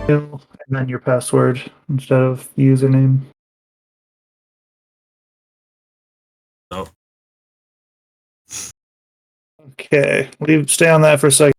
and then your password instead of username. No. Okay, stay on that for a second.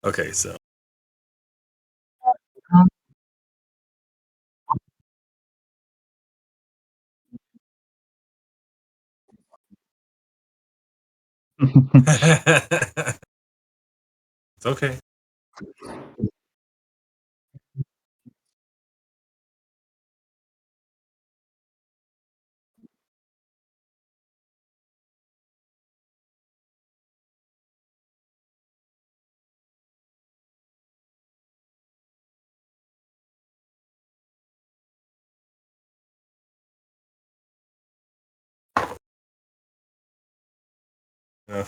Okay, so it's okay. Uh,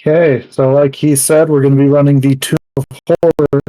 Okay, so like he said, we're going to be running the Tomb of Horror.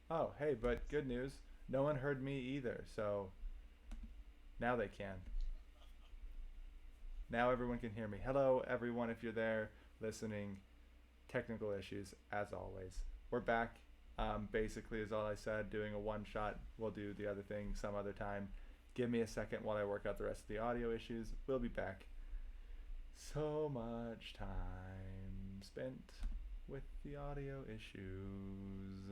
Oh, hey, but good news. No one heard me either, so now they can. Now everyone can hear me. Hello, everyone, if you're there listening. Technical issues, as always. We're back. Basically, is all I said. Doing a one shot. We'll do the other thing some other time. Give me a second while I work out the rest of the audio issues. We'll be back. So much time spent with the audio issues.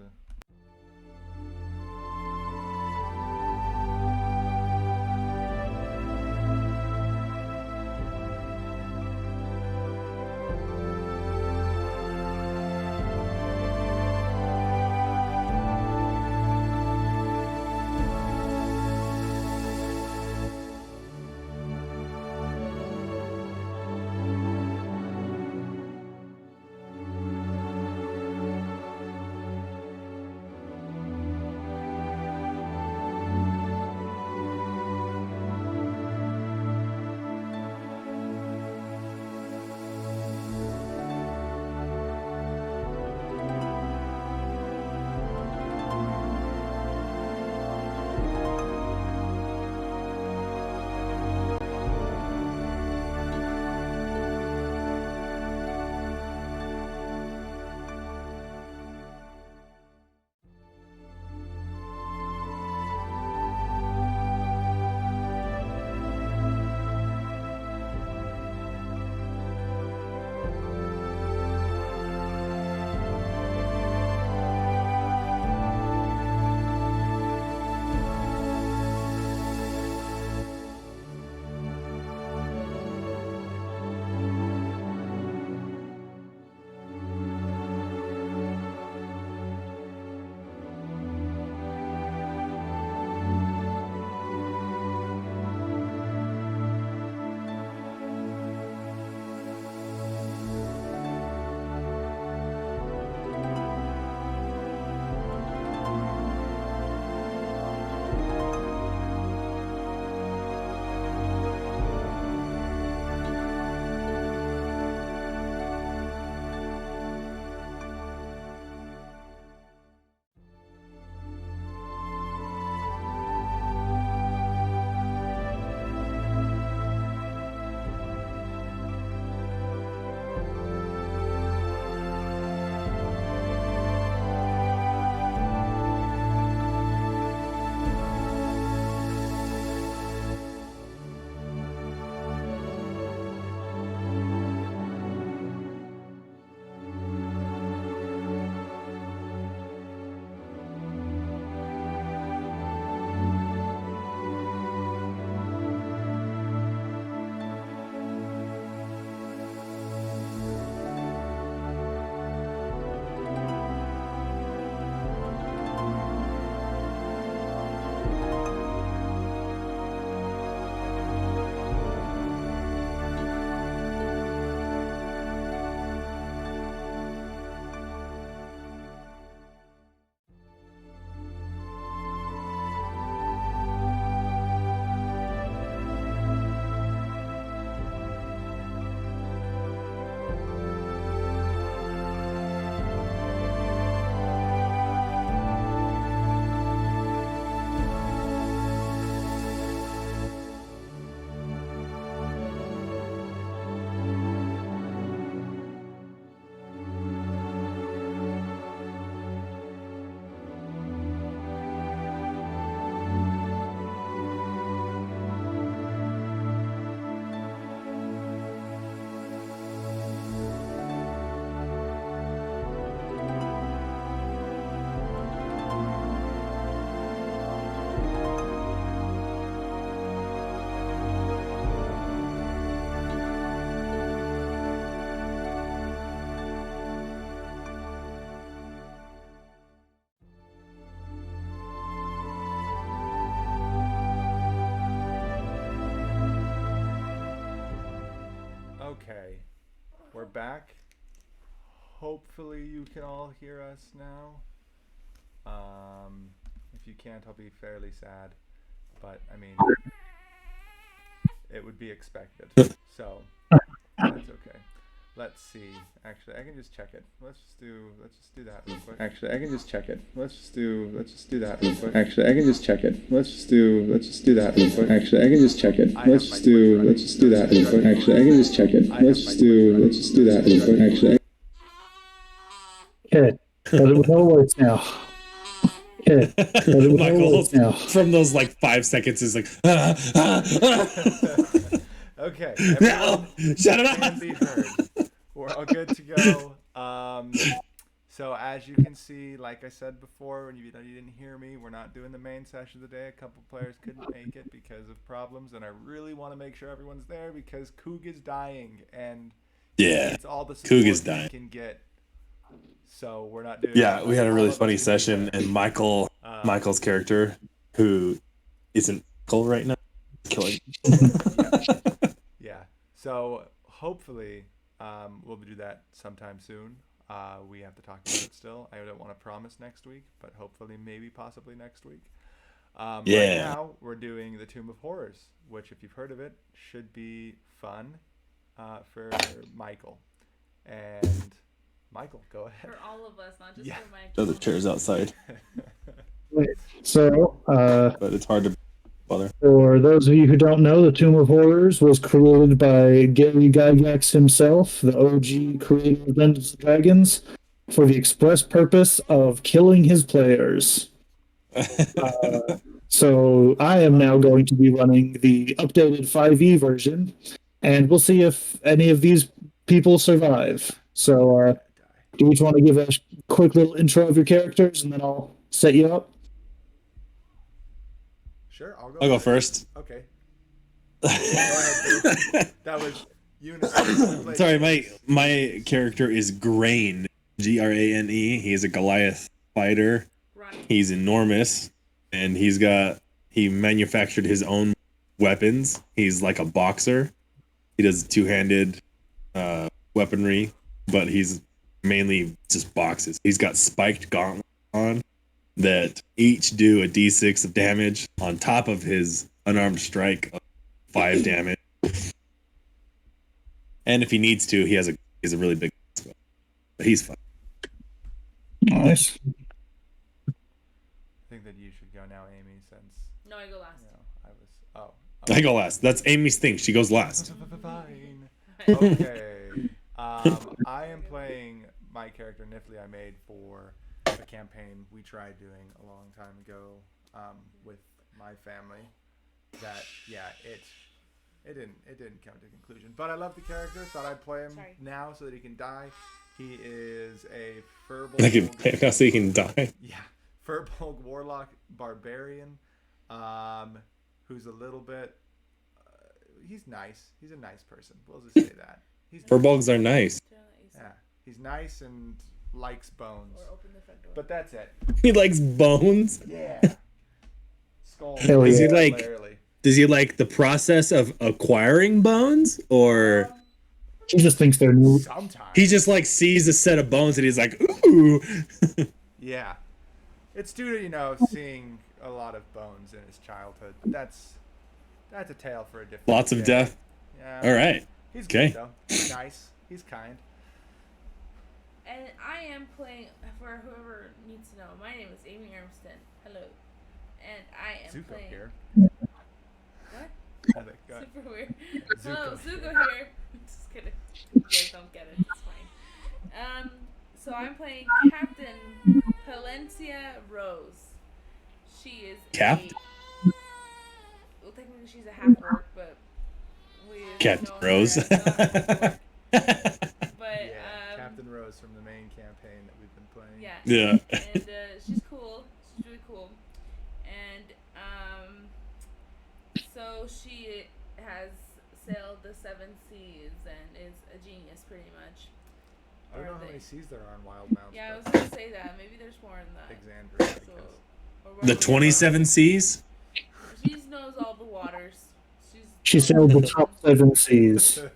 Okay, we're back. Hopefully you can all hear us now. If you can't, I'll be fairly sad, but I mean, it would be expected. So that's okay. Let's see. Actually, I can just check it. Let's just do that real quick. Actually, I can just check it. Let's just do that real quick. Actually, I can just check it. Let's just do that real quick. Actually, I can just check it. Let's just do that real quick. Actually, I can just check it. Let's just do that real quick. Actually. Okay, but it with no words now. Okay, but it with no Michael, words now. from those like 5 seconds is like, Okay, no, everyone shut it can up. be heard. We're all good to go. So as you can see, like I said before, when you didn't hear me, we're not doing the main session today. A couple players couldn't make it because of problems, and I really want to make sure everyone's there because Coog is dying, and Yeah, it's all the Coog support is he dying. can get. So we're not doing. Yeah, we had a all really of us funny can be session, there. and Michael's character, who isn't Michael right now, killing. Yeah. So hopefully, we'll do that sometime soon. We have to talk about it still. I don't want to promise next week, but hopefully, maybe, possibly next week. Right now, we're doing the Tomb of Horrors, which, if you've heard of it, should be fun for Michael. And Michael, go ahead. For all of us, not just Yeah. for my Other chairs outside, So, but it's hard to bother. for those of you who don't know, the Tomb of Horrors was created by Gary Gygax himself, the OG creator of Dungeons and Dragons, for the express purpose of killing his players. So I am now going to be running the updated 5e version, and we'll see if any of these people survive. So, do you each want to give a quick little intro of your characters, and then I'll set you up? Sure, I'll I'll go first. Okay. Go ahead, dude. That was unison. Sorry, my character is Grain, Grane. He is a Goliath fighter. Run. He's enormous, and he manufactured his own weapons. He's like a boxer. He does two-handed weaponry, but he's mainly just boxes. He's got spiked gauntlets on that each do a d6 of damage on top of his unarmed strike of 5 damage. And if he needs to, he has a really big spell. But he's fine. Nice. I think that you should go now, Amy, since No, I go last. I was. Oh. I go last. That's Amy's thing. She goes last. Fine. Okay. I am playing my character Nifly. I made for a campaign we tried doing a long time ago with my family. That it didn't come to conclusion. But I love the character. Thought I'd play him now so that he can die. He is a Furbolg. So he can die. Yeah, Furbolg Warlock Barbarian, who's a little bit. He's nice. He's a nice person. We'll just say that. Furbolgs are nice. Yeah, he's nice and likes bones. Or open the front door. But that's it. He likes bones. Yeah. Skull. Hell yeah. Does he like the process of acquiring bones, or He just thinks they're new. Sometimes. he just like sees a set of bones and he's like, ooh? Yeah. It's due to, seeing a lot of bones in his childhood. But that's a tale for a different Lots of day. death. Yeah. All right. He's Okay. good though. He's nice. He's kind. And I am playing, for whoever needs to know, my name is Amy Armstead. Hello. And I am Zuko playing. here. What? Go ahead. Super weird. Zuko Hello, here. Zuko here. Just kidding. You guys don't get it. It's fine. So I'm playing Captain Palencia Rose. She is well, technically she's a half orc, but we Captain know her Rose. as a But Yeah, Captain Rose from the main campaign that we've been playing. yeah. Yeah. And she's cool. She's really cool. And so she has sailed the 7 seas and is a genius pretty much. I don't Or know how they- many seas there are in Wildemount. Yeah, I was but gonna say that. Maybe there's more than that. Exandria. I So, guess. or The what- 27 Seas? She knows all the waters. She sailed the top 7 seas. So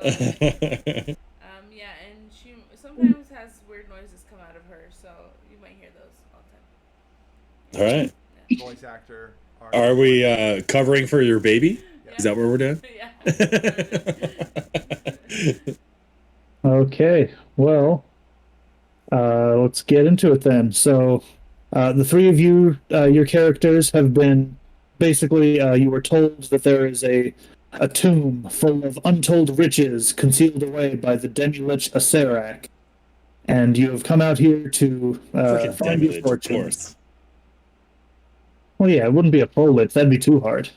Yeah, and she sometimes has weird noises come out of her, so you might hear those all the time. All right. Yeah. Voice actor. Are we covering for your baby? Yeah. Is that what we're doing? Yeah. Okay, well, let's get into it then. So, the three of you, your characters have been basically, you were told that there is a tomb full of untold riches concealed away by the Demi-Lich Acerak. And you have come out here to Freaking find your Demi-Lich, of fortunes. course. Well, yeah, it wouldn't be a Polit. That'd be too hard.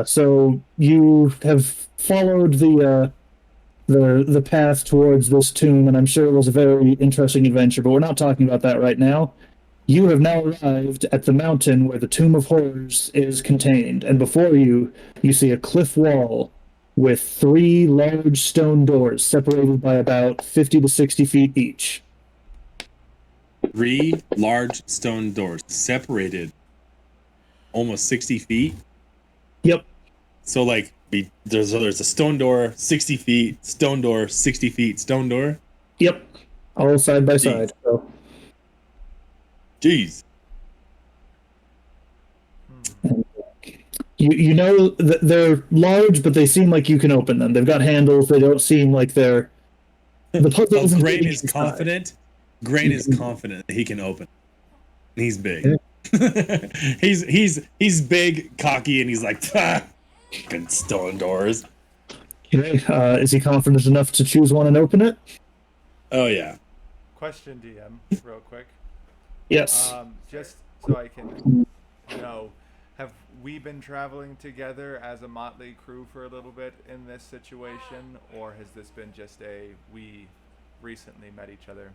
So you have followed the path towards this tomb, and I'm sure it was a very interesting adventure. But we're not talking about that right now. You have now arrived at the mountain where the Tomb of Horrors is contained, and before you, you see a cliff wall with 3 large stone doors separated by about 50 to 60 feet each. 3 large stone doors separated almost 60 feet. Yep. So like there's a stone door 60 feet, stone door 60 feet, stone door. Yep. All side by side. So. Jeez. You know that they're large, but they seem like you can open them. They've got handles. They don't seem like they're. The puzzle Well, isn't Grain getting is inside. confident. Grain is confident that he can open. And he's big. Yeah. he's big, cocky, and he's like, fucking stone doors. Okay. Is he confident enough to choose one and open it? Oh yeah. Question, DM, real quick. Yes. Just so I can know, have we been traveling together as a motley crew for a little bit in this situation, or has this been just we recently met each other?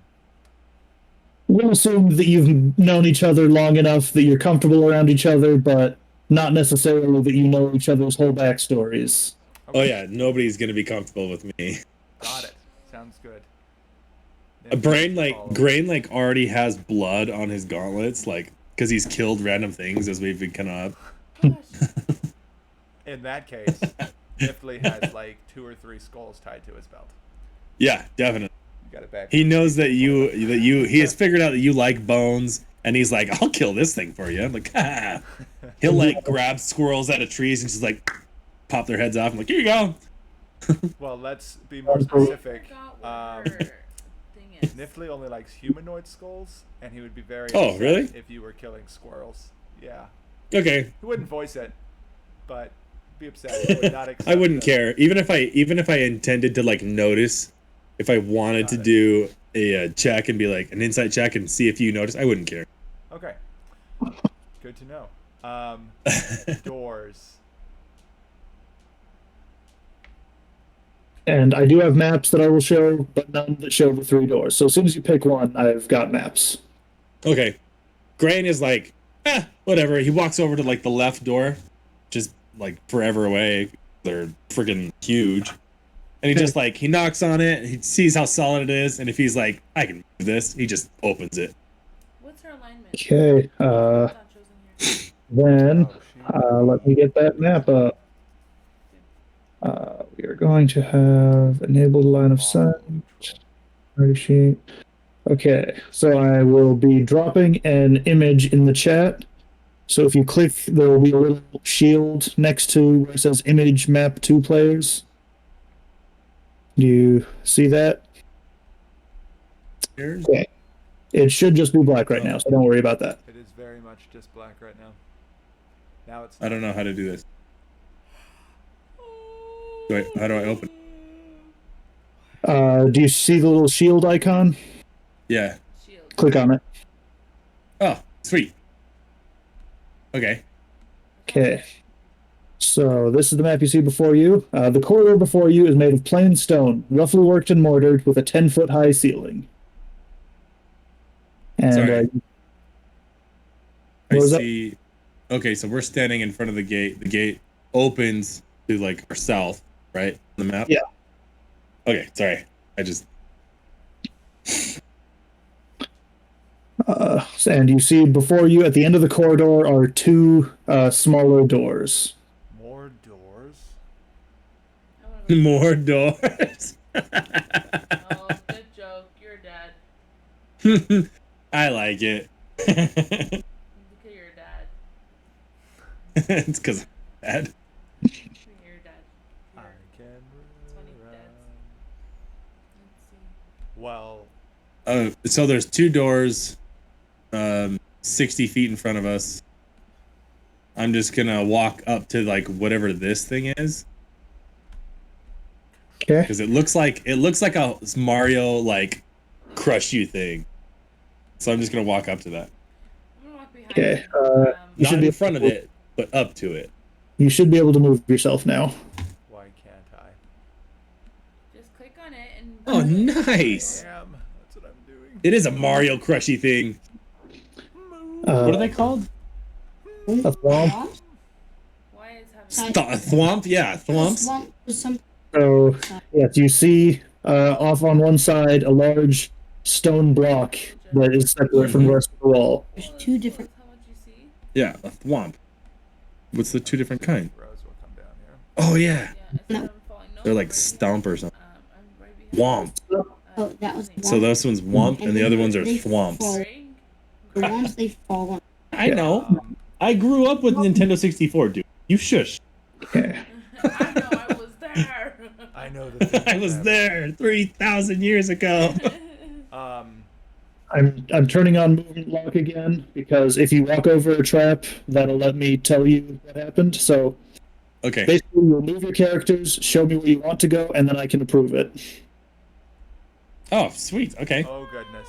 We'll assume that you've known each other long enough that you're comfortable around each other, but not necessarily that you know each other's whole backstories. Oh yeah. Nobody's gonna be comfortable with me. Got it. Sounds good. Grain like already has blood on his gauntlets, like because he's killed random things as we've been kind of Gosh. In that case, Nifley has like 2 or 3 skulls tied to his belt. Yeah, definitely. You got it back. He knows that he has figured out that you like bones, and he's like, I'll kill this thing for you. I'm like, ah. He'll like grab squirrels out of trees and just like pop their heads off. I'm like, here you go. Well, let's be more I specific. forgot what her thing is. Nifley only likes humanoid skulls, and he would be very Oh, upset really? if you were killing squirrels. Yeah. Okay, He wouldn't voice it, but be upset. He would not accept I wouldn't them. care. Even if I intended to like notice, if I wanted to Got it. do a check and be like an insight check and see if you notice, I wouldn't care. Okay. Good to know. Doors. And I do have maps that I will show, but none that show the 3 doors. So as soon as you pick one, I've got maps. Okay. Grain is like, whatever. He walks over to like the left door, just like forever away. They're freaking huge. And he just like, he knocks on it, he sees how solid it is, and if he's like, I can move this, he just opens it. What's her alignment? Okay. It's not chosen here. Then Oh, let me get that map up. We are going to have enabled line of sight. Party sheet. Okay, so I will be dropping an image in the chat. So if you click, there will be a little shield next to where it says image map 2 players. Do you see that? Okay. It should just be black right now, so don't worry about that. It is very much just black right now. Now it's. I don't know how to do this. How do I open? Do you see the little shield icon? Yeah. Shield. Click on it. Oh, sweet. Okay. Okay. So this is the map you see before you. The corridor before you is made of plain stone, roughly worked and mortared, with a 10-foot high ceiling. And Sorry. I What was that? see. Okay, so we're standing in front of the gate. The gate opens to like our south, right? On the map? Yeah. Okay, sorry. I just. and you see before you, at the end of the corridor, are 2 smaller doors. More doors. More doors. Oh, good joke. You're dead. I like it. Because you're dead. It's because bad. You're dead. I You're, can 20 run. deaths. let's see. Well, So there's 2 doors, 60 feet in front of us. I'm just gonna walk up to like whatever this thing is, Okay. because it looks like a Mario like crush you thing. So I'm just gonna walk up to that. I'm gonna walk behind Okay, you. you Not should be in front of it, but up to it. You should be able to move yourself now. why can't I? Just click on it and. Oh, nice. Damn, that's what I'm doing. It is a Mario crushy thing. What are they called? A thwomp. Why is having. Thwomp? Yeah, thwomps. Swamp was some So, yes, you see off on one side a large stone block that is separate from the rest of the wall. there's 2 different. How much you see? Yeah, a thwomp. What's the 2 different kind? Rose will come down here. Oh yeah, Yeah, instead of falling. No, they're like right stomp or behind. something. I'm right behind. Womp. Oh, that was Disney. So this one's womp, and the other ones are They thwomps. fall. Right? The ones they fall on. I know. I grew up with Nintendo 64, dude. You shush. Okay. I know, I was there. I know the I was there 3,000 years ago. I'm turning on movement lock again because if you walk over a trap, that'll let me tell you what happened. So Okay. basically, you'll move your characters, show me where you want to go, and then I can approve it. Oh, sweet. Okay. Oh goodness.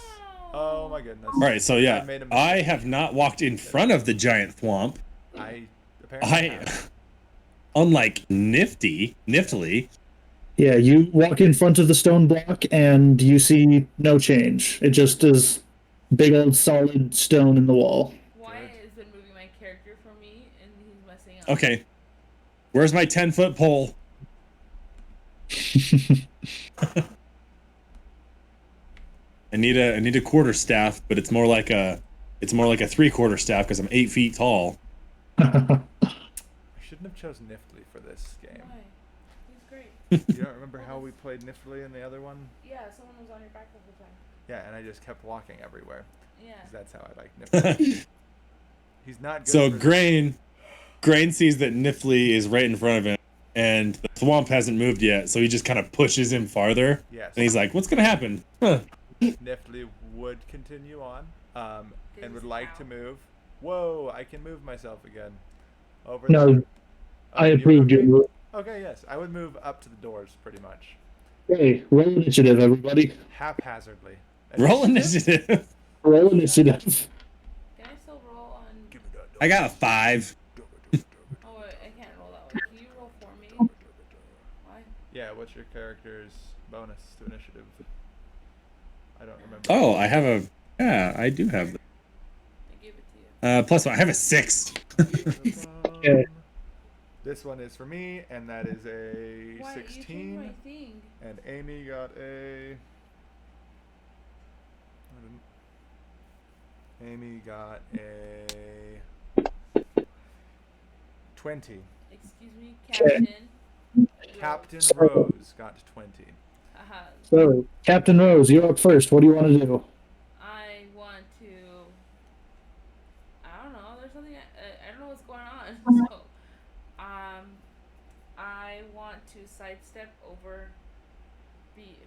Oh my goodness. All right. So I yeah, made a I mistake. have not walked in front of the giant thwomp. I apparently have. Unlike Niftily. Yeah, you walk in front of the stone block and you see no change. It just is big old solid stone in the wall. Wyatt has been moving my character for me, and he's messing up. Okay. Where's my 10-foot pole? I need a quarter staff, but it's more like a 3/4 staff because I'm 8 feet tall. I shouldn't have chosen Niftly for this game. Why? He's great. You don't remember how we played Niftly in the other one? Yeah, someone was on your back the whole time. Yeah, and I just kept walking everywhere. Yeah. 'Cause that's how I like Niftly. He's not good So for Grain sees that Niftly is right in front of him, and the thwomp hasn't moved yet, so he just kind of pushes him farther. Yes. And he's like, "What's gonna happen?" Huh. Niftly would continue on, and would like to move. Whoa, I can move myself again. Over No, there. I you approved moved me? you. Okay, yes. I would move up to the doors pretty much. Hey, roll initiative, everybody. Haphazardly. Roll initiative. Roll initiative. Can I still roll on? Give me that I got a 5. Oh, wait, I can't roll that one. Can you roll for me? Why? Yeah, what's your character's bonus to initiative? I don't remember. Oh, I have a. Yeah, I do have. I gave it to you. Plus one. I have a 6. Okay. This one is for me, and that is a Why? You changed 16. my thing. And Amy got a. Amy got a 20. Excuse me, Captain. Captain Rose got 20. Haha. So, Captain Rose, you're up first. What do you want to do? I want to. I don't know. There's something. I don't know what's going on. So, I want to sidestep over,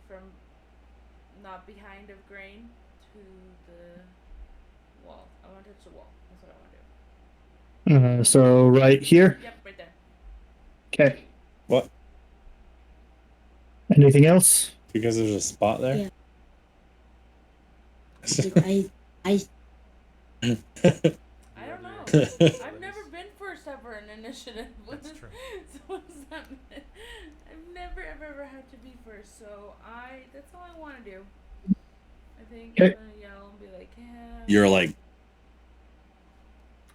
from not behind of Grain to the wall. I want to touch the wall. That's what I want to do. So, right here. Yep, right there. Okay. What? Anything else? Because there's a spot there. Yeah. I I don't know. I've never been first ever in initiative. That's true. So what does that mean? I've never ever had to be first, so that's all I want to do. I think I'm Okay. gonna yell and be like, yeah. You're like,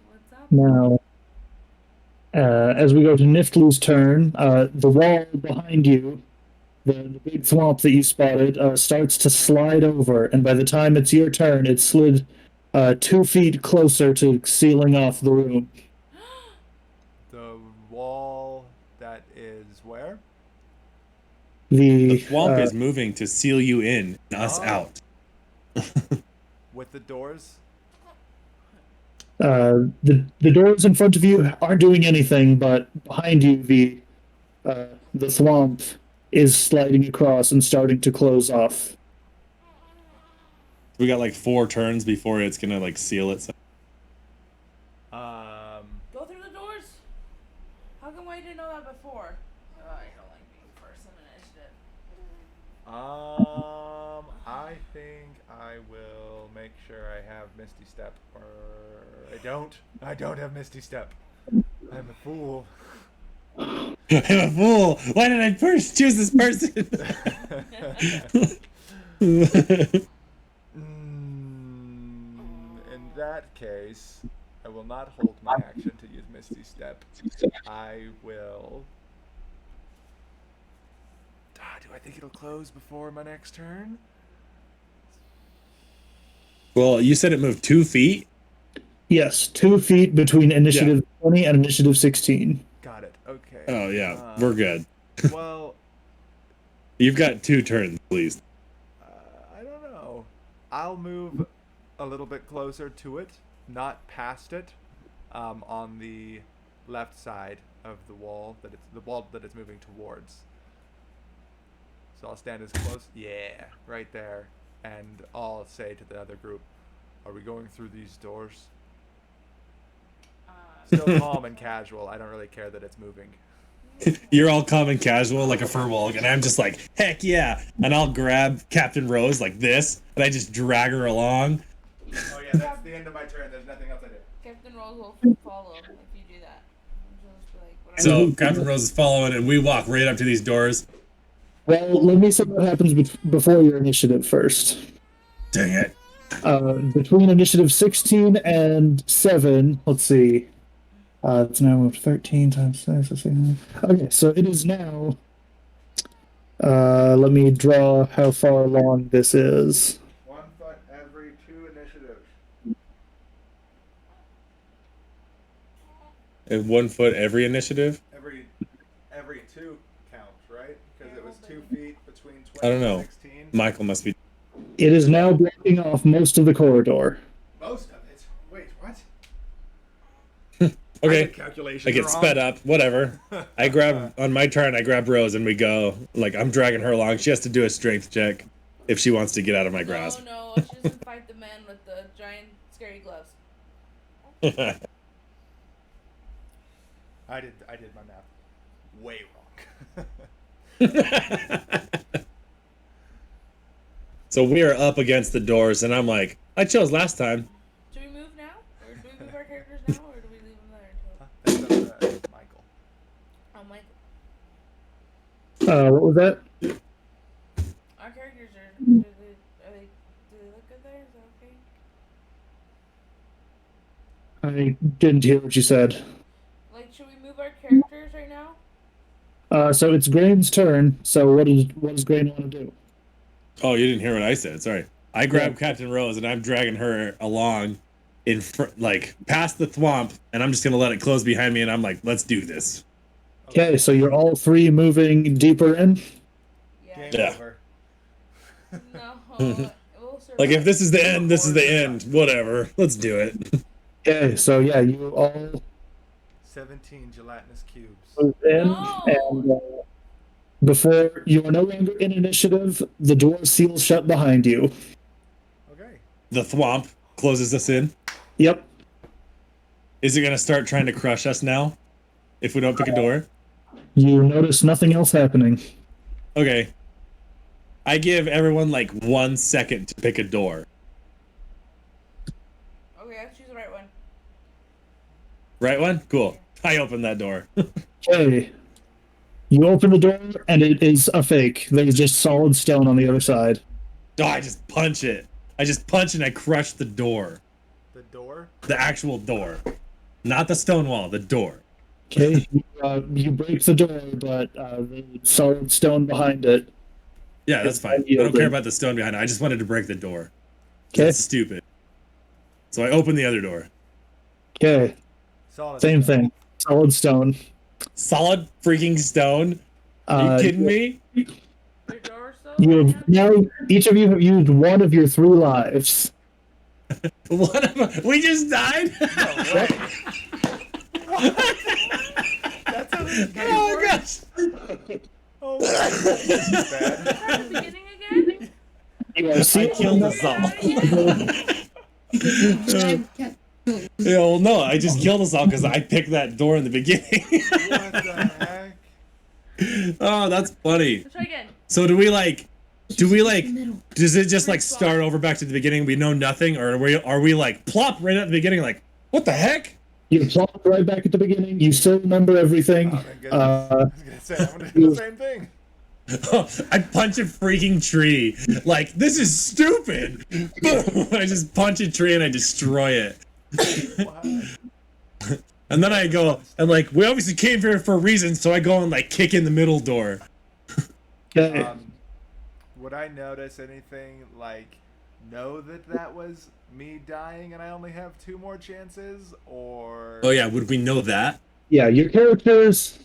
What's up? Now, as we go to Niftly's turn, the wall behind you, the big thwomp that you spotted, starts to slide over, and by the time it's your turn, it slid 2 feet closer to sealing off the room. The wall that is where? The The swamp is moving to seal you in and us Oh. out. With the doors? the doors in front of you aren't doing anything, but behind you, the swamp is sliding across and starting to close off. We got like 4 turns before it's gonna like seal itself. Go through the doors. How come I didn't know that before? Oh, I don't like being first in initiative. I think I will make sure I have Misty Step, or I don't. I don't have Misty Step. I'm a fool. I'm a fool. Why did I first choose this person? In that case, I will not hold my action to use Misty Step. I will. Do I think it'll close before my next turn? Well, you said it moved 2 feet. Yes, 2 feet between initiative 20 and initiative 16. Got it. Okay. Oh yeah, we're good. Well, You've got 2 turns, please. I don't know. I'll move a little bit closer to it, not past it, on the left side of the wall that it's moving towards. So I'll stand as close, right there, and I'll say to the other group, "Are we going through these doors?" Still calm and casual. I don't really care that it's moving. You're all calm and casual like a furbolg, and I'm just like, heck yeah! And I'll grab Captain Rose like this, and I just drag her along. Oh yeah, that's the end of my turn. There's nothing else I do. Captain Rose will follow if you do that. Just be like, whatever. So Captain Rose is following, and we walk right up to these doors. Well, let me see what happens before your initiative first. Dang it! Between initiative 16 and 7, let's see. It's now moved 13 times 6. Let's see. Okay, so it is now. Let me draw how far along this is. 1 foot every 2 initiatives. And 1 foot every initiative. Every 2 counts, right? Because it was 2 feet between 20 I don't know. and 16. Michael must be. It is now blocking off most of the corridor. Most of it. Wait, what? Okay. Calculation. I get sped up. Whatever. I grab on my turn. I grab Rose, and we go. Like I'm dragging her along. She has to do a strength check if she wants to get out of my grasp. No, she doesn't fight the man with the giant scary gloves. I did my math way wrong. So we are up against the doors, and I'm like, I chose last time. Do we move now? Or do we move our characters now? Or do we leave them there until... That's up to Michael. Oh, Michael. What was that? Our characters are... Do they look good there? Is that okay? I didn't hear what you said. Like, should we move our characters right now? So it's Grain's turn. So what does Grain want to do? Oh, you didn't hear what I said. Sorry. I grab Captain Rose, and I'm dragging her along in front, like past the swamp, and I'm just gonna let it close behind me. And I'm like, let's do this. Okay, so you're all 3 moving deeper in. Game Yeah. over. No. We'll survive. Like if this is the end, this is the end. Whatever. Let's do it. Okay, so yeah, you all 17 gelatinous cubes. move in, No! and before you are no longer in initiative, the door seals shut behind you. Okay. The thwomp closes us in. Yep. Is it gonna start trying to crush us now? If we don't pick a door? You notice nothing else happening. Okay. I give everyone like 1 second to pick a door. Okay, I'll choose the right one. Right one? Cool. I open that door. Okay. You open the door, and it is a fake. There's just solid stone on the other side. Oh, I just punch it. I just punch and I crush the door. The door? The actual door. Not the stone wall, the door. Okay. You break the door, but the solid stone behind it. Yeah, that's fine. I don't care about the stone behind it. I just wanted to break the door. Okay. That's stupid. So I open the other door. Okay. Solid. Same thing. Solid stone. Solid freaking stone? Are you kidding me? You have now each of you have used one of your 3 lives. We just died. No way. That's how this game Oh my works. gosh! Oh, this is bad. Start the beginning again. You are I seeing killed us all. I kept Yeah, well, no, I just killed us all because I picked that door in the beginning. What the heck? Oh, that's funny. Let's try again. So do we like? middle. Does it just like start over back to the beginning? We know nothing, or are we like plop right at the beginning? Like, what the heck? You plopped right back at the beginning. You still remember everything. Oh, thank goodness. Uh, I was gonna say, I'm gonna do the same thing. I punch a freaking tree. Like, this is stupid. Boom! I just punch a tree and I destroy it. What? And then I go and like, we obviously came here for a reason, so I go and like kick in the middle door. okay. Would I notice anything like know that was me dying and I only have 2 more chances, or? Oh yeah, would we know that? Yeah, your characters,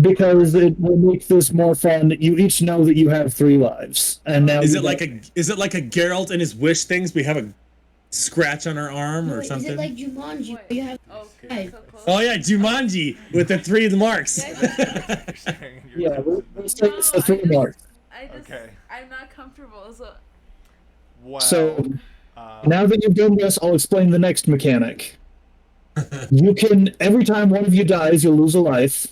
because it will make this more fun. You each know that you have 3 lives, and now Is you it like a Geralt and his wish things? We have a scratch on our arm or Wait, something. is it like Jumanji? Wait. Where you have Okay, so close. Oh yeah, Jumanji with the 3 marks. You're staring at your Yeah, nose. we'll say it's the 3 marks. I just, Okay. I'm not comfortable, so Wow. So Um, now that you've done this, I'll explain the next mechanic. You can every time one of you dies, you'll lose a life.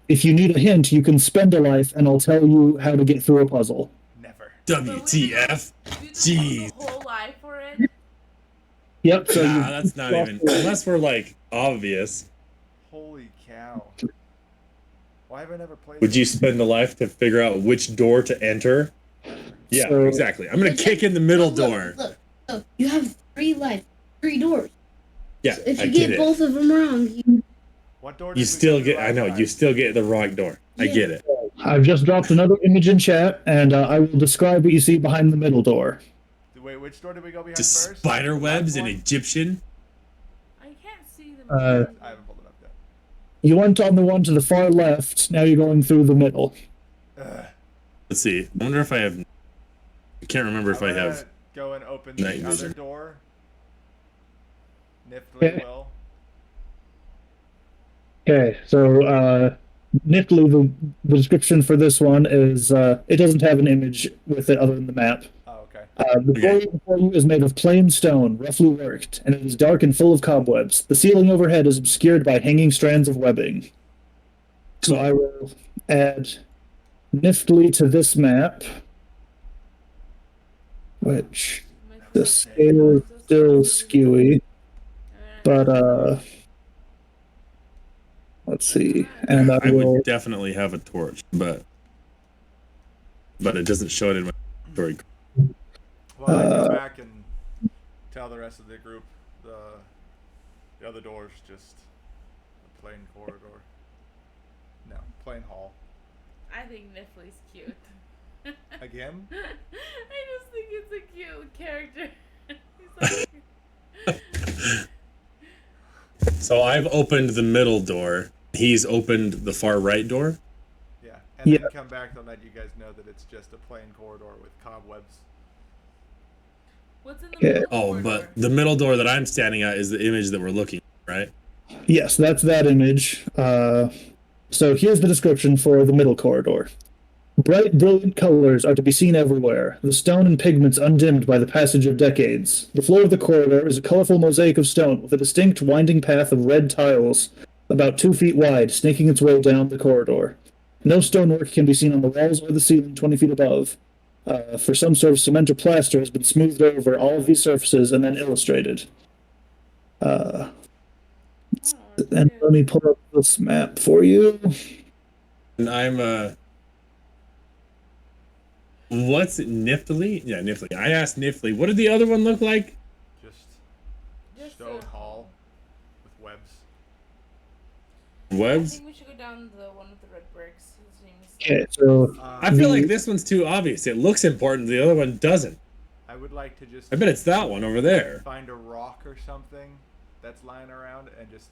If you need a hint, you can spend a life, and I'll tell you how to get through a puzzle. never. WTF? do the Jeez. whole life for it. Yep. So Nah, you, that's not even unless we're like obvious. Holy cow. Why have I never played Would you this? spend a life to figure out which door to enter? Yeah, So- exactly. I'm gonna kick in the middle Look, door. Look, you have 3 lives, 3 doors. Yeah, If I you get get it. both of them wrong, What door did You we still go through get. I last know. time? You still get the wrong door. I Yeah. get it. I've just dropped another image in chat, and I will describe what you see behind the middle door. Wait, which door did we go behind Just first? spider webs Left and one? Egyptian. I can't see them. I haven't pulled it up yet. You went on the one to the far left. Now you're going through the middle. Ugh. Let's see. I wonder if I have. I can't remember if I I'm gonna have. go and open night the other vision. door. Niftly Okay. will. Okay, so niftily, the description for this one is it doesn't have an image with it other than the map. Oh, okay. The floor before you is made of plain stone, roughly worked, and it is dark and full of cobwebs. The ceiling overhead is obscured by hanging strands of webbing. So I will add niftily to this map, which the scale is still skewy, but let's see, and I I will. would definitely have a torch, but it doesn't show it in my story. Well, I go back and tell the rest of the group the other door's just a plain corridor. No, plain hall. I think Niffly's cute. Again? I just think it's a cute character. He's like, So I've opened the middle door. He's opened the far right door. Yeah. And Yeah. then come back to let you guys know that it's just a plain corridor with cobwebs. what's in the Yeah. middle Oh, corridor? but the middle door that I'm standing at is the image that we're looking at, right? Yes, that's that image. So here's the description for the middle corridor. Bright, brilliant colors are to be seen everywhere, the stone and pigments undimmed by the passage of decades. The floor of the corridor is a colorful mosaic of stone with a distinct winding path of red tiles, about 2 feet wide, snaking its way down the corridor. No stonework can be seen on the walls or the ceiling 20 feet above. For some sort of cement or plaster has been smoothed over all of these surfaces and then illustrated. Oh, And cute. let me pull up this map for you. And I'm what's it, Niftily? Yeah, Niftily. I asked Niftily, what did the other one look like? Just Just stone a- hall with webs. I Webs? think we should go down the one with the red bricks. His name is Okay, so I feel like this one's too obvious. It looks important, the other one doesn't. I would like to just I bet it's that one over there. find a rock or something that's lying around and just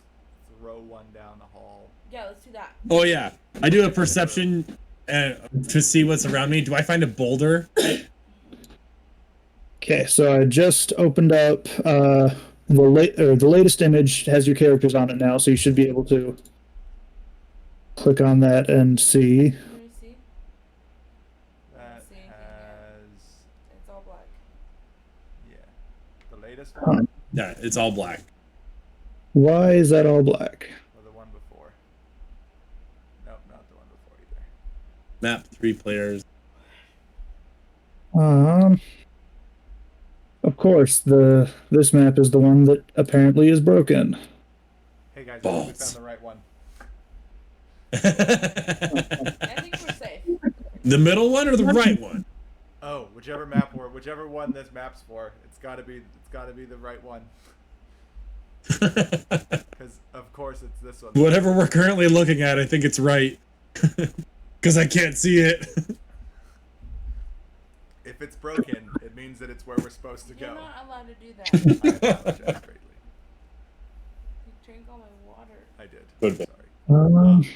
throw one down the hall. Yeah, let's do that. Oh yeah. I do a perception to see what's around me. Do I find a boulder? Okay, so I just opened up the latest image has your characters on it now, so you should be able to click on that and see. Let me see. That see anything has, It's all black. yeah, the latest Huh. one Yeah, it's all black. Why is that all black? or the one before? Nope, not the one before either. Map 3 players. Of course, this map is the one that apparently is broken. Hey guys, I think we Balls. found the right one. I think we're safe. The middle one or the right one? Oh, whichever one this map's for, it's gotta be the right one. Because of course it's this one. Whatever we're currently looking at, I think it's right. Because I can't see it. If it's broken, it means that it's where we're supposed to You're go. not allowed to do that. I apologize greatly. You drank all my water. I did. Good bit. Sorry.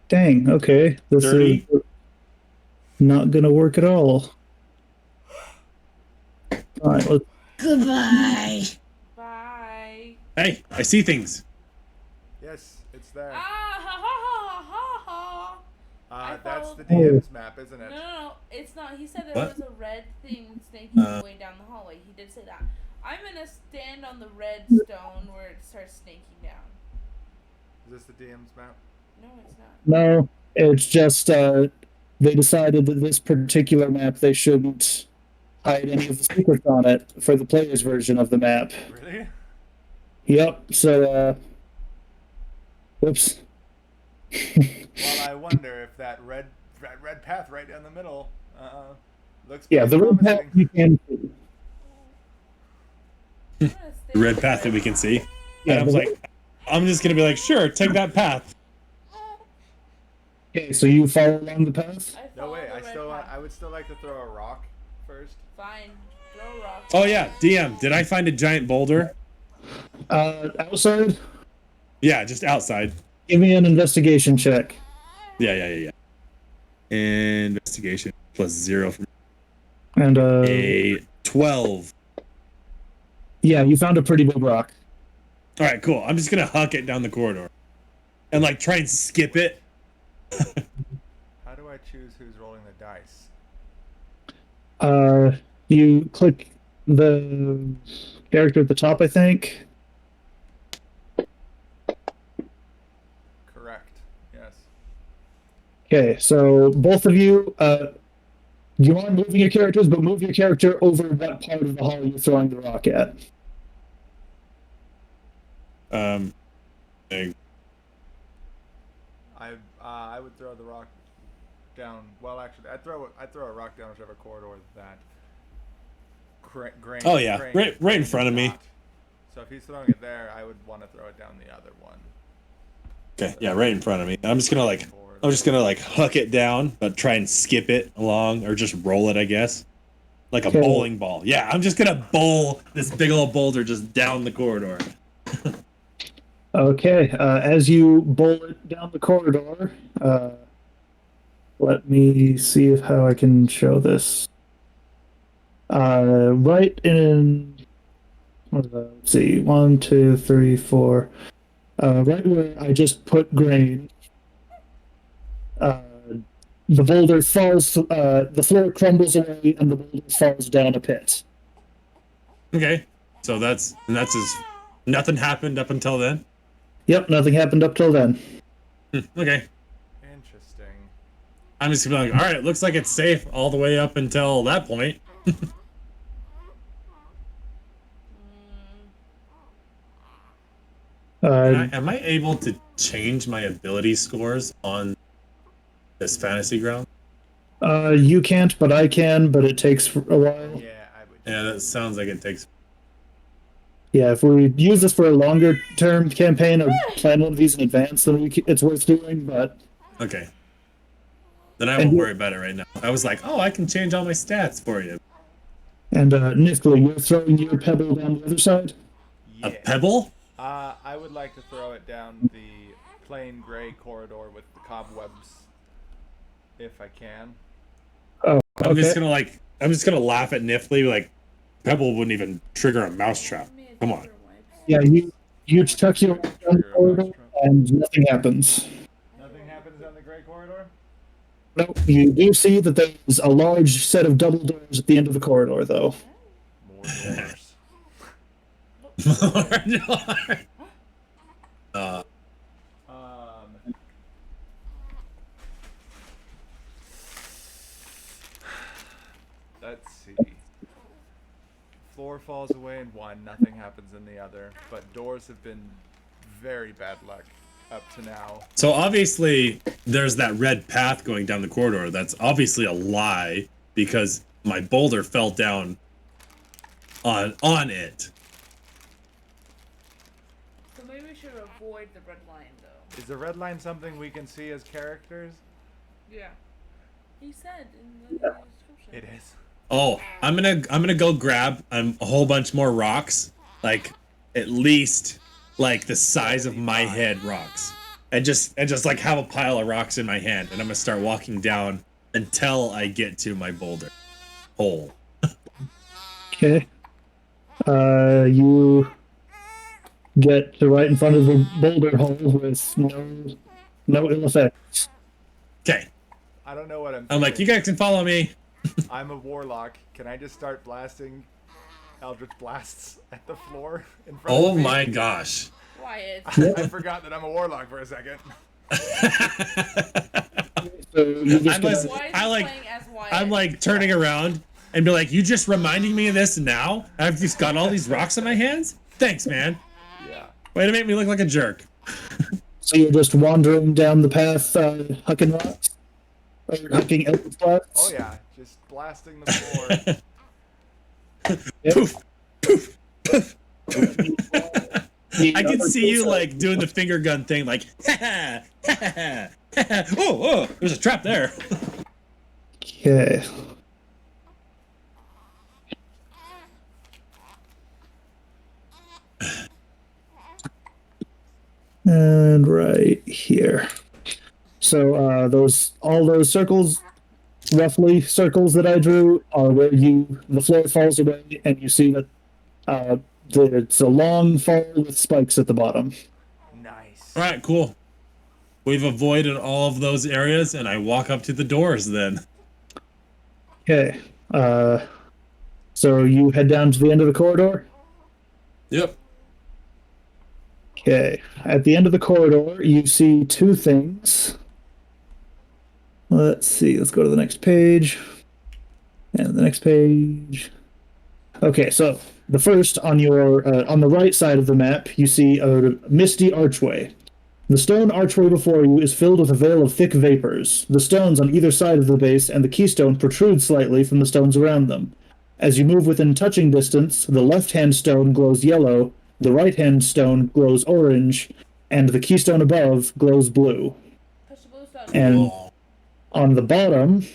Dang. Okay, this Dirty. is not gonna work at all. All right, let's Goodbye. Bye. Hey, I see things. Yes, it's there. Ah ha ha ha ha. I That's followed- the DM's map, isn't it? No, it's not. He said there What? was a red thing snaking going down the hallway. He did say that. I'm gonna stand on the red stone where it starts snaking down. Is this the DM's map? No, it's not. no. It's just they decided that this particular map they shouldn't hide any of the secrets on it for the player's version of the map. Really? Yep. So whoops. Well, I wonder if that red path right down the middle looks Yeah, the pretty red path promising. you can see. I'm gonna stay The red on path that we can see. Yeah, And I was the- like, I'm just gonna be like, sure, take that path. Okay, so you follow along the path. I No follow way. the red path. I would still like to throw a rock first. Fine. Throw rocks. Oh yeah, DM, did I find a giant boulder? Outside, Yeah, just outside. give me an investigation check. Yeah. Investigation plus 0 from And a 12. yeah, you found a pretty big rock. All right, cool. I'm just gonna huck it down the corridor, and like try and skip it. How do I choose who's rolling the dice? You click the character at the top, I think. Correct. Yes. Okay, so both of you, you are moving your characters, but move your character over what part of the hall you're throwing the rock at. Thing. I would throw the rock down. Well, actually, I'd throw a rock down whichever corridor that. Grain. Oh, yeah. Right in is front of me. not. So if he's throwing it there, I would want to throw it down the other one. Okay, yeah, right in front of me. I'm just gonna like huck it down, but try and skip it along, or just roll it, I guess, like a Okay. bowling ball. Yeah, I'm just gonna bowl this big old boulder just down the corridor. Okay, as you bowl it down the corridor, let me see how I can show this. Right in, let's see, 1, 2, 3, 4. Right where I just put grain, the boulder falls, the floor crumbles away, and the boulder falls down a pit. Okay, so that's as nothing happened up until then. Yep, nothing happened up till then. Okay, Interesting. I'm just gonna be like, all right, looks like it's safe all the way up until that point. Am I able to change my ability scores on this fantasy ground? You can't, but I can, but it takes a while. Yeah, I would. Yeah, that sounds like it takes. Yeah, if we use this for a longer term campaign or plan one of these in advance, then it's worth doing, but Okay. Then I And won't you- worry about it right now. I was like, oh, I can change all my stats for you. and Nifley, you're throwing your pebble down the other side? Yeah. A pebble? I would like to throw it down the plain gray corridor with the cobwebs if I can. Oh, I'm okay. just gonna laugh at Nifly. Like, Pebble wouldn't even trigger a mousetrap. Come on. Yeah, you chuck your down the corridor and nothing happens. Nothing happens down the gray corridor? Nope. You do see that there's a large set of double doors at the end of the corridor, though. More doors. uh, Let's see. Floor falls away in one, nothing happens in the other, but doors have been very bad luck up to now. so obviously, there's that red path going down the corridor. That's obviously a lie because my boulder fell down on it. So maybe we should avoid the red line, though. Is the red line something we can see as characters? Yeah. He said in the description. It is. Oh, I'm gonna go grab a whole bunch more rocks, like at least like the size of my head rocks, and just like have a pile of rocks in my hand, and I'm gonna start walking down until I get to my boulder hole. Okay. You get to right in front of the boulder hole with no ill effects. Okay, I don't know what I'm like, you guys can follow me. I'm a warlock. Can I just start blasting Eldritch blasts at the floor in front Oh of me? my gosh. Wyatt. I forgot that I'm a warlock for a second. So you just I'm gonna- listening. Why is I he like- playing as Wyatt? I'm like turning around and be like, you just reminding me of this now? I've just got all these rocks in my hands? Thanks, man. Yeah. Way to make me look like a jerk. so you're just wandering down the path, hucking rocks, or hucking eldritch blasts. Oh yeah, just blasting the floor. Poof, poof, poof. The I can other see you person- like doing the finger gun thing, like, ha ha, ha ha. Oh, there's a trap there. Okay. And right here. So all those circles, roughly circles that I drew, are where the floor falls away, and you see that it's a long fall with spikes at the bottom. Nice. All right, cool. We've avoided all of those areas, and I walk up to the doors then. Okay. So you head down to the end of the corridor. Yep. Okay. At the end of the corridor, you see two things. Let's see. Let's go to the next page. And the next page. Okay, so the first on the right side of the map, you see a misty archway. The stone archway before you is filled with a veil of thick vapors. The stones on either side of the base and the keystone protrude slightly from the stones around them. As you move within touching distance, the left-hand stone glows yellow, the right-hand stone glows orange, and the keystone above glows blue. Touch the blue stone. And Oh. on the bottom,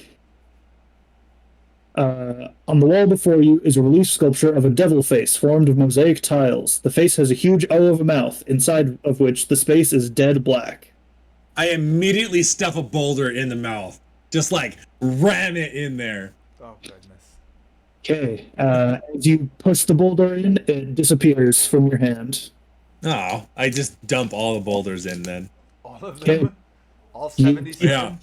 on the wall before you is a relief sculpture of a devil face formed of mosaic tiles. The face has a huge O of a mouth, inside of which the space is dead black. I immediately stuff a boulder in the mouth. Just like ram it in there. Oh goodness. Okay, as you push the boulder in, it disappears from your hand. Oh, I just dump all the boulders in then. All of Okay. them? All 77? Yeah.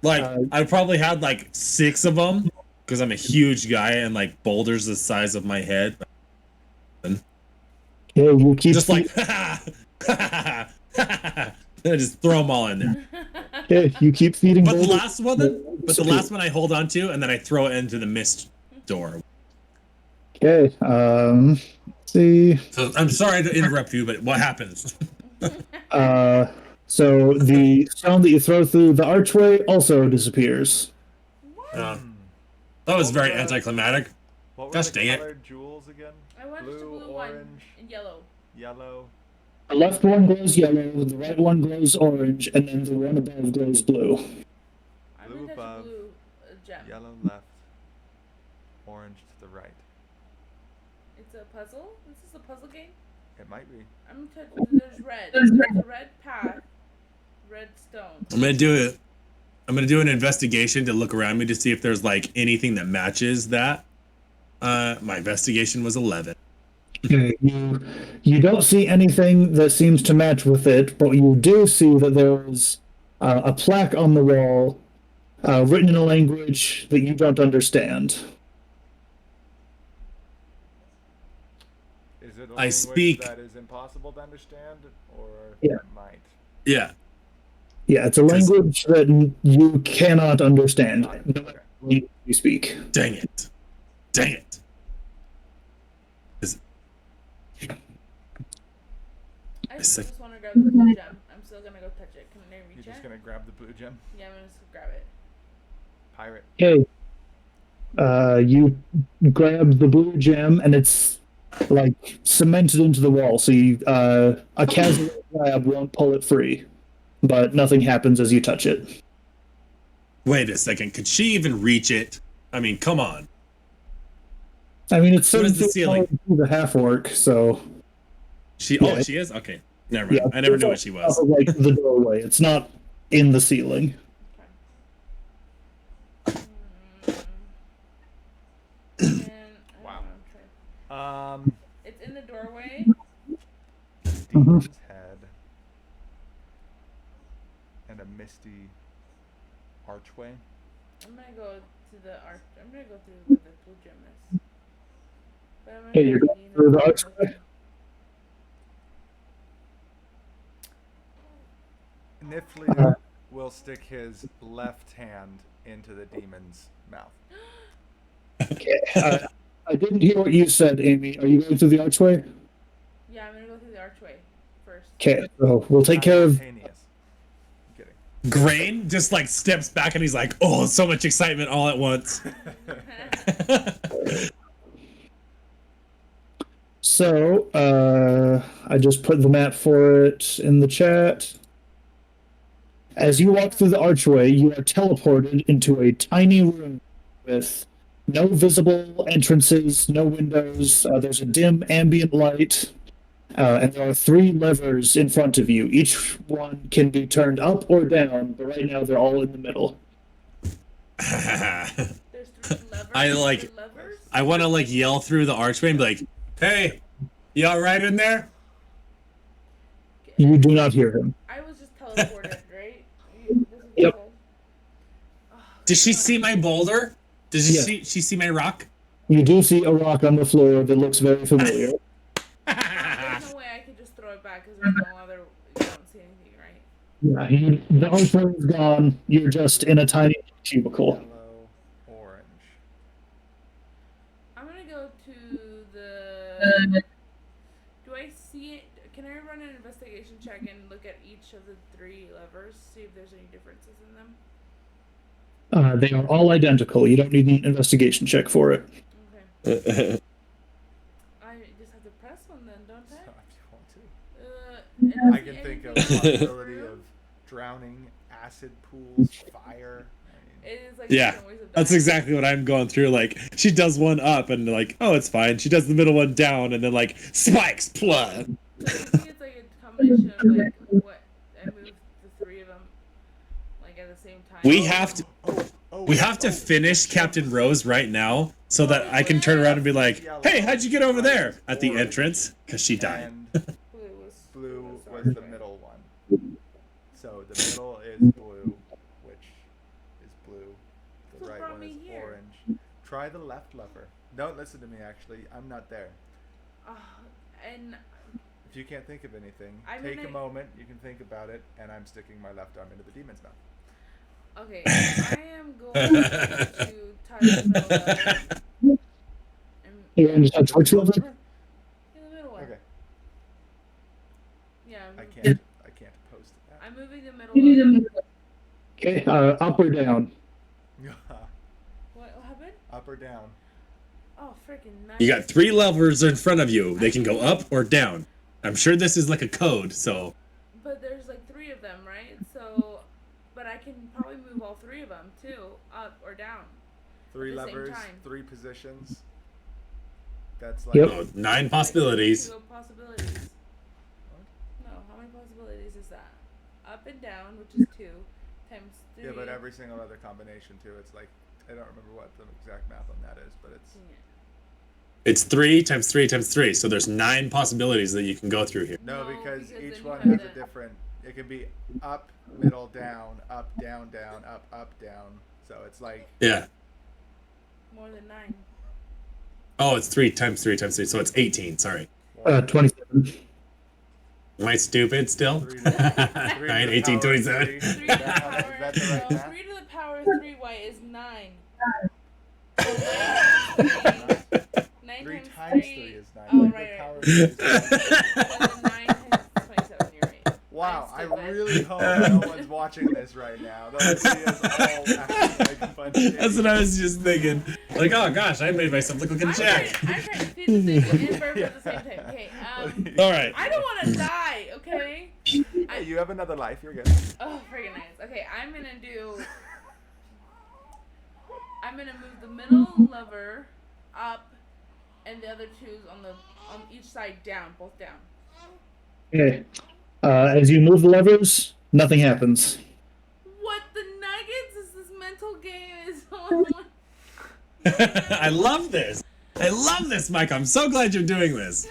Like, Uh, I probably had like 6 of them because I'm a huge guy and like boulders the size of my head. Okay, you keep Just like, ha ha ha. I just throw them all in there. okay, you keep feeding. But the boulders. last one, the last one I hold on to and then I throw it into the mist door. Okay, let's see. So I'm sorry to interrupt you, but what happens? So the stone that you throw through the archway also disappears. That was very anticlimactic. What were Gosh the dang it. colored jewels again? I want Blue, the blue orange, one in yellow. yellow. The left one glows yellow, the right one glows orange, and then the one above glows blue. I'm Blue gonna touch above, the blue gem. Yellow left. Orange to the right. It's a puzzle? This is a puzzle game? It might be. I'm gonna touch. There's red. There's a red path. Red stone. I'm gonna do it. I'm gonna do an investigation to look around me to see if there's like anything that matches that. My investigation was 11. Okay, you don't see anything that seems to match with it, but you do see that there is a plaque on the wall written in a language that you don't understand. Is it a I language speak- that is impossible to understand, or Yeah. might? Yeah. Yeah, it's a language that you cannot understand. Got it. No Okay. matter what language you speak. Dang it. Dang it. I Sick. just want to grab the blue gem. I'm still gonna go touch it. Can I reach You're it? just gonna grab the blue gem, Yeah, I'm gonna just grab it. pirate. Okay. You grab the blue gem, and it's like cemented into the wall, so a casual grab won't pull it free, but nothing happens as you touch it. Wait a second. Could she even reach it? I mean, come on. I mean, it's So does the 7 feet tall ceiling. through the half orc, so Oh, she is? Okay. Never mind. I never it's knew on what she top was. of, like the doorway. It's not in the ceiling. And Wow. try. Um, It's in the doorway. demon's head and a misty archway. I'm gonna go to the arch. I'm gonna go through where the blue gem is. But I'm gonna Hey, try you're to going lean through on the the archway? Nifley will stick his left hand into the demon's mouth. Okay. I didn't hear what you said, Amy. Are you going through the archway? Yeah, I'm gonna go through the archway first. Okay, so we'll take care of. Simultaneous. I'm kidding. Grain just like steps back and he's like, oh, so much excitement all at once. So, I just put the map for it in the chat. As you walk through the archway, you are teleported into a tiny room with no visible entrances, no windows. There's a dim ambient light, and there are 3 levers in front of you. Each one can be turned up or down, but right now they're all in the middle. There's 3 levers. I like- 3 levers. I want to like yell through the archway and be like, hey, you all right in there? You do not hear him. I was just teleported, right? This is what Yep. you said? Oh, Did she God. see my boulder? Did she Yeah. she see my rock? You do see a rock on the floor that looks very familiar. There's no way I could just throw it back because there's no other. You don't see anything, right? Yeah, the archway is gone. You're just in a tiny cubicle. Yellow, orange. I'm gonna go to the. Do I see it? Can I run an investigation check and look at each of the 3 levers, see if there's any differences in them? They are all identical. You don't need an investigation check for it. Okay. I just have to press one then, don't So I? if you want to. And I can think of the possibility of drowning, acid pools, fire. I mean, It is like Yeah, different ways of That's dying. exactly what I'm going through. Like, she does one up and like, oh, it's fine. She does the middle one down and then like, spikes, plug. So I think it's like a combination of like what I moved the 3 of them like at the same time. We have to oh, we have to finish Captain Rose right now so that I can turn around and be like, hey, how'd you get over there? At the entrance, because she died. And Blue blue sorry. was the middle one. So the middle is blue, which is blue. The What right brought one me is here? orange. Try the left lever. Don't listen to me, actually. I'm not there. And If you can't think of anything, I'm take a gonna- moment. You can think about it, and I'm sticking my left arm into the demon's mouth. okay, I am going to touch the middle lever. And, You're going to touch which lever? in the middle one. Okay. Yeah, I I'm, can't post that. I'm moving the middle lever. Okay, up or down? What happened? Up or down? Oh, freaking nice. You got 3 levers in front of you. They can go up or down. I'm sure this is like a code, so But there's like 3 of them, right? So, but I can probably move all 3 of them too, up or down. 3 At the same levers, time. 3 positions. That's like Yep. oh, 9 possibilities. 2 possibilities. No, how many possibilities is that? Up and down, which is 2. times 3. Yeah, but every single other combination too. It's like I don't remember what the exact math on that is, but it's Yeah. It's 3 times 3 times 3. So there's 9 possibilities that you can go through here. no, No, because because each then you one have has a to- different. It can be up, middle, down, up, down, down, up, down. So it's like Yeah. More than 9. Oh, it's 3 times 3 times 3. So it's 18. Sorry. 27. Am I stupid still? 3 to the 9, 18, power of 27. 3. 3 to the power. Is that the right no, math? 3 to the power of 3 white is 9. So 9 3 times times 3 3 is 9. Oh, Like, the right, power right. of 3 is 9. So then 9 times 27. You're right. Wow, I I'm stupid. really hope no one's watching this right now. They'll see us all acting like a bunch of That's what I was just thinking. Like, oh gosh, I made myself look like a I'm jack. trying to feed the thing and burp at the same time. Okay, All right. I don't want to die, okay? Hey, you have another life. You're good. Oh, friggin' nice. Okay, I'm gonna move the middle lever up, and the other two's on each side down, both down. Okay. As you move the levers, nothing happens. What the nuggets is this mental game is on? I love this. I love this, Mike. I'm so glad you're doing this.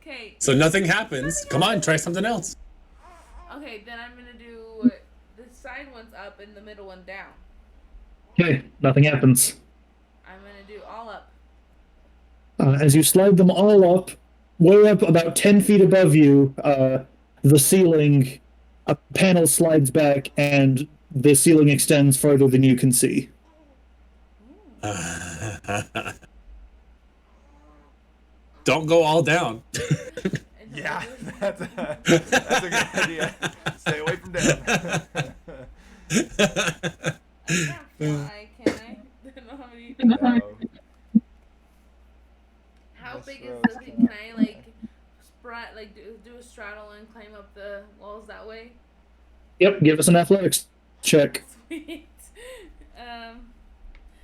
Okay, So nothing happens. Come on, try something else. okay, then I'm gonna do the side one's up and the middle one down. Okay, nothing happens. I'm gonna do all up. As you slide them all up, way up about 10 feet above you, the ceiling, a panel slides back and the ceiling extends further than you can see. Don't go all down. And Yeah, then that's a good idea. Stay away from down. I can't fly, can I? I don't know how many. No. How This big is road's the thing? kinda- Can I like do a straddle and climb up the walls that way? Yep, give us an athletics check. Sweet.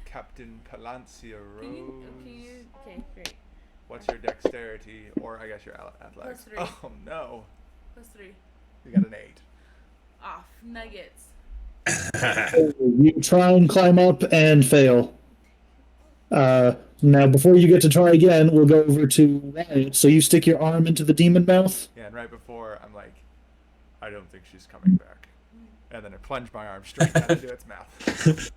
Captain Palancia Can you? Rose. Okay, great. What's your dexterity, or I guess your athletics? +3. Oh no, +3. you got an 8. Off. Nuggets. You try and climb up and fail. Now, before you get to try again, we'll go over to Riot. So you stick your arm into the demon mouth. Yeah, and right before I'm like, I don't think she's coming back, and then I plunge my arm straight down into its mouth.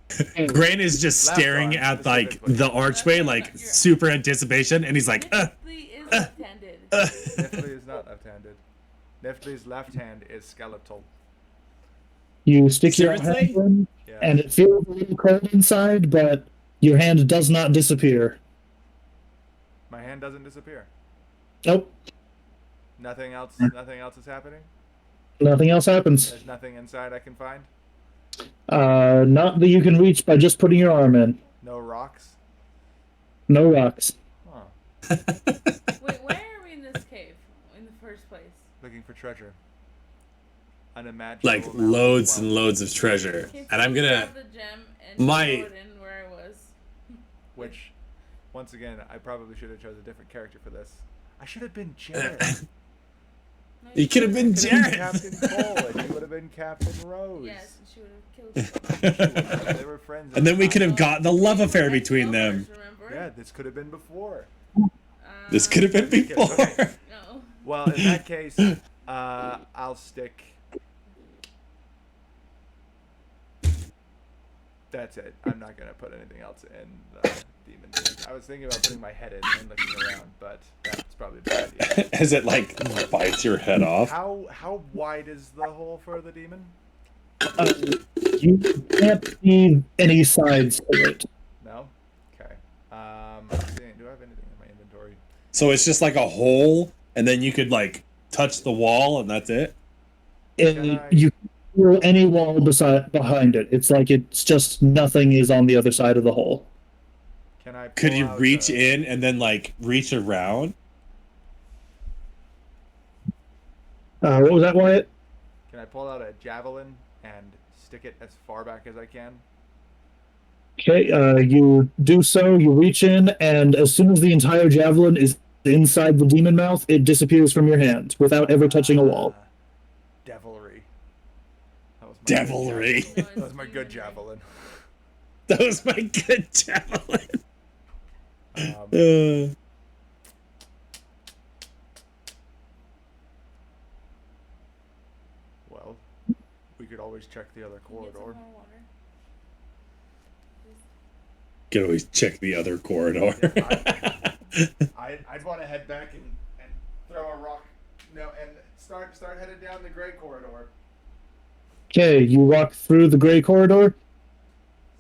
Grain is just Left staring arm, at like specifically. the archway, like super anticipation, and he's like, Nifty is left-handed. Nifty is not left-handed. Nifty's left hand is skeletal. You stick your Seriously? hand in, Yeah. and it feels a little cold inside, but your hand does not disappear. My hand doesn't disappear. Nope, Nothing else. Nothing else is happening. nothing else happens. There's nothing inside I can find. Not that you can reach by just putting your arm in. No rocks. No rocks. Huh. Wait, why are we in this cave in the first place? Looking for treasure. Unimaginable. like amount of loads and wealth. loads of treasure. Okay, And I'm so gonna. grab the gem and my- throw it in where I was. Which, once again, I probably should have chosen a different character for this. I should have been Jared. No, You could have been Could have been Jared. Captain Cole, and you would have been Captain Rose. Yes, and she would have killed you. They were friends. at And then the we could time. have got the love affair Ex between them. lovers, remember? Yeah, this could have been before. This could have been Okay, before. okay. No. Well, in that case, I'll stick. That's it. I'm not gonna put anything else in the demon thing. I was thinking about putting my head in and looking around, but that's probably a bad idea. As it like bites your head off. How wide is the hole for the demon? You can't see any sides to it. No. Okay. Let's see, do I have anything in my inventory? So it's just like a hole, and then you could like touch the wall, and that's it. And you can't feel any wall behind it. It's like it's just nothing is on the other side of the hole. Can I? Could pull you out reach a- in and then like reach around? What was that, Wyatt? Can I pull out a javelin and stick it as far back as I can? Okay, you do so, you reach in, and as soon as the entire javelin is inside the demon mouth, it disappears from your hand without ever touching a wall. Devilry. That was my Devilry. Good javelin. That was my good javelin. That was my good javelin. Um, well, we could always check the other Can you get some corridor. more water? Can always check the other corridor. I'd want to head back and throw a rock. No, and start headed down the gray corridor. Okay, you walk through the gray corridor.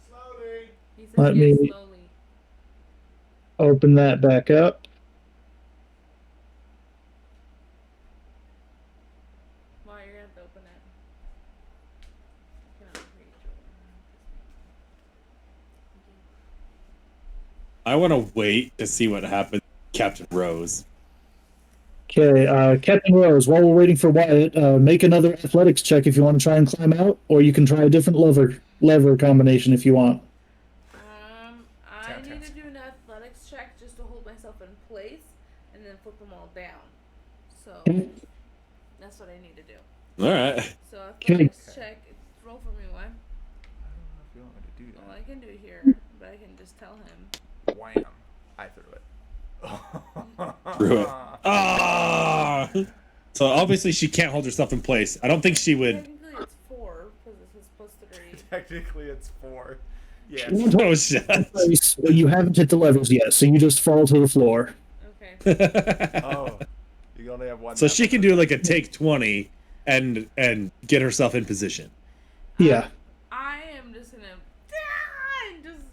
Slowly. He says Let yes, me- slowly. Open that back up. Well, you're gonna have to open it. I cannot reach over. I want to wait to see what happens, Captain Rose. Okay, Captain Rose, while we're waiting for Wyatt, make another athletics check if you want to try and climb out, or you can try a different lever combination if you want. I Tap, need tap. to do an athletics check just to hold myself in place and then flip them all down. So Okay. that's what I need to do. All right. So athletics Okay. check. Roll for me, one. I don't know if you want me to do Well, that. I can do it here, but I can just tell him. Wham! I threw it. Threw it. Ah! So obviously she can't hold herself in place. I don't think she would. Technically, it's 4 because this is plus 3. Technically, it's 4. Yes. Oh shit. Place, but you haven't hit the levers yet, so you just fall to the floor. Okay. Oh, you only have one. So left. she can do like a take 20 and get herself in position. Yeah. I am just gonna and just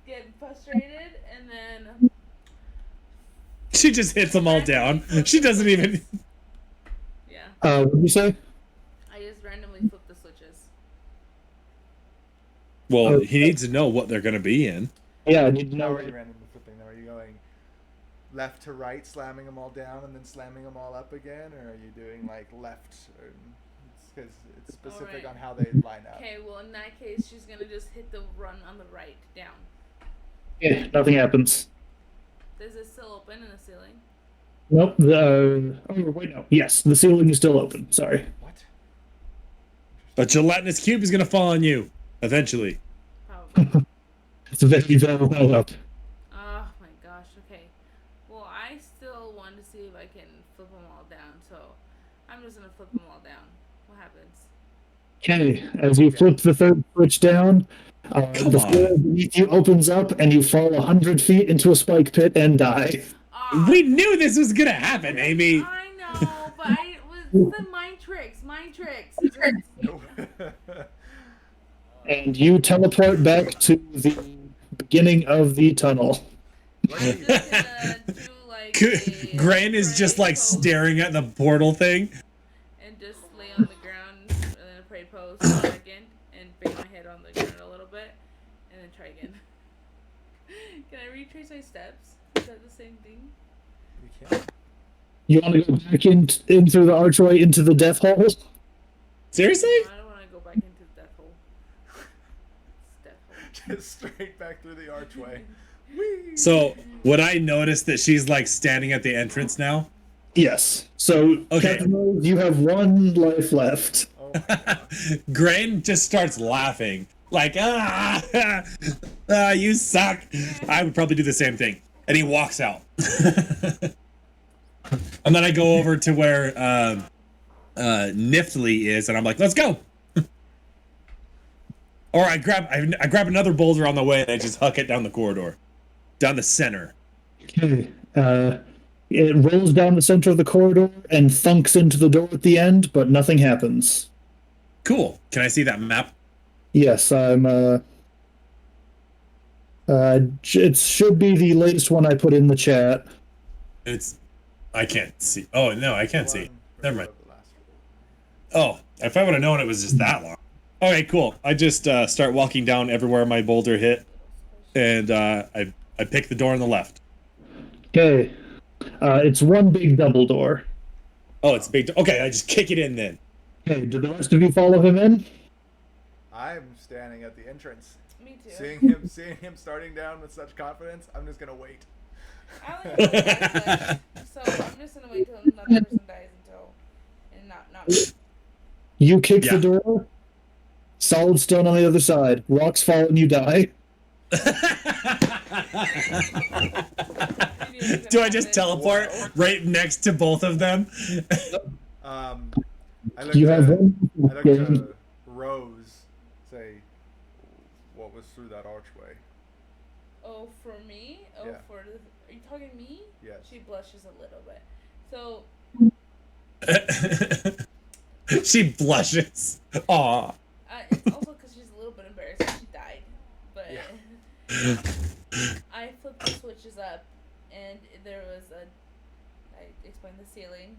get frustrated and then She just hits them all down. She doesn't even. yeah, What did you say? I just randomly flip the switches. Well, he needs to know what they're gonna be in. Yeah, I need to How know. are you randomly flipping them? Are you going left to right, slamming them all down, and then slamming them all up again, or are you doing like left? Because it's specific Alright. on how they line up. Okay, well in that case, she's gonna just hit the run on the right down. Yeah, nothing happens. Is it still open in the ceiling? Nope. Oh, wait, no. Yes, the ceiling is still open. Sorry. What? A gelatinous cube is gonna fall on you eventually. Probably. It's a very well up. Oh my gosh. Okay. Well, I still want to see if I can flip them all down, so I'm just gonna flip them all down. What happens? Okay, as you flip the third switch down, Come the on. floor beneath you opens up and you fall 100 feet into a spike pit and die. Ah, We knew this was gonna happen, Amy. I know, but I was the mind tricks. Mind tricks. Nope. And you teleport back to the beginning of the tunnel. I'm just gonna do like a Gran is just like pose staring at the portal thing. and just lay on the ground and then pray pose for a second and bang my head on the ground a little bit and then try again. Can I retrace my steps? Is that the same thing? You can't. You want to go back in through the archway into the death hole? Seriously? No, I don't want to go back into the death hole. It's death hole. Just straight back through the archway. Whee! So would I notice that she's like standing at the entrance now? Yes. So, Okay. Captain Rose, you have 1 life left. Oh my god. Gran just starts laughing. Like, you suck. I would probably do the same thing. And he walks out. And then I go over to where Niftly is, and I'm like, let's go. Or I grab another boulder on the way and I just huck it down the corridor. Down the center. Okay. It rolls down the center of the corridor and thunks into the door at the end, but nothing happens. Cool. Can I see that map? Yes, I'm. It should be the latest one I put in the chat. I can't see. Oh, no, I can't see. One Never mind. right above the last one. Oh, if I would have known it was just that long. Okay, cool. I just start walking down everywhere my boulder hit, and I pick the door on the left. Okay. It's one big double door. Oh, it's a big. Okay, I just kick it in then. Okay, do the rest of you follow him in? I'm standing at the entrance. Me too. Seeing him starting down with such confidence, I'm just gonna wait. I only have one life left, so I'm just gonna wait till another person dies until and not me. You kick Yeah. the door, Solid stone on the other side. Rocks fall and you die. Do I just teleport right next to both of them? I look You have to, one. I look to Rose, say, what was through that archway? Oh, for me? Oh, Yeah. for the. Are you talking me? Yes. She blushes a little bit. So, She blushes. Aw. it's also because she's a little bit embarrassed that she died. But Yeah. I flipped the switches up, and there was a. I explained the ceiling,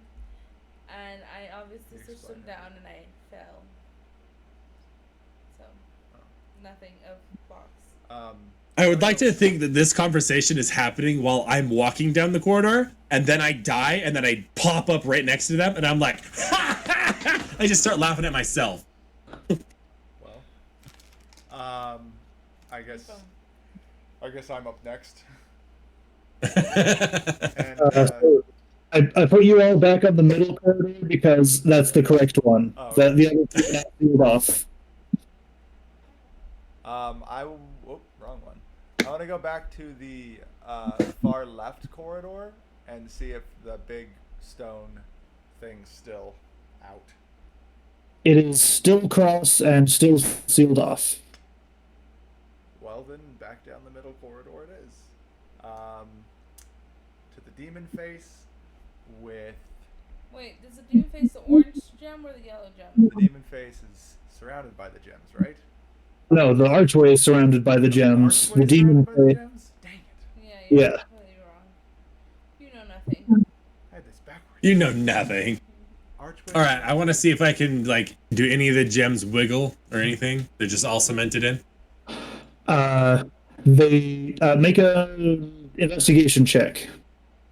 and I obviously switched them Explain it. down, and I fell. So, nothing of box. I would like to think that this conversation is happening while I'm walking down the corridor, and then I die, and then I pop up right next to them, and I'm like, I just start laughing at myself. Well, I guess I'm up next. And I put you all back on the middle corridor because that's the correct one. Oh, That the other two are not sealed off. Wrong one. I want to go back to the far left corridor and see if the big stone thing's still out. It is still across and still sealed off. Well then, back down the middle corridor it is. To the demon face with Wait, does the demon face the orange gem or the yellow gem? the demon face is surrounded by the gems, right? No, the archway is surrounded by the gems. Archway The demon surrounded by the face. gems? Dang it. Yeah, you're Yeah. completely wrong. You know nothing. I had this backwards. You know nothing. Archway. All right, I want to see if I can like do any of the gems wiggle or anything. They're just all cemented in. They make a investigation check.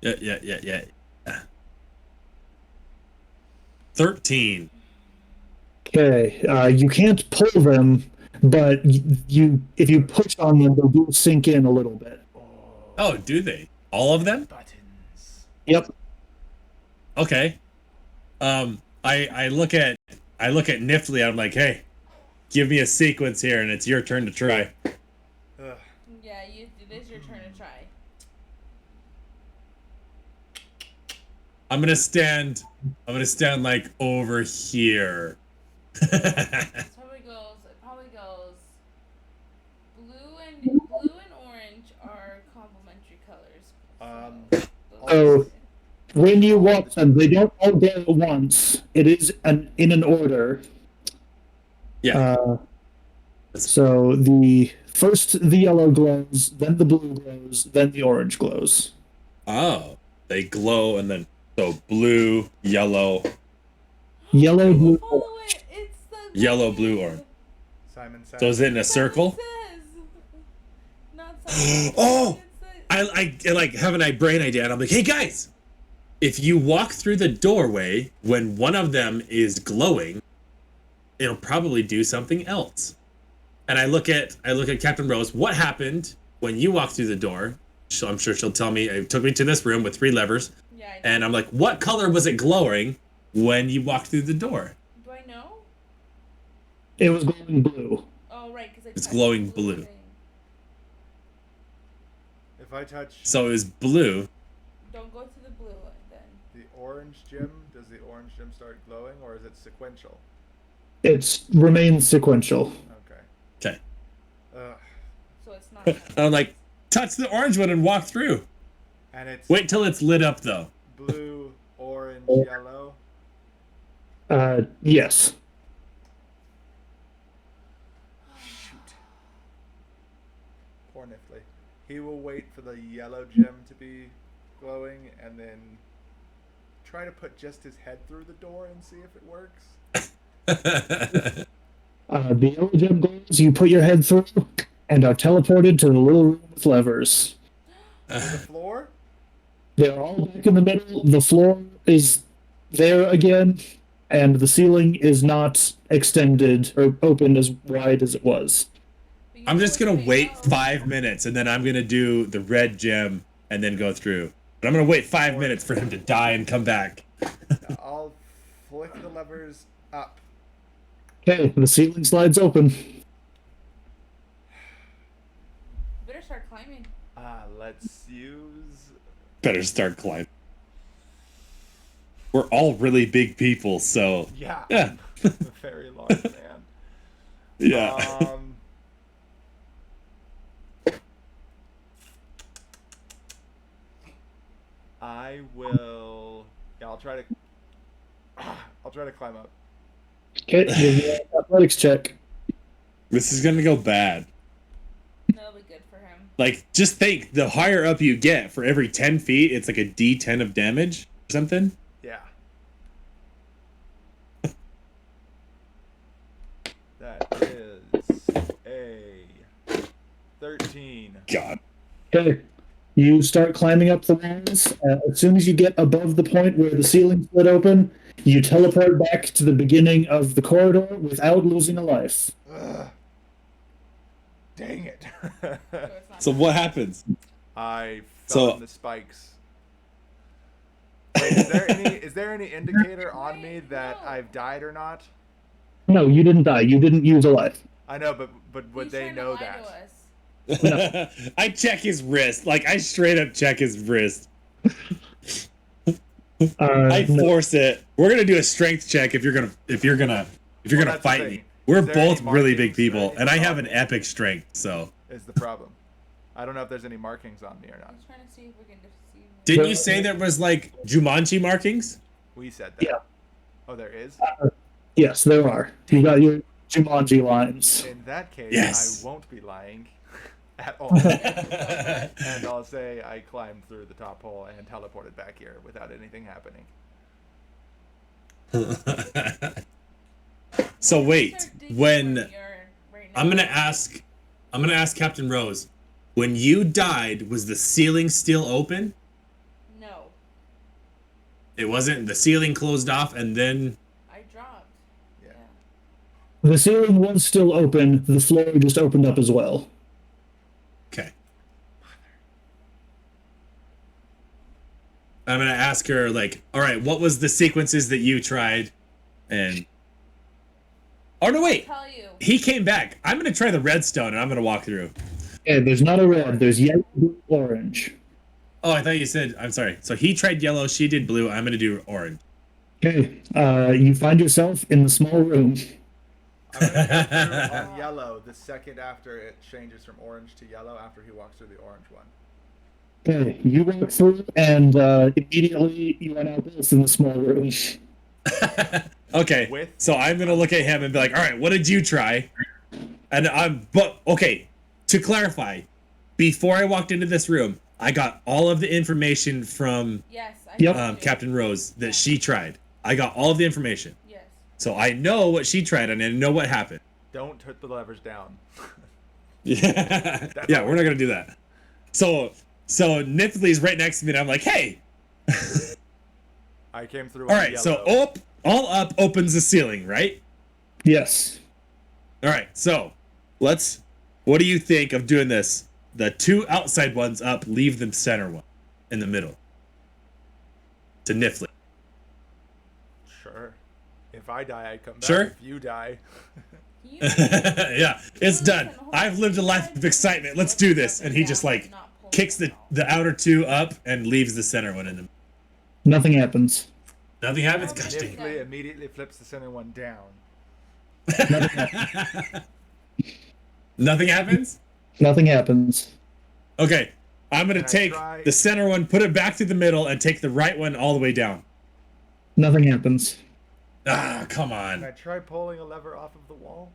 Yeah. 13. Okay, you can't pull them, but you if you push on them, they do sink in a little bit. Oh, do they? All of them? Buttons. Yep. Okay. I look at Nifty and I'm like, hey, give me a sequence here, and it's your turn to try. Ugh. Yeah, it is your turn to try. I'm gonna stand like over here. It probably goes. Blue and orange are complementary colors. So when you walk them, they don't all go at once. It is in an order. Yeah. So the yellow glows, then the blue glows, then the orange glows. Oh, they glow, and then so blue, yellow, Yellow, blue, Follow it. It's the yellow, blue, orange. Simon says. So is it in a That's circle? what it says. Not something. Oh! It says- I like have a brain idea, and I'm like, hey guys, if you walk through the doorway when one of them is glowing, it'll probably do something else. And I look at Captain Rose. What happened when you walked through the door? I'm sure she'll tell me. It took me to this room with 3 levers, Yeah, I know. and I'm like, what color was it glowing when you walked through the door? Do I know? it was glowing blue. Oh, right, because It's glowing blue. thing. If I touch So it was blue. Don't go to the blue one then. the orange gem, does the orange gem start glowing, or is it sequential? It remains sequential. Okay. Okay. So it's not. And I'm like, touch the orange one and walk through. And it's Wait till it's lit up though. blue, orange, yellow. Yes. Shoot. Poor Nifty. He will wait for the yellow gem to be glowing and then try to put just his head through the door and see if it works. The yellow gem glows. You put your head through and are teleported to the little room with levers. To the floor? They're all back in the middle. The floor is there again, and the ceiling is not extended or opened as wide as it was. But you I'm know just what gonna they wait know. 5 minutes and then I'm gonna do the red gem and then go through. But I'm gonna wait 5 minutes for him to die and come back. I'll flick the levers up Okay, the ceiling slides open. Better start climbing. Let's use. Better start climbing. We're all really big people, so Yeah. yeah. A very large man. Yeah. I will. Yeah, I'll try to. I'll try to climb up. Okay, give me an athletics check. This is gonna go bad. That'll be good for him. Like, just think, the higher up you get, for every 10 feet, it's like a D10 of damage or something. Yeah. That is a 13. God. Okay, you start climbing up the walls. As soon as you get above the point where the ceiling split open, you teleport back to the beginning of the corridor without losing a life. Ugh. Dang it. So it's not So bad. what happens? I fell So- in the spikes. Wait, is there any indicator on me that No. I've died or not? No, you didn't die. You didn't use a life. I know, but would He's they trying to know lie to that? us. I check his wrist. Like, I straight up check his wrist. I No. force it. We're gonna do a strength check if you're gonna Well, gonna that's the fight thing. me. We're Is there any both really big markings or people, anything and I have on an me? epic strength. So Is the problem. I don't know if there's any markings on me or not. I'm trying to see if we can deceive him. didn't you say there was like Jumanji markings? We said that. Yeah. Oh, there is? Yes, there are. You got your Jumanji lines. In that case, Yes. I won't be lying at all. And I'll say I climbed through the top hole and teleported back here without anything happening. So wait, Start digging when where we are right now. I'm gonna ask Captain Rose, when you died, was the ceiling still open? No, It wasn't. The ceiling closed off, and then I dropped. Yeah. The ceiling was still open. The floor just opened up as well. okay. I'm gonna ask her like, all right, what was the sequences that you tried, and oh no, wait, Tell you. he came back. I'm gonna try the redstone, and I'm gonna walk through. Okay, there's not a red. There's yellow, blue, orange. Oh, I thought you said. I'm sorry. So he tried yellow. She did blue. I'm gonna do orange. Okay, you find yourself in the small room. I'm gonna go through on yellow the second after it changes from orange to yellow after he walks through the orange one. Okay, you walk through, and immediately you are now both in the small room. Okay. With- So I'm gonna look at him and be like, all right, what did you try? And but okay, to clarify, before I walked into this room, I got all of the information from Yes, I Yep. told you. Captain Rose that she tried. I got all of the information. Yes. So I know what she tried and I know what happened. Don't put the levers down. Yeah. Yeah, we're not gonna do that. So Nifley's right next to me and I'm like, hey, I came through all on right, so yellow. all up opens the ceiling, right? Yes. All right, so what do you think of doing this? The two outside ones up, leave the center one in the middle to Nifley. Sure. If I die, I come back. Sure. If you die. You Yeah, it's done. I've lived a life of excitement. Let's do this. And he just like kicks the outer two up and leaves the center one in them. Nothing happens. Nothing happens. Okay. Gosh dang. Nifley immediately flips the center one down. Nothing happens? Nothing happens. Okay. I'm gonna Can I take try- the center one, put it back to the middle, and take the right one all the way down. Nothing happens. Ah, come Can I on. try pulling a lever off of the wall?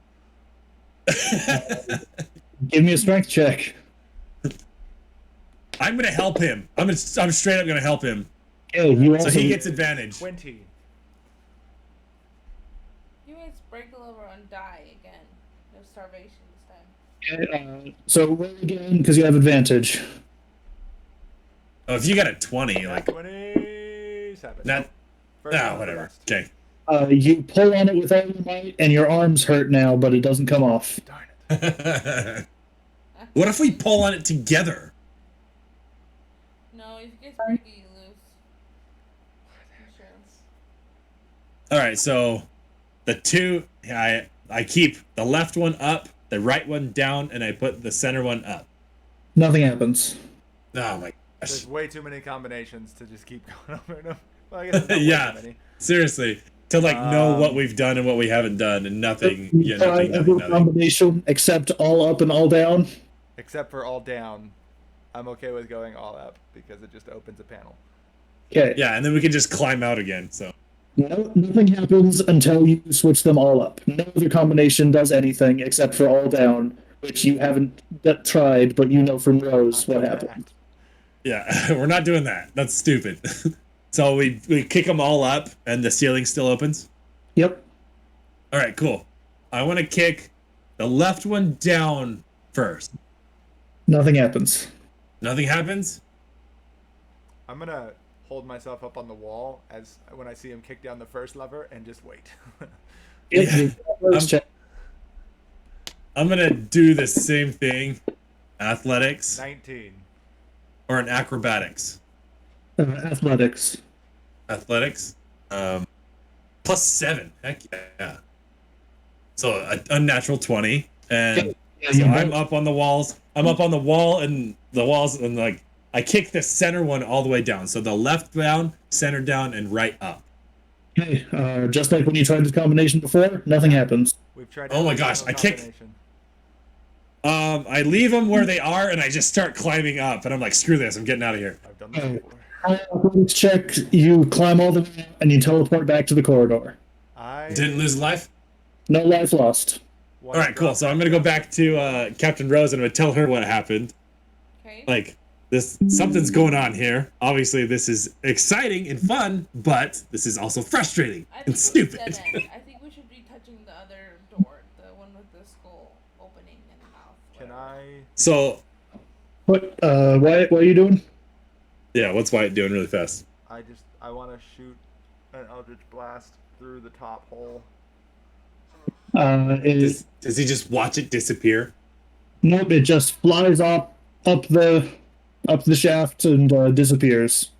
Give me a strength check. I'm gonna help him. I'm straight up gonna help him. Okay, you So also he gets advantage. 20. You guys break a lever and die again. No starvation this time. okay, so roll again because you have advantage. Oh, if you got a 20, like 27. that. First Ah, off the whatever. list. Okay. You pull on it with all your might, and your arms hurt now, but it doesn't come off. Darn it. What if we pull on it together? No, if you guys break it, you lose. Insurance. All right, so the two, I keep the left one up, the right one down, and I put the center one up. Nothing happens. Oh my gosh. There's way too many combinations to just keep going over and over. Well, I guess it's not way Yeah. too many. Seriously, to like know what Um, we've done and what we haven't done, and nothing. You Yeah, try nothing. every combination except all up and all down. Except for all down. I'm okay with going all up because it just opens a panel. Okay. Yeah, and then we can just climb out again. So No, nothing happens until you switch them all up. No other combination does anything except for all down, which you haven't tried, but you know from Rose what happened. yeah, we're not doing that. That's stupid. So we kick them all up, and the ceiling still opens. Yep. All right, cool. I want to kick the left one down first. Nothing happens. Nothing happens. I'm gonna hold myself up on the wall as when I see him kick down the first lever and just wait. Yep. Yeah. First check. I'm gonna do the same thing. Athletics 19. or an acrobatics. Athletics. Athletics. +7. Heck yeah. So a unnatural 20, and Yeah, so you I'm both- up on the walls. I'm up on the wall, and the walls, and like I kick the center one all the way down. So the left down, center down, and right up. Okay, just like when you tried this combination before, nothing happens. We've tried. Oh my every gosh, single I kicked- combination. I leave them where they are, and I just start climbing up. And I'm like, screw this, I'm getting out of here. I've done this Oh. before. Athletics check, you climb all the way up and you teleport back to the corridor. I Didn't lose life. No life lost. one All right, cool. drop. So I'm gonna go back to Captain Rose, and I'm gonna tell her what happened. Okay. Like something's going on here. Obviously, this is exciting and fun, but this is also frustrating I think and it's stupid. dead end. I think we should be touching the other door, the one with the skull opening and mouth. Can whatever. I? So What what are you doing? yeah, what's Wyatt doing really fast? I want to shoot an Eldritch Blast through the top hole. Does he just watch it disappear? Nope, it just flies up the shaft and disappears.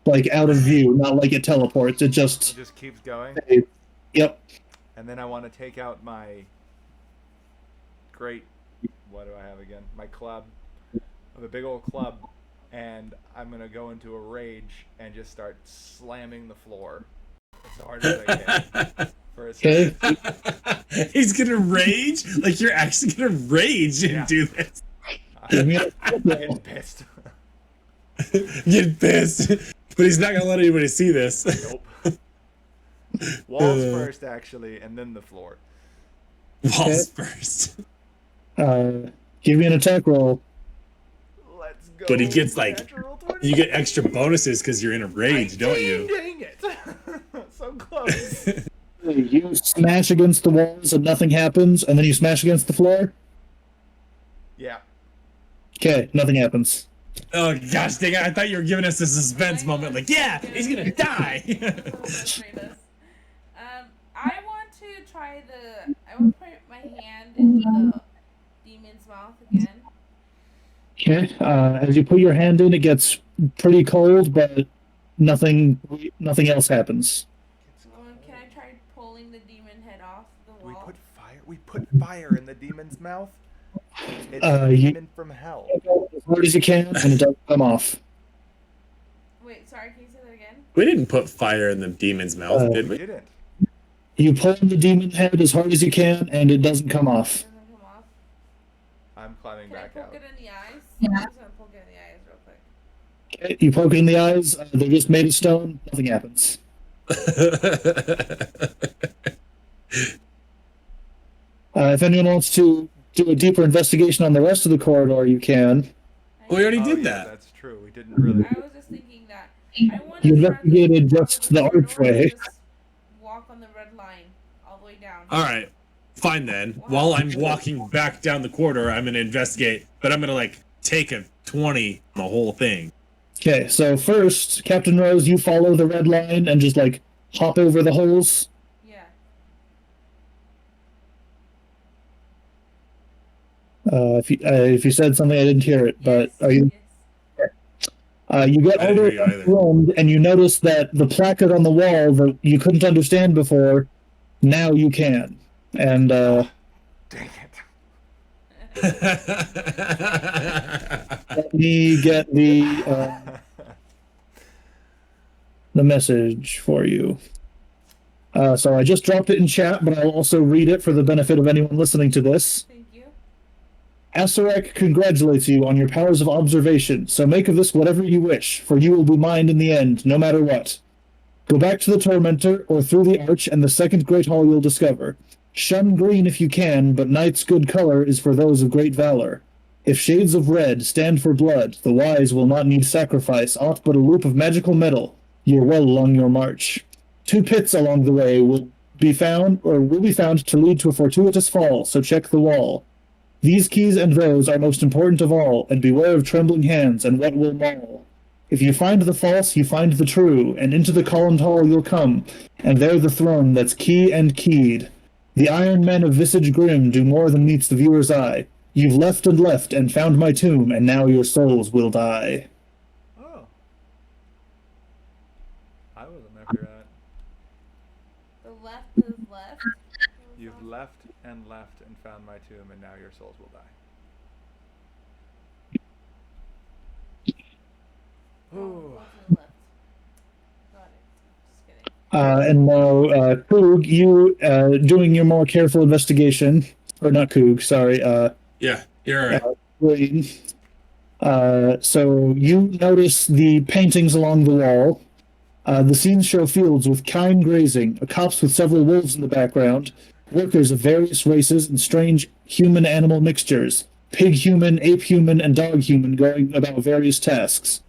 Like out of view, not like it teleports. It It just just keeps going. yep. And then I want to take out my great. What do I have again? My club. I have a big old club, and I'm gonna go into a rage and just start slamming the floor as hard as I can for a Okay. second. He's gonna rage? Like you're actually gonna rage and Yeah. do this? Give me I'm getting pissed. Get pissed. But he's not gonna let anybody see this. Nope. Walls first, actually, and then the floor. Walls first. Give me an attack roll. Let's go. But he gets, like, natural 20. You get extra bonuses because you're in a rage, don't you? Dang it! So close. You smash against the walls and nothing happens, and then you smash against the floor. Yeah. Okay, nothing happens. Oh gosh dang it, I thought you were giving us a suspense moment, like, yeah, he's gonna die. I want to try the. I want to put my hand into the demon's mouth again. Okay, as you put your hand in, it gets pretty cold, but nothing else happens. Can I try pulling the demon head off the We wall? put fire in the demon's mouth. It's Uh, a you- demon from hell. As hard as you can, and it doesn't come off. Wait, sorry. Can you say that again? We didn't put fire in the demon's mouth, did We we? didn't. You pull the demon head as hard as you can, and it doesn't come off. It doesn't come off. I'm climbing Can I back poke out. it in the eyes? I'm just gonna poke it in the eyes real quick. Okay, you poke it in the eyes, they're just made of stone, nothing happens. If anyone wants to do a deeper investigation on the rest of the corridor, you can. We already Oh, did yeah, that. That's true. We didn't really. I was just thinking that. I want You to investigated just the archway. Just walk on the red line all the way down. All right, fine then. While I'm walking back down the corridor, I'm gonna investigate, but I'm gonna like take a 20 on the whole thing. Okay, so first, Captain Rose, you follow the red line and just like hop over the holes. Yeah. If you said something, I didn't hear it, but Yes, are you? yes. You get I all didn't the hear you either. room, and you notice that the placard on the wall that you couldn't understand before, now you can. And Dang it. let me get the message for you. So I just dropped it in chat, but I'll also read it for the benefit of anyone listening to this. Thank you. Asarak congratulates you on your powers of observation, so make of this whatever you wish, for you will be mine in the end, no matter what. Go back to the Tormentor, or through the Arch and the second Great Hall you'll discover. Shun green if you can, but night's good color is for those of great valor. If shades of red stand for blood, the wise will not need sacrifice aught but a loop of magical metal. You're well along your march. 2 pits along the way will be found to lead to a fortuitous fall, so check the wall. These keys and those are most important of all, and beware of trembling hands and what will maul. If you find the false, you find the true, and into the columned hall you'll come, and there the throne that's key and keyed. The iron men of visage grim do more than meets the viewer's eye. You've left and found my tomb, and now your souls will die. Oh. I wasn't there for that. The left is left. You've left and found my tomb, and now your souls will die. Ooh. Go to the left. Got it. Just kidding. And now, Koog, you doing your more careful investigation, or not Koog, sorry, Yeah, you're right. Green. So you notice the paintings along the wall. The scenes show fields with kine grazing, a copse with several wolves in the background, workers of various races and strange human-animal mixtures, pig-human, ape-human, and dog-human going about various tasks.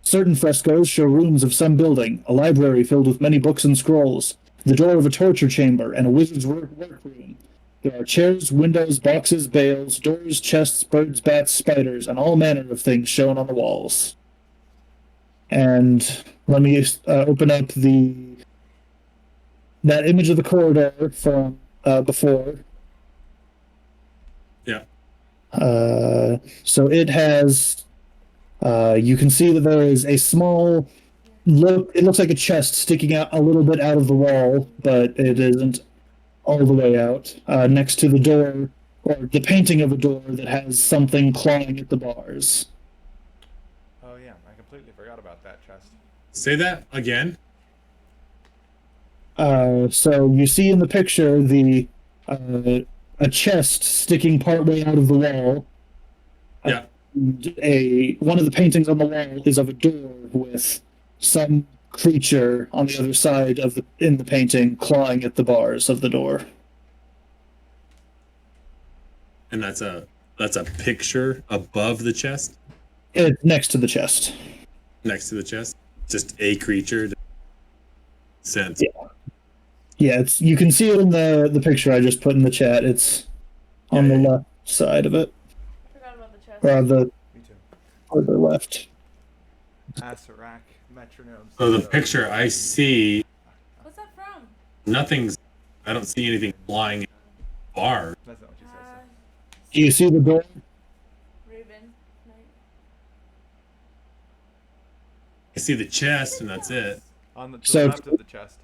Certain frescoes show rooms of some building, a library filled with many books and scrolls, the door of a torture chamber, and a wizard's workroom. There are chairs, windows, boxes, bales, doors, chests, birds, bats, spiders, and all manner of things shown on the walls. And let me open up that image of the corridor from before. Yeah. So it has. You can see that there is a small. It looks like a chest sticking out a little bit out of the wall, but it isn't all the way out. Next to the door, or the painting of a door that has something clawing at the bars. Oh yeah, I completely forgot about that chest. Say that again. So you see in the picture a chest sticking partway out of the wall. Yeah. One of the paintings on the wall is of a door with some creature on the other side in the painting clawing at the bars of the door. And that's a picture above the chest, It's next to the chest. next to the chest. Just a creature. Sense. Yeah, you can see it in the picture I just put in the chat. It's on the left side of it, I forgot about the chest. or the Me too. further left. Asarak metronomes. So the picture I see, What's that from? nothing's. I don't see anything flying in the bar. That's not what she says. Do you see the door? Raven. Night. I see the chest, and that's it. On the, to So- the left of the chest.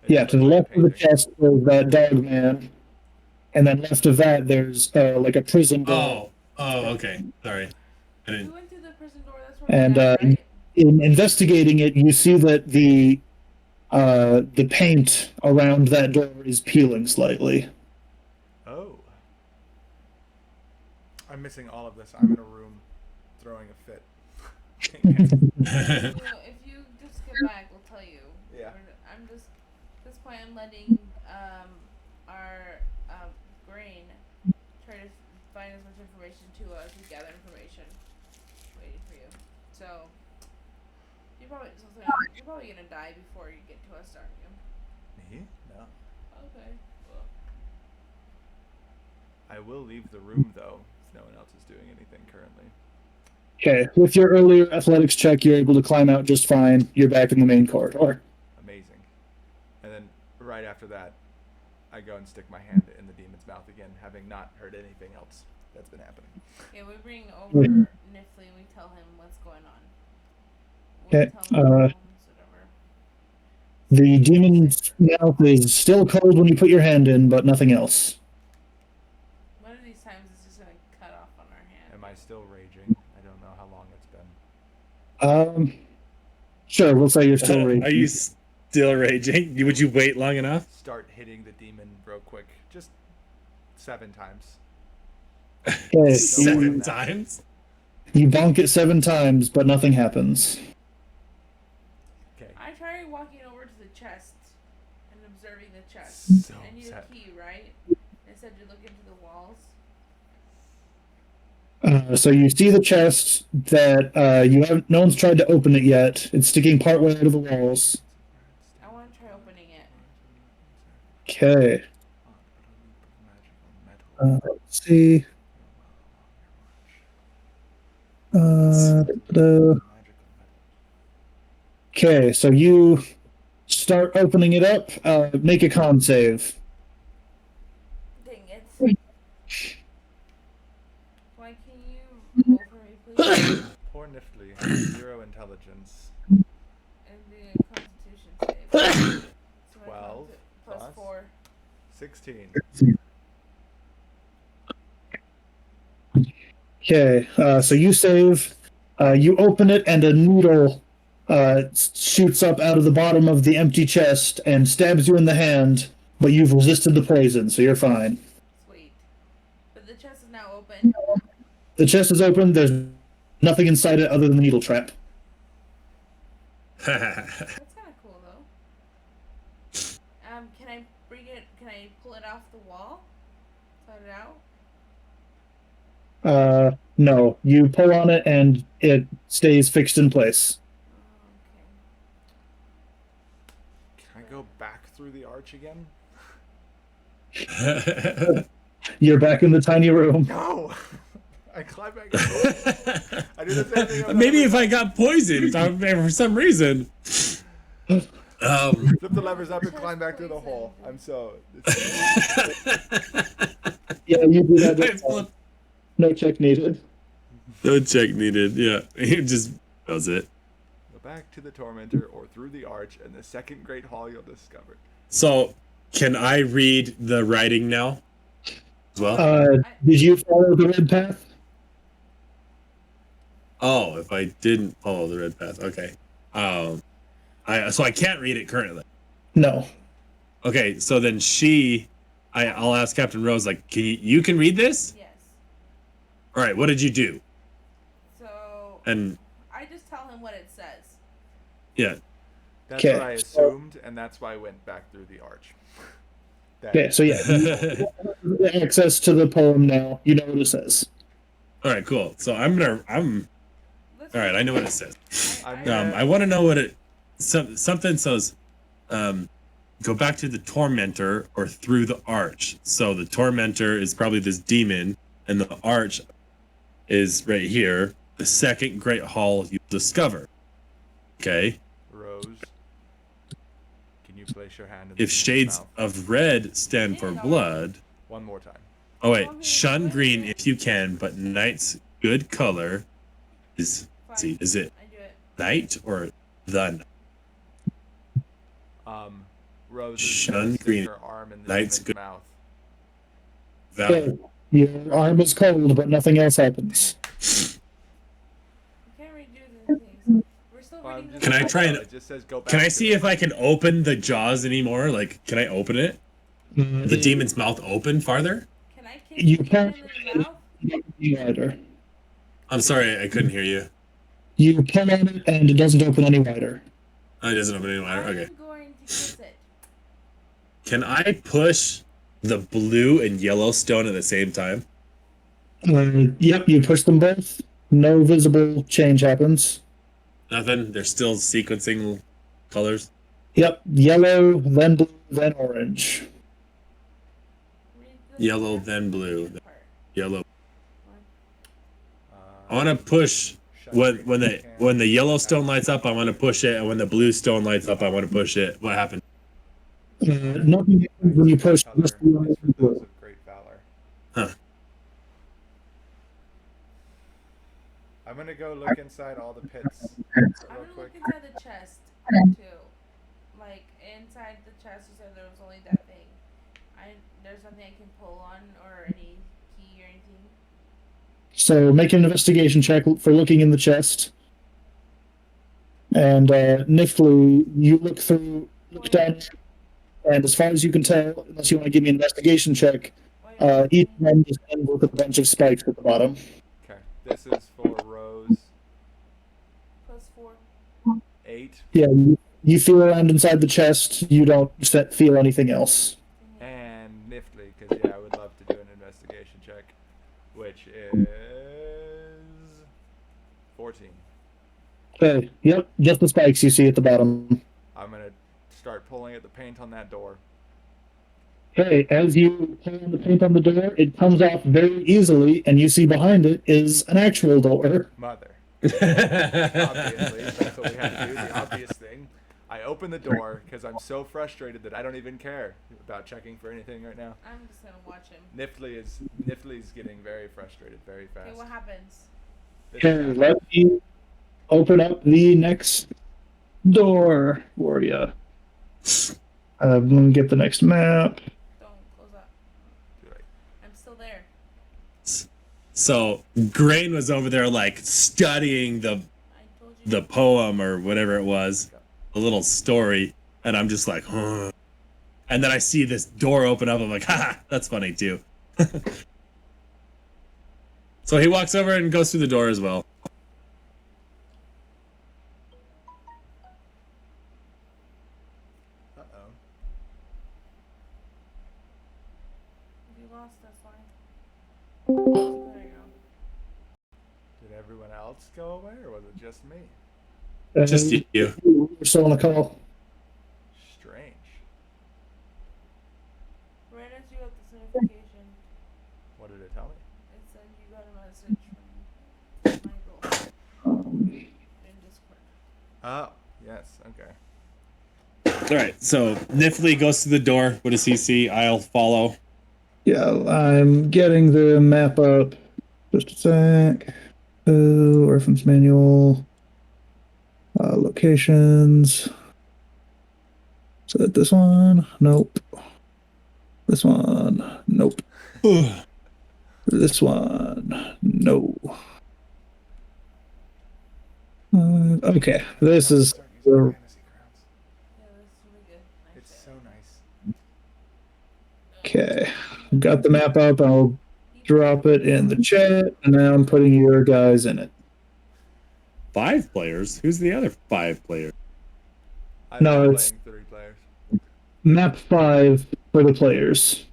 Yeah, to the left of the painting. chest there's that dog man, and then left of that there's like a prison door. Oh, okay. Sorry, I We didn't. went through the prison door. That's where And we died, right? in investigating it, you see that the paint around that door is peeling slightly. Oh. I'm missing all of this. I'm in a room throwing a fit. If you just get back, we'll tell you. Yeah. I'm just at this point. I'm letting our Grain try to find as much information to us. We gather information, waiting for you. So you're probably gonna die before you get to us, aren't you? Me? No. Okay. Well, I will leave the room though, if no one else is doing anything currently. Okay, with your earlier athletics check, you're able to climb out just fine. You're back in the main corridor. Amazing. And then right after that, I go and stick my hand in the demon's mouth again, having not heard anything else that's been happening. yeah, we bring over Nifley and we tell him what's going on. Okay, Tell him the problems, whatever. The demon's mouth is still cold when you put your hand in, but nothing else. One of these times it's just gonna cut off on our hand. Am I still raging? I don't know how long it's been. Sure, we'll say you're still raging. Are you still raging? Would you wait long enough? Start hitting the demon real quick. Just 7 times. Okay, Seven times? you bonk it 7 times, but nothing happens. Okay. I try walking over to the chest and observing the chest. So I need upset. a key, right? Instead you look into the walls. So you see the chest that you haven't. No one's tried to open it yet. It's sticking partway out of the walls. I want to try opening it. Okay. Let's see. Okay, so you start opening it up. Make a con save. Dang it. Why can you roll for me, please? Poor Niftly has 0 intelligence. And the constitution save. So my 12 plus plus 4. 16. Okay, so you save. You open it, and a needle shoots up out of the bottom of the empty chest and stabs you in the hand. But you've resisted the poison, so you're fine. Sweet. But the chest is now open. The chest is open. There's nothing inside it other than the needle trap. That's kind of cool, though. Can I bring it? Can I pull it off the wall? Cut it out? No. You pull on it, and it stays fixed in place. Oh, Can I go back through the arch again? You're back in the tiny room. No! I climb back in. I do the same thing. over Maybe and if I got poisoned for some reason. Flip the levers up and climb back through the hole. I'm so. Yeah, you do I that. flipped- No check needed. No check needed. Yeah, he just does it. Go back to the tormentor or through the arch, and the second great hall you'll discover. So, can I read the writing now? As well. Did you follow the red path? Oh, if I didn't follow the red path, okay. So I can't read it currently. No. Okay, so then I'll ask Captain Rose, like, you can read this? yes. All right, what did you do? So And I just tell him what it says. yeah, That's Okay, what I so- assumed, and that's why I went back through the arch. That- Okay, so yeah, you have access to the poem now. You know what it says. all right, cool. So I'm Let's all right. I know what it says. I'm I- gonna- I want to know what it. Something says, go back to the tormentor or through the arch. So the tormentor is probably this demon, and the arch is right here. The second great hall you discover. Okay. Rose, can you place your hand in If the shades mouth? of red stand for blood. One more time. Oh wait, shun green if you can, but night's good color is. Let's see, is it I do it. night or the night? Rose Shun is gonna stick green. her arm in the Night's demon's good. mouth. Valor. Okay, your arm is cold, but nothing else happens. You can't redo the things. We're still Well, I'm reading just- the Can I book. try and- It just says go back. Can I to see it. if I can open the jaws anymore? Like, can I open it? The demon's mouth open farther? Can I kick You the can't- demon in the mouth? Wider. I'm sorry, I couldn't hear you. You pull on it, and it doesn't open any wider. Oh, it doesn't open any wider. I'm Okay. going to kiss it. Can I push the blue and yellow stone at the same time? Yep, you push them both. No visible change happens. Nothing. They're still sequencing colors. Yep, yellow, then blue, then orange. Read the Yellow, last then blue. part. Yellow. Uh, I want to push shun when green if you can. when the yellow stone lights up. I want to push it, and when the blue stone lights up, I want to push it. What happened? Nothing happens when you push Color just is the orange for and those blue. of great valor. Huh. I'm gonna go look inside all the pits I'm real gonna quick. look inside the chest too. Like inside the chest, you said there was only that thing. There's nothing I can pull on or any key or anything. So make an investigation check for looking in the chest. And Niftly, you look down, and as far as you can tell, unless you want to give me an investigation check, each one is end with a bunch of spikes at the bottom. Okay. This is for Rose. +4. 8. Yeah, you feel around inside the chest. You don't feel anything else. And Niftly, because yeah, I would love to do an investigation check, which is 14. Okay. Yep. Just the spikes you see at the bottom. I'm gonna start pulling at the paint on that door. Okay. As you pull on the paint on the door, it comes off very easily, and you see behind it is an actual door. Mother. Obviously, that's what we had to do. The obvious thing. I open the door because I'm so frustrated that I don't even care about checking for anything right now. I'm just gonna watch him. Niftly's getting very frustrated very fast. Okay, what happens? This Okay. is- Let me open up the next door for you. Let me get the next map. Don't close up. Too late. I'm still there. So Grain was over there like studying the I told you. the poem or whatever it was, a little story, and I'm just like, huh. And then I see this door open up. I'm like, ha, that's funny too. So he walks over and goes through the door as well. Uh-oh. If you lost, that's fine. There you go. Did everyone else go away, or was it just me? Just you. We're still on the call. Strange. Right as you got this notification, What did it tell me? it said you got a message from Michael in Discord. Oh, yes. Okay. All right. So Niftly goes to the door. What does he see? I'll follow. Yeah, I'm getting the map up. Just a sec. Reference manual. Locations. Is that this one? Nope. This one? Nope. This one? No. Okay, this is Start using fantasy crowns. Yeah, this is really good. Nice It's fit. so nice. okay. Got the map up. I'll drop it in the chat, and now I'm putting your guys in it. 5 players? Who's the other 5 players? I've No, been it's- playing 3 players. Map 5 for the players.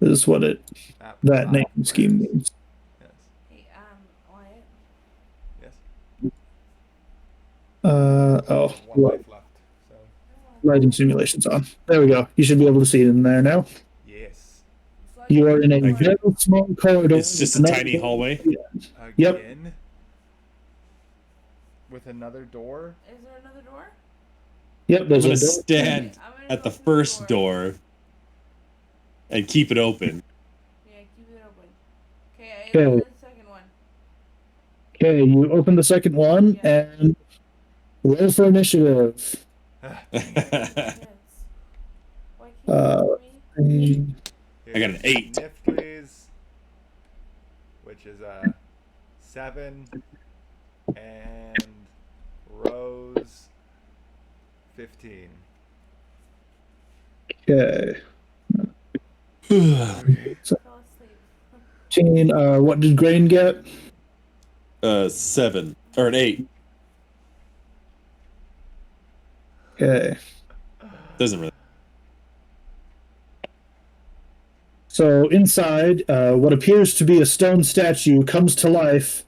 This is what that Wow. name scheme means. Yes. Hey, Wyatt. Yes. Oh, One life left. So lighting simulations on. There we go. You should be able to see it in there now. yes. You are in a Okay. very small corridor. It's just a with tiny another- hallway. Yep. Again. With another door. Is there another door? Yep, I'm there's a gonna door. stand I'm gonna at go the through first door and keep it open. Yeah, keep it open. Okay, I Okay. opened the second one. Okay, you open the second one Yeah. and roll for initiative. Yes. Why can't Uh, you see me? And I got an 8. Niftly's, which is a 7, and Rose 15. okay. Fell asleep. What did Grain get? 7 or an 8. Okay. Doesn't really. So inside, what appears to be a stone statue comes to life,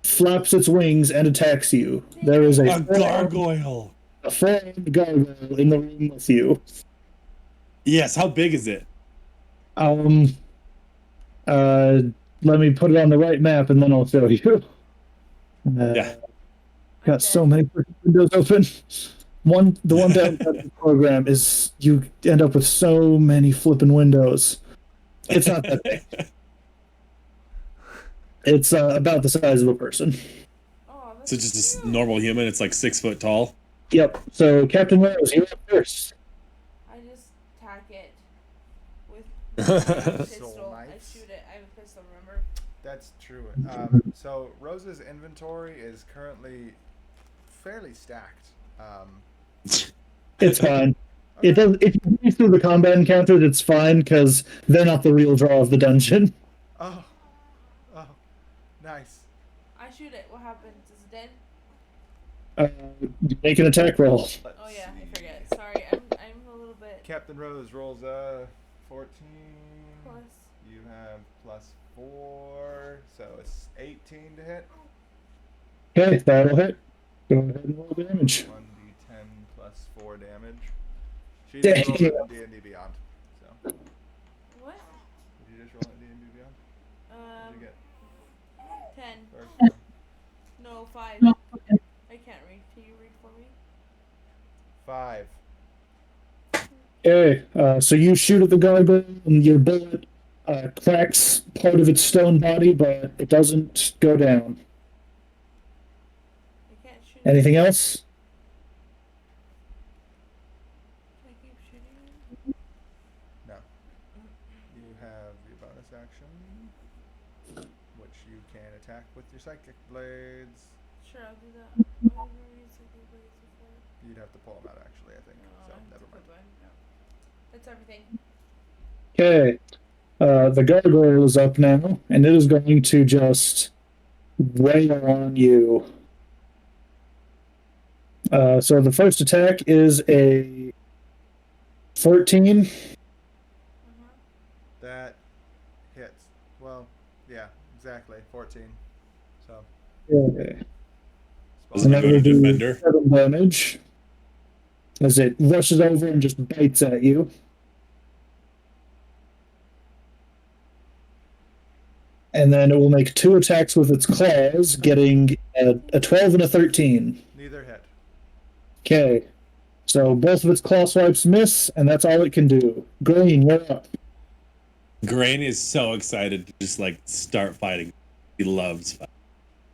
flaps its wings, and attacks you. There is A gargoyle. a formed gargoyle in the room with you. Yes. How big is it? Let me put it on the right map, and then I'll show you. Yeah. Got so many windows open. The one downside of the program is you end up with so many flipping windows. It's not that big. It's about the size of a person. Oh, that's So just cute. a normal human. It's like 6 foot tall. Yep. So Captain Rose, you're up first. I just tack it with So pistol. I nice. shoot it. I have a pistol, remember? That's true. So Rose's inventory is currently fairly stacked. It's fine. It does. If you go through the combat encounters, it's fine because they're not the real draw of the dungeon. Oh, oh, nice. I shoot it. What happens? Is it dead? Make an attack roll. Let's Oh yeah, I see. forget. Sorry, I'm a little bit Captain Rose rolls a 14. plus. You have +4, so it's 18 to hit. Okay, that'll hit. Go ahead and roll damage. 1d10 plus 4 damage. She Damn. just rolled it in D&D Beyond. So, did What? you just roll it in D&D Beyond? What did you get 10. first? No, 5. I can't read. Can you read for me? 5. Okay, so you shoot at the gargoyle, and your bullet cracks part of its stone body, but it doesn't go down. I can't shoot. Anything else? Can I keep shooting it? No. You have your bonus action, which you can attack with your psychic blades. Sure, I'll do that. I've never used psychic blades before. You'd have to pull them out actually, I think. No, So I have never to mind. put one. No. That's everything. Okay, the gargoyle is up now, and it is going to just wail on you. So the first attack is a 14. Uh-huh. That hits. Well, yeah, exactly. 14. So Okay. Does And it that go to will do defender? 7 damage as it rushes over and just bites at you. And then it will make 2 attacks with its claws, getting a 12 and a 13. neither hit. Okay. So both of its claw swipes miss, and that's all it can do. Green, you're up. Grain is so excited to just like start fighting. He loves fighting.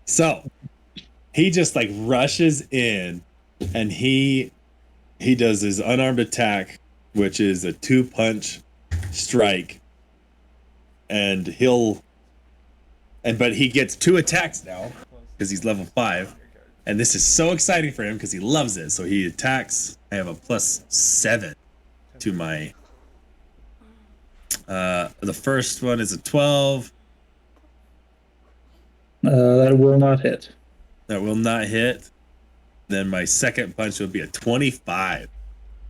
So he just like rushes in and he does his unarmed attack, which is a 2-punch strike. And but he gets 2 attacks now because he's level 5. And this is so exciting for him because he loves it. So he attacks. I have a +7 to my the first one is a 12. That will not hit. That will not hit. Then my second punch will be a 25.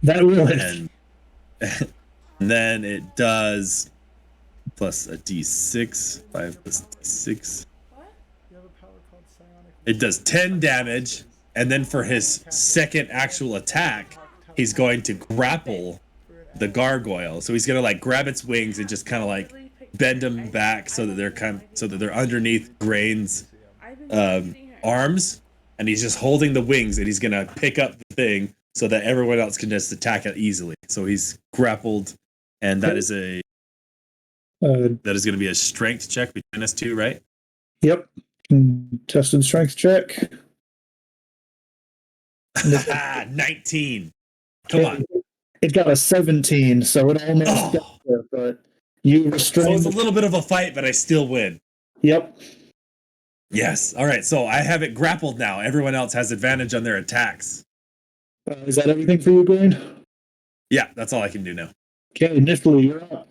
That will hit. And then it does plus a d6. 5 plus d6. What? You have a power called Psionic. It does 10 damage. And then for his second actual attack, he's going to grapple the gargoyle. So he's gonna like grab its wings and just kind of like Really pick- bend them back so that they're underneath Grain's I've been using her. arms, and he's just holding the wings, and he's gonna pick up the thing so that everyone else can just attack it easily. So he's grappled, and that is gonna be a strength check between us two, right? Yep. Tested strength check. 19. Come on. It got a 17, so it almost Oh. got there, but you So restrained. it's a little bit of a fight, but I still win. Yep. Yes. All right. So I have it grappled now. Everyone else has advantage on their attacks. Is that everything for you, Green? Yeah, that's all I can do now. Okay, Niffly, you're up.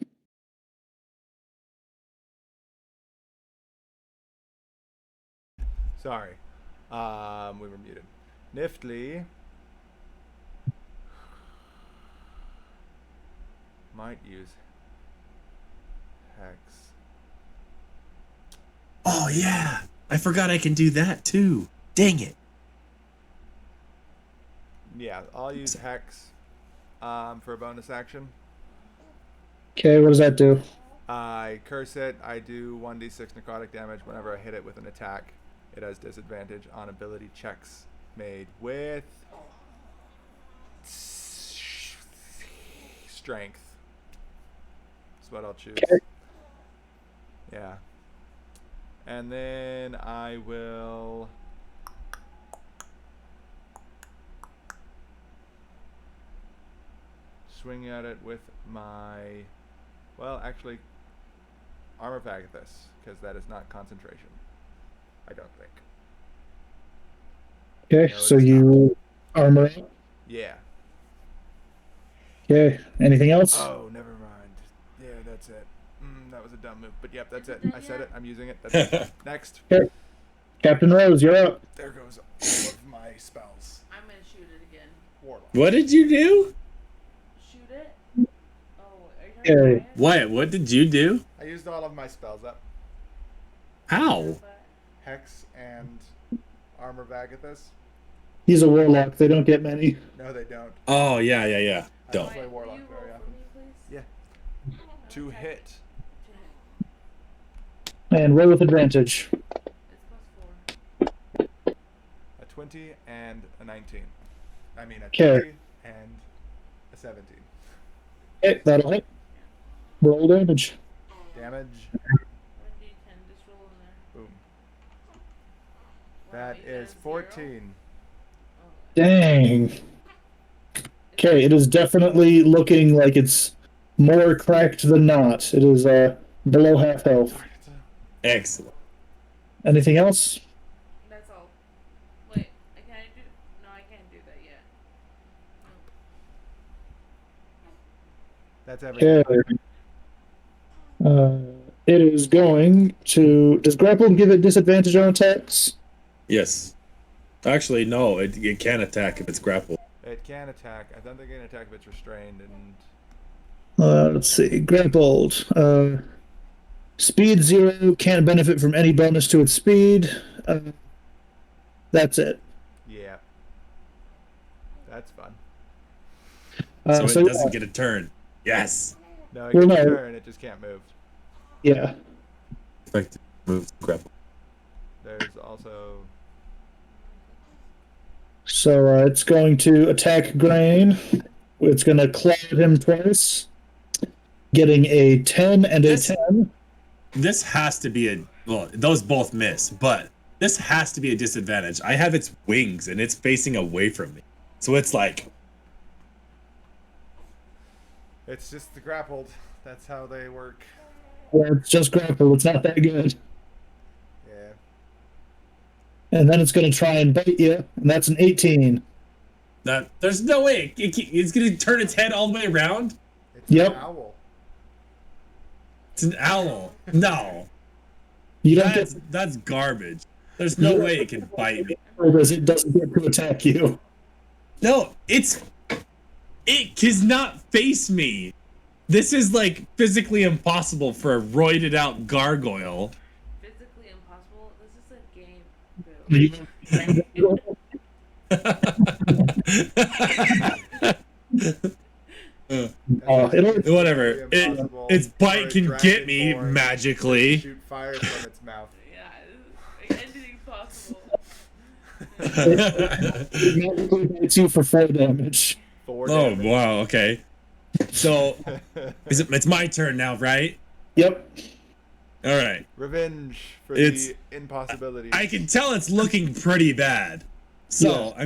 Sorry. We were muted. Niftly might use Hex. Oh yeah, I forgot I can do that too. Dang it. Yeah, I'll use Hex for a bonus action. Okay, what does that do? I curse it. I do 1d6 necrotic damage whenever I hit it with an attack. It has disadvantage on ability checks made with strength. That's what I'll choose. Okay. Yeah. And then I will swing at it with my, well, actually, Armor of Agathis, because that is not concentration. I don't think. Okay, No, so it's you armor up. Yeah. Okay, anything else? Oh, never mind. Yeah, that's it. That was a dumb move, but yep, that's Is it. it done I said yet? it. I'm using it. That's it. Next. Captain Rose, you're up. There goes all of my spells. I'm gonna shoot it again. Warlock. What did you do? Shoot it? Oh, are you talking Okay. about it? What? What did you do? I used all of my spells up. How? Hex and Armor of Agathis. He's a warlock. They don't get many. No, they don't. Oh yeah. I Don't. don't play Will Warlock you very roll for often. me, please? Yeah. To Okay. hit. To hit. And roll with advantage. It's +4. A 20 and a 19. I mean a Okay. 20 and a 17. Okay, that'll hit. Roll damage. Damage. 1d10, just roll in there. Boom. Wow, That you got is a 0? 14. Oh, Dang. Okay, it is definitely looking like it's more cracked than not. It is below half health. Excellent. Anything else? That's all. Wait, can I do? No, I can't do that yet. That's everything. Okay. It is going to. Does grapple give it disadvantage on attacks? Yes. Actually, no. It can attack if it's grappled. It can attack. I don't think it can attack if it's restrained. And Let's see. Grappled. Speed 0. Can't benefit from any bonus to its speed. That's it. yeah. That's fun. So So it doesn't get a turn. Yes. No, it Well, can no. turn. It just can't move. yeah. Effective moves grapple. There's also So it's going to attack Grain. It's going to claw at him twice, getting a 10 and a This- 10. This has to be a well. Those both miss, but this has to be a disadvantage. I have its wings and it's facing away from me, so it's like it's just the grappled. That's how they work. Well, it's just grapple. It's not that good. Yeah. And then it's going to try and bite you, and that's an 18. that. There's no way it's gonna turn its head all the way around. It's Yep. an owl. It's an owl. No, You don't get that's garbage. There's no way it can bite me. because it doesn't get to attack you. No, it cannot face me. This is like physically impossible for a roided out gargoyle. Physically impossible. This is a game, Bill. It'll Whatever. Impossible Its for bite a can get me dragonborn magically. to shoot fire from its mouth. Yeah, like anything possible. it magically bites you for 4 damage. 4 Oh damage. wow. Okay. So it's my turn now, right? Yep. All right. Revenge for It's- the impossibilities. I can tell it's looking pretty bad. So Yeah.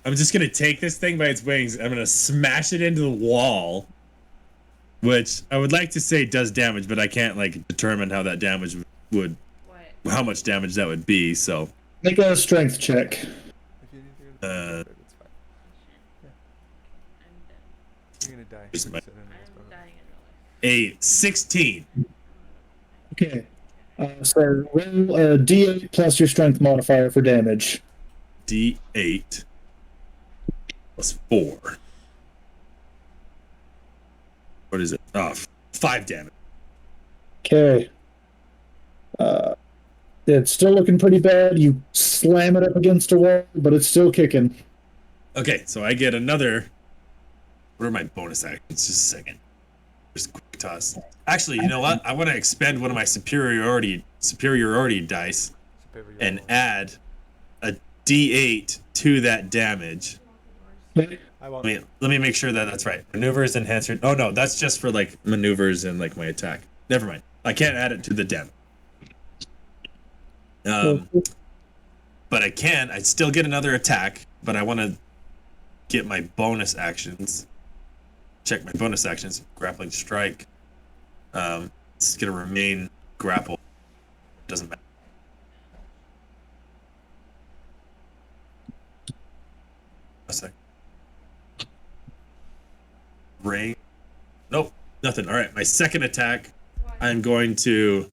I'm just gonna take this thing by its wings. I'm gonna smash it into the wall, which I would like to say does damage, but I can't like determine how that damage would, What? how much damage that would be. So Make a strength check. If you need to go to the it's fine. I'm dead. You're gonna die. Just my- Sit in this I'm moment. dying in real life. a 16. Okay. So roll a d8 plus your strength modifier for damage. D8 plus 4. What is it? Oh, 5 damage. Okay. It's still looking pretty bad. You slam it up against a wall, but it's still kicking. Okay, so I get another. What are my bonus actions? Just a second. Just quick toss. Actually, you know what? I want to expend one of my superiority dice Superior and roll. add a D8 to that damage. I won't. Let me make sure that that's right. Maneuvers enhancer. Oh no, that's just for like maneuvers and like my attack. Never mind. I can't add it to the damage. But I can. I still get another attack, but I want to get my bonus actions. Check my bonus actions. Grappling strike. It's gonna remain grapple. Doesn't matter. A sec. Ray. Nope. Nothing. All right. My second attack. Why? I'm going to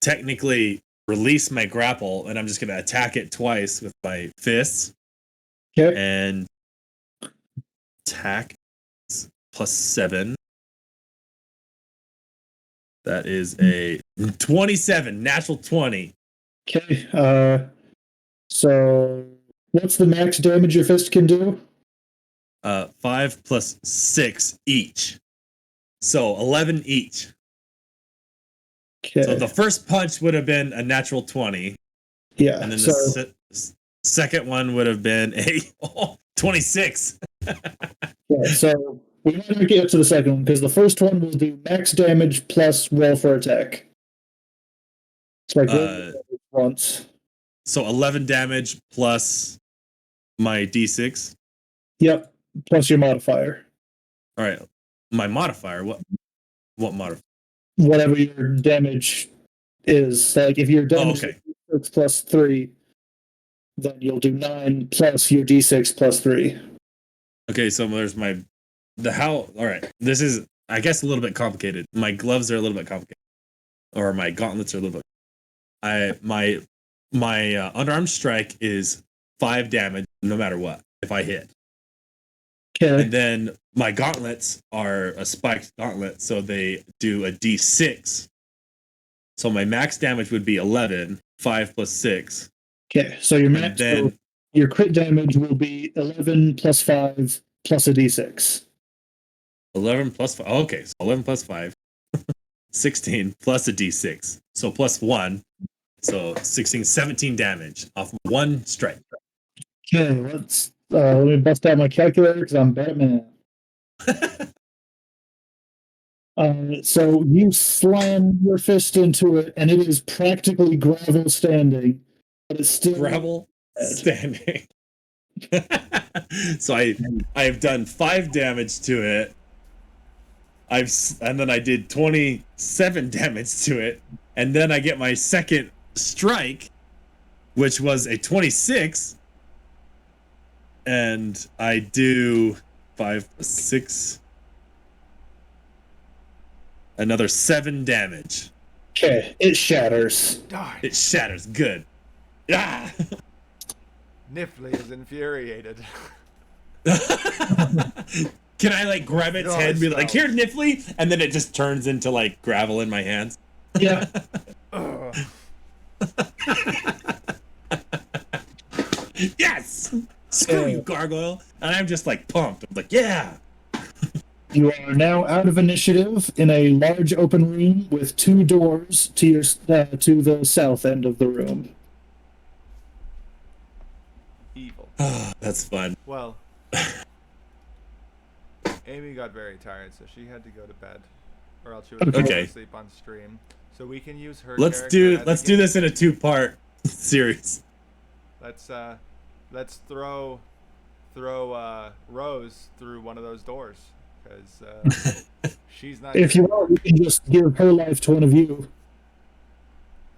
technically release my grapple, and I'm just gonna attack it twice with my fists. Okay. And attack +7. That is a 27, natural 20. Okay. So what's the max damage your fist can do? 5 + 6 each. So 11 each. Okay. So the first punch would have been a natural 20. Yeah. And then So the second one would have been a 26. yeah, so we might not get to the second one because the first one will do max damage plus roll for attack. It's like roll Uh, once. So 11 damage plus my d6. Yep. Plus your modifier. All right. My modifier. What modifier? Whatever your damage is. Like if your damage okay. is 6 plus 3, then you'll do 9 plus your d6 plus 3. Okay, so there's all right. This is, I guess, a little bit complicated. My gloves are a little bit complicated. Or my gauntlets are a little bit. My unarmed strike is 5 damage no matter what if I hit. Okay. And then my gauntlets are a spiked gauntlet, so they do a d6. So my max damage would be 11, 5 plus 6. Okay. So your And max, then your crit damage will be 11 plus 5 plus a d6. 11 plus 5. Okay, so 11 plus 5. 16 plus a d6. So plus 1. So 16, 17 damage off one strike. Okay, let me bust out my calculator because I'm Batman. So you slam your fist into it, and it is practically gravel standing, but it's still Gravel standing. So I've done 5 damage to it. And then I did 27 damage to it, and then I get my second strike, which was a 26, and I do 5 plus 6, another 7 damage. Okay, it shatters. Darn. It shatters. Good. Ah! Nifley is infuriated. Can I like grab its No, head and be it's like, "Here, Nifley," and then it just turns into like gravel in my hands? Yeah. Ugh. Yes. Screw you, gargoyle. And I'm just like pumped. I'm like, yeah. You are now out of initiative in a large open room with 2 doors to your to the south end of the room. Evil. That's fun. Well, Amy got very tired, so she had to go to bed, or else she would have Okay. fallen asleep on stream. So we can use her. Let's character as a do this in a 2-part series. Let's throw Rose through one of those doors because she's not. If you want, we can just give her life to one of you.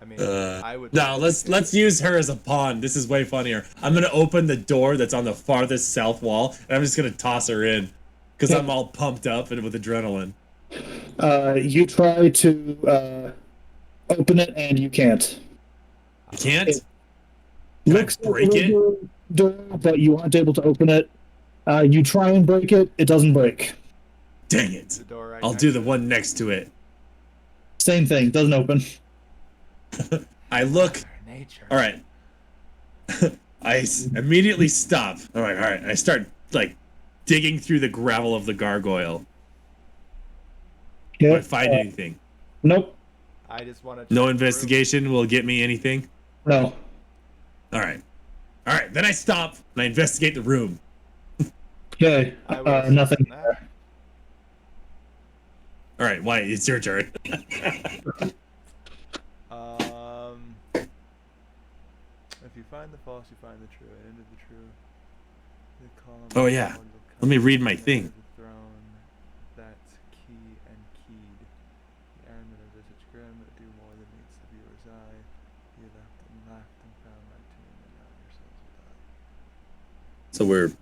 I mean, I would. No, let's use her as a pawn. This is way funnier. I'm gonna open the door that's on the farthest south wall, and I'm just gonna toss her in because I'm all pumped up and with adrenaline. You try to open it, and you can't. You can't. It Can I looks break like a it? regular door, but you aren't able to open it. You try and break it, it doesn't break. Dang it! The door right I'll next do to the it. one next to it. Same thing, doesn't open. I look. Nature. All right. Immediately stop. All right. I start like digging through the gravel of the gargoyle. Do I Yeah. find anything? Nope. I just want to. No investigation will get me anything. No. All right. Then I stop and I investigate the room. Okay. Nothing. All right, Wyatt, it's your turn. If you find the false, you find the true. And into the true. Oh, yeah. Let me read my thing. The throne, that's key and keyed. The errand of visage grim, do more than meets the viewer's eye. You laughed and found my tomb, and now yourselves will die. So we're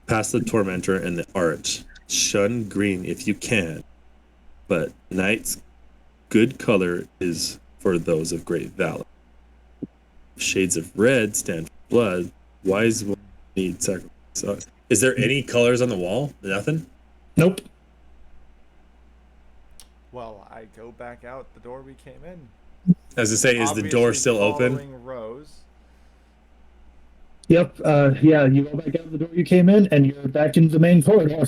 past the Tormentor and the Arch. Shun green if you can, but night's good color is for those of great valor. Shades of red stand for blood. Wise will need sacrifice. So, is there any colors on the wall? Nothing? Nope. Well, I go back out the door we came in. As I say, is the door Obviously still open? following Rose. Yep. Yeah, you go back out the door you came in, and you're back in the main corridor.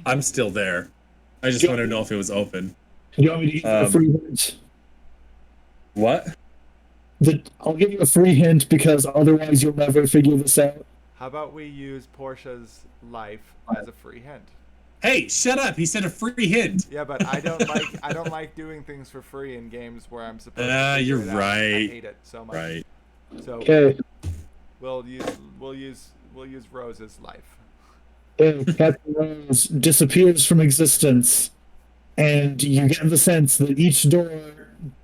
I'm still there. I just Yep. wanted to know if it was open. You want me to give you a free hint? What? I'll give you a free hint because otherwise you'll never figure this out. How about we use Portia's life as a free hint? Hey, shut up! He said a free hint. Yeah, but I don't like doing things for free in games where I'm supposed to. figure You're it out. right. I hate it so much. Right. So Okay. we'll use Rose's life. Okay. Captain Rose disappears from existence, and you get the sense that each door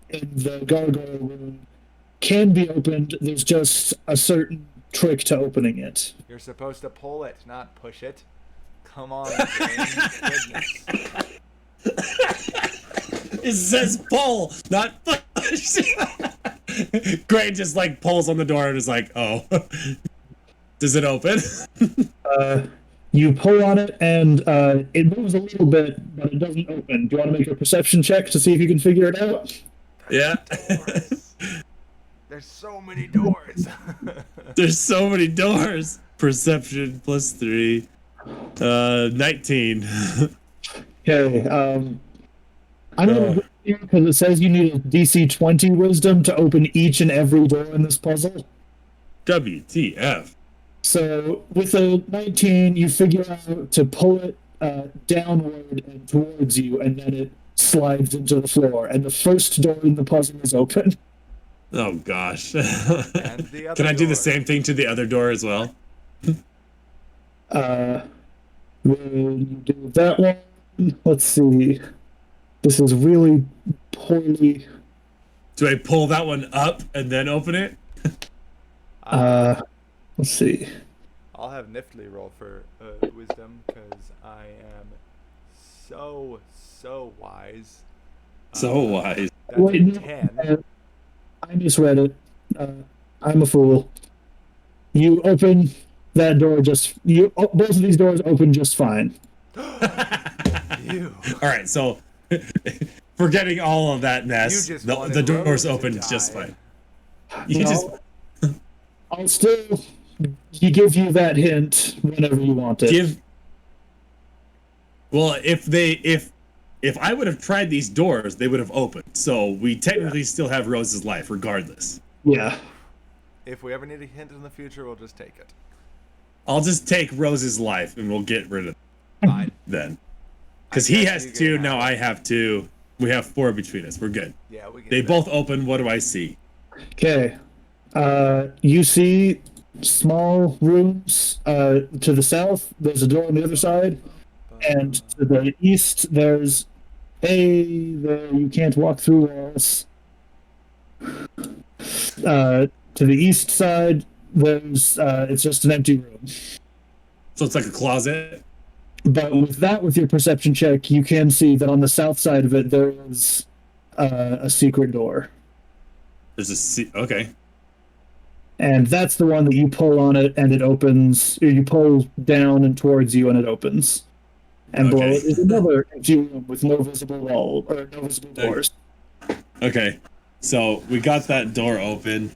in the gargoyle room can be opened. There's just a certain trick to opening it. You're supposed to pull it, not push it. Come on, James. Goodness. It says pull, not push. Gray just like pulls on the door and is like, oh. Does it open? You pull on it, and it moves a little bit, but it doesn't open. Do you want to make a perception check to see if you can figure it out? Yeah. There's so many doors. There's so many doors. Perception +3. 19. Okay. I'm gonna go here because it says you need a DC 20 wisdom to open each and every door in this puzzle. WTF. So with a 19, you figure out to pull it downward and towards you, and then it slides into the floor. And the first door in the puzzle is open. Oh gosh. And the other Can I do the door. same thing to the other door as well? Will you do that one? Let's see. This is really poorly. Do I pull that one up and then open it? Let's see. I'll have Niftly roll for wisdom because I am so wise. So wise. That's Wait, a no, 10. I misread it. I'm a fool. You open that door both of these doors open just fine. You. All right, so forgetting all of that mess, You just the wanted doors Rose to open die. just fine. You You just know, I'll still give you that hint whenever you want it. give. Well, if I would have tried these doors, they would have opened. So we technically still have Rose's life, regardless. Yeah. If we ever need a hint in the future, we'll just take it. I'll just take Rose's life, and we'll get rid of it Fine. then. Because I he guess has you can 2, have now it. I have 2. We have 4 between us. We're good. Yeah, we can. They do both open. What do I see? Okay. You see small rooms to the south. There's a door on the other side. that. And to the east, there's there you can't walk through walls. To the east side, there's it's just an empty room. So it's like a closet. But with your perception check, you can see that on the south side of it there is a secret door, There's a okay. and that's the one that you pull on it and it opens. Or you pull down and towards you and it opens. And below Okay. it is another empty room with no visible wall or no visible doors. Okay. So we got that door open.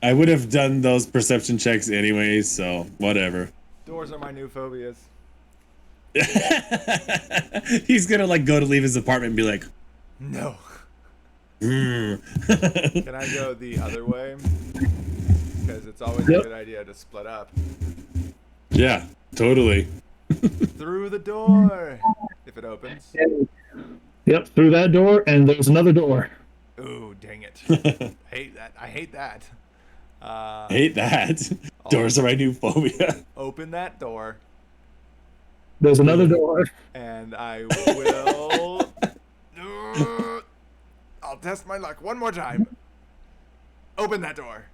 I would have done those perception checks anyways, so whatever. Doors are my new phobias. He's gonna like go to leave his apartment and be like, No. "Hmm." Can I go the other way? Because it's always Yep. a good idea to split up. Yeah, totally. Through the door, if it opens. Yep, through that door, and there's another door. Ooh, dang it! Hate that. I hate that. I hate that. Doors are my new phobia. Open that door, There's another door. and I will. I'll test my luck one more time. Open that door.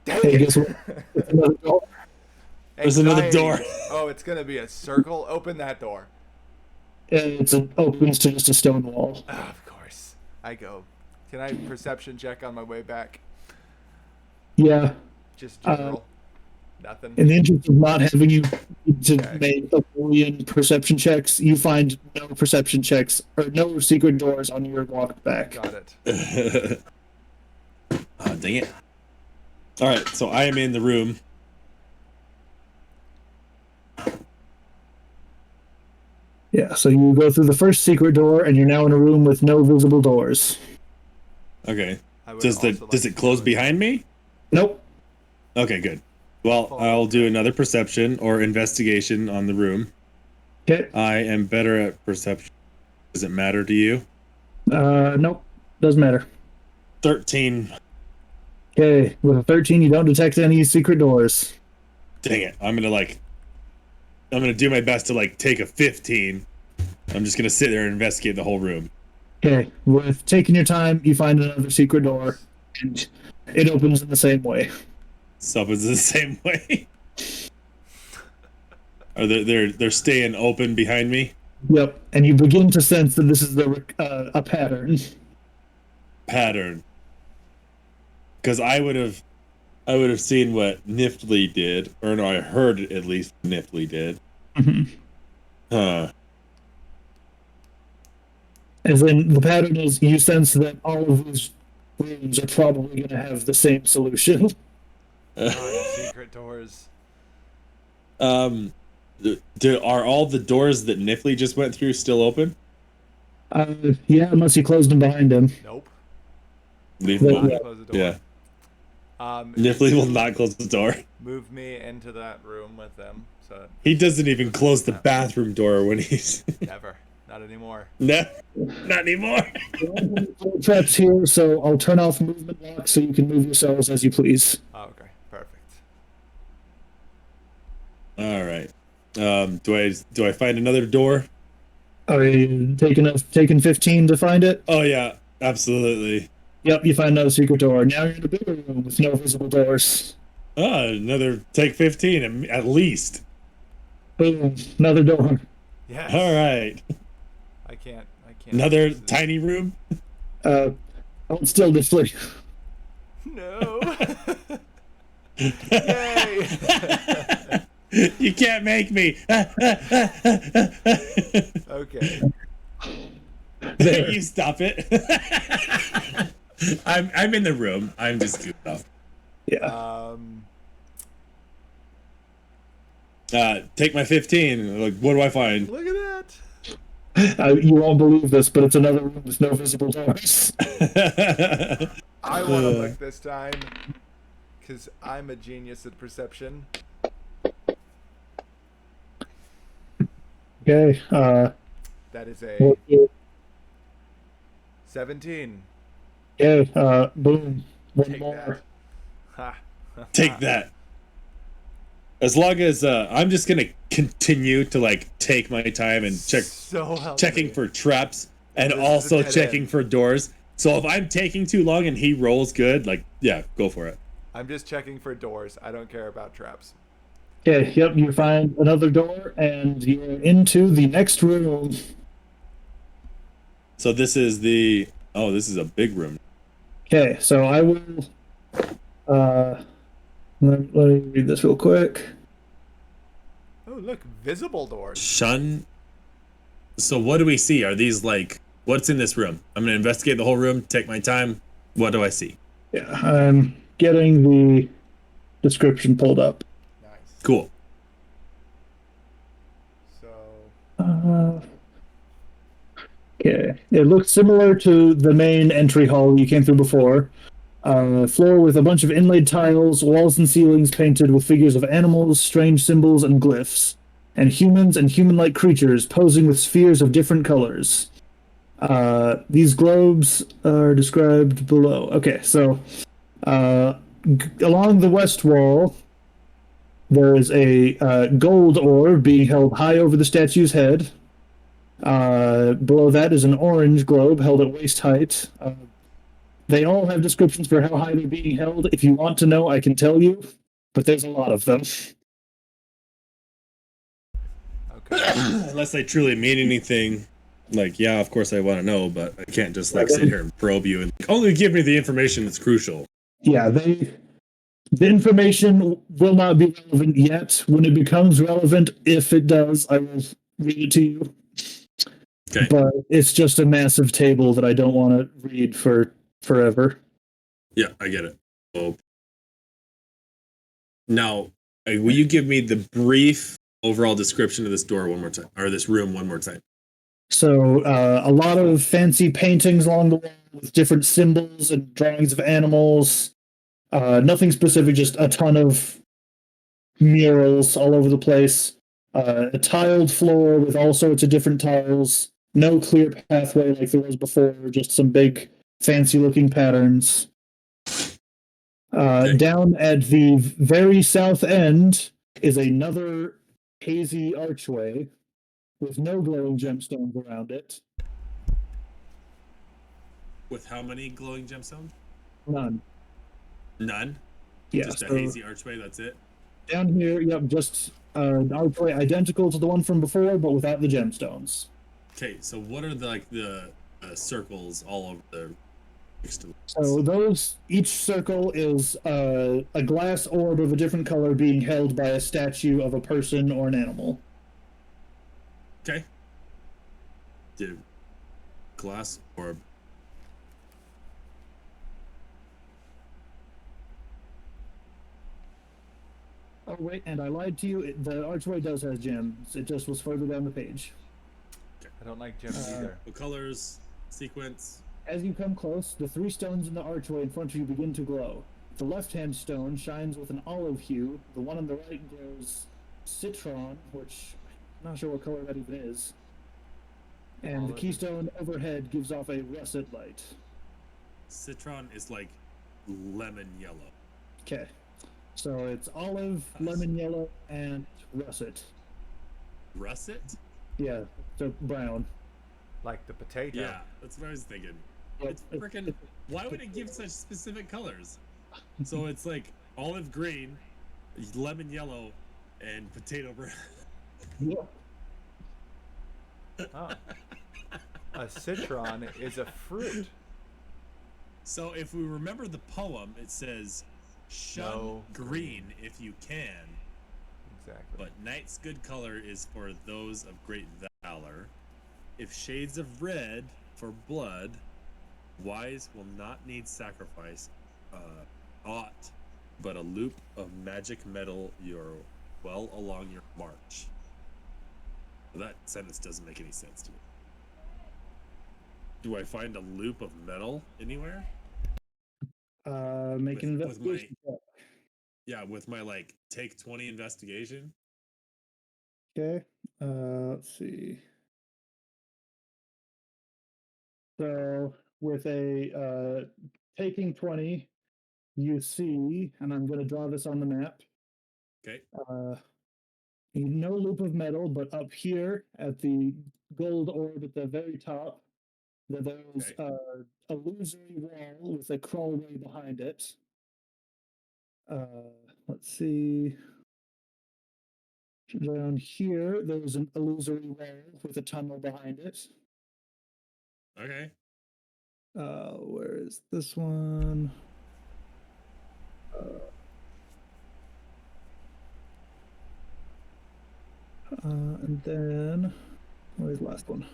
Dang Hey, it. guess what? There's another door. There's another door. Oh, it's gonna be a circle. Open that door. And opens to just a stone wall. Ah, of course. I go. Can I perception check on my way back? Yeah. Just general. Nothing. In the interest of not having you to Okay. make a million perception checks, you find no perception checks or no secret doors on your walk back. Got it. Oh, dang it. All right, so I am in the room. Yeah, so you go through the first secret door, and you're now in a room with no visible doors. Okay. I would Does also does like it to close do behind me? Nope. Okay, good. Well, I'll do another perception or investigation on the room. Okay. I am better at perception. Does it matter to you? Nope. Doesn't matter. 13. Okay, with a 13, you don't detect any secret doors. Dang it. I'm gonna do my best to take a 15. I'm just gonna sit there and investigate the whole room. Okay, with taking your time, you find another secret door, and it opens in the same way. Stuff is the same way. Are they're staying open behind me? Yep, and you begin to sense that this is a pattern. Pattern. Because I would have seen what Niftly did, or no, I heard at least Niftly did. Mhm. Huh. As in, the pattern is you sense that all of these rooms are probably going to have the same solution. secret doors. Are all the doors that Niftly just went through still open? Yeah, unless you closed them behind him. Nope. Well, Not yeah. close the door. Yeah. Um, Niftly will not close the door. move me into that room with them. So He doesn't even close the bathroom door when he's never. Not anymore. no, not anymore. Traps here, so I'll turn off movement lock so you can move yourselves as you please. Oh, okay. Perfect. All right. Do I find another door? Are you taking 15 to find it? Oh yeah, absolutely. Yep, you find another secret door. Now you're in a bigger room with no visible doors. Another take 15 at least. Boom, another door. Yes. All right. I can't. Another this is- tiny room. Hold still, Niftly. No. Yay. You can't make me. Okay. There. You stop it. I'm in the room. I'm just goofed off. Yeah. Take my 15. Like, what do I find? Look at that. You won't believe this, but it's another room with no visible doors. I want to look this time because I'm a genius at perception. Okay. That is a Well, 17. okay. Boom. One Take more. that. Ha. Take that. As long as I'm just gonna continue to take my time and checking for traps and This is a also dead checking end. for doors. So if I'm taking too long and he rolls good, yeah, go for it. I'm just checking for doors. I don't care about traps. Okay. Yep. You find another door, and you're into the next room. So this is this is a big room. Okay. So I will. Let me read this real quick. Oh, look, visible doors. Shun. So what do we see? Are these what's in this room? I'm gonna investigate the whole room. Take my time. What do I see? Yeah. I'm getting the description pulled up. Nice. Cool. So, Okay. It looks similar to the main entry hall you came through before. Floor with a bunch of inlaid tiles, walls and ceilings painted with figures of animals, strange symbols, and glyphs, and humans and human-like creatures posing with spheres of different colors. These globes are described below. Okay, so along the west wall, there is a gold orb being held high over the statue's head. Below that is an orange globe held at waist height. They all have descriptions for how high they're being held. If you want to know, I can tell you, but there's a lot of them. Okay. Unless they truly mean anything. Like, yeah, of course I want to know, but I can't just like sit here and probe you and only give me the information that's crucial. Yeah, the information will not be relevant yet. When it becomes relevant, if it does, I will read it to you. Okay. But it's just a massive table that I don't want to read for forever. Yeah, I get it. So, now, will you give me the brief overall description of this door one more time, or this room one more time? So a lot of fancy paintings along the wall with different symbols and drawings of animals. Nothing specific, just a ton of murals all over the place. A tiled floor with all sorts of different tiles. No clear pathway like there was before, just some big fancy looking patterns. Okay. Down at the very south end is another hazy archway with no glowing gemstones around it. With how many glowing gemstones? None. None? Yeah, Just a so hazy archway, that's it? down here, yep, just an archway identical to the one from before, but without the gemstones. Okay, so what are the circles all over the... So those, each circle is a glass orb of a different color being held by a statue of a person or an animal. Okay. Dude. Glass orb. Oh wait, and I lied to you. The archway does have gems. It just was further down the page. I don't like gems either. What colors? Sequence? As you come close, the 3 stones in the archway in front of you begin to glow. The left-hand stone shines with an olive hue. The one on the right glows citron, which I'm not sure what color that even is. And Olive. the keystone overhead gives off a russet light. Citron is like lemon yellow. Okay. So it's olive, Nice. lemon yellow, and russet. Russet? Yeah, so brown. Like the potato. Yeah, that's what I was thinking. Yeah, It's freaking. Why would it give such specific colors? So it's like olive green, lemon yellow, and potato brown. Yeah. Oh. A citron is a fruit. So if we remember the poem, it says, "Shun No green if you can, Exactly. but night's good color is for those of great valor. If shades of red for blood, wise will not need sacrifice aught, but a loop of magic metal you're well along your march." Well, that sentence doesn't make any sense to me. Do I find a loop of metal anywhere? Make an With my- investigation check. Yeah, with my like take 20 investigation. Okay. Let's see. So with a taking 20, you see, and I'm going to draw this on the map. Okay. No loop of metal, but up here at the gold orb at the very top, there's a illusory wall with a crawlway behind it. Let's see. Down here, there's an illusory wall with a tunnel behind it. Okay. Where is this one? And then, where's the last one?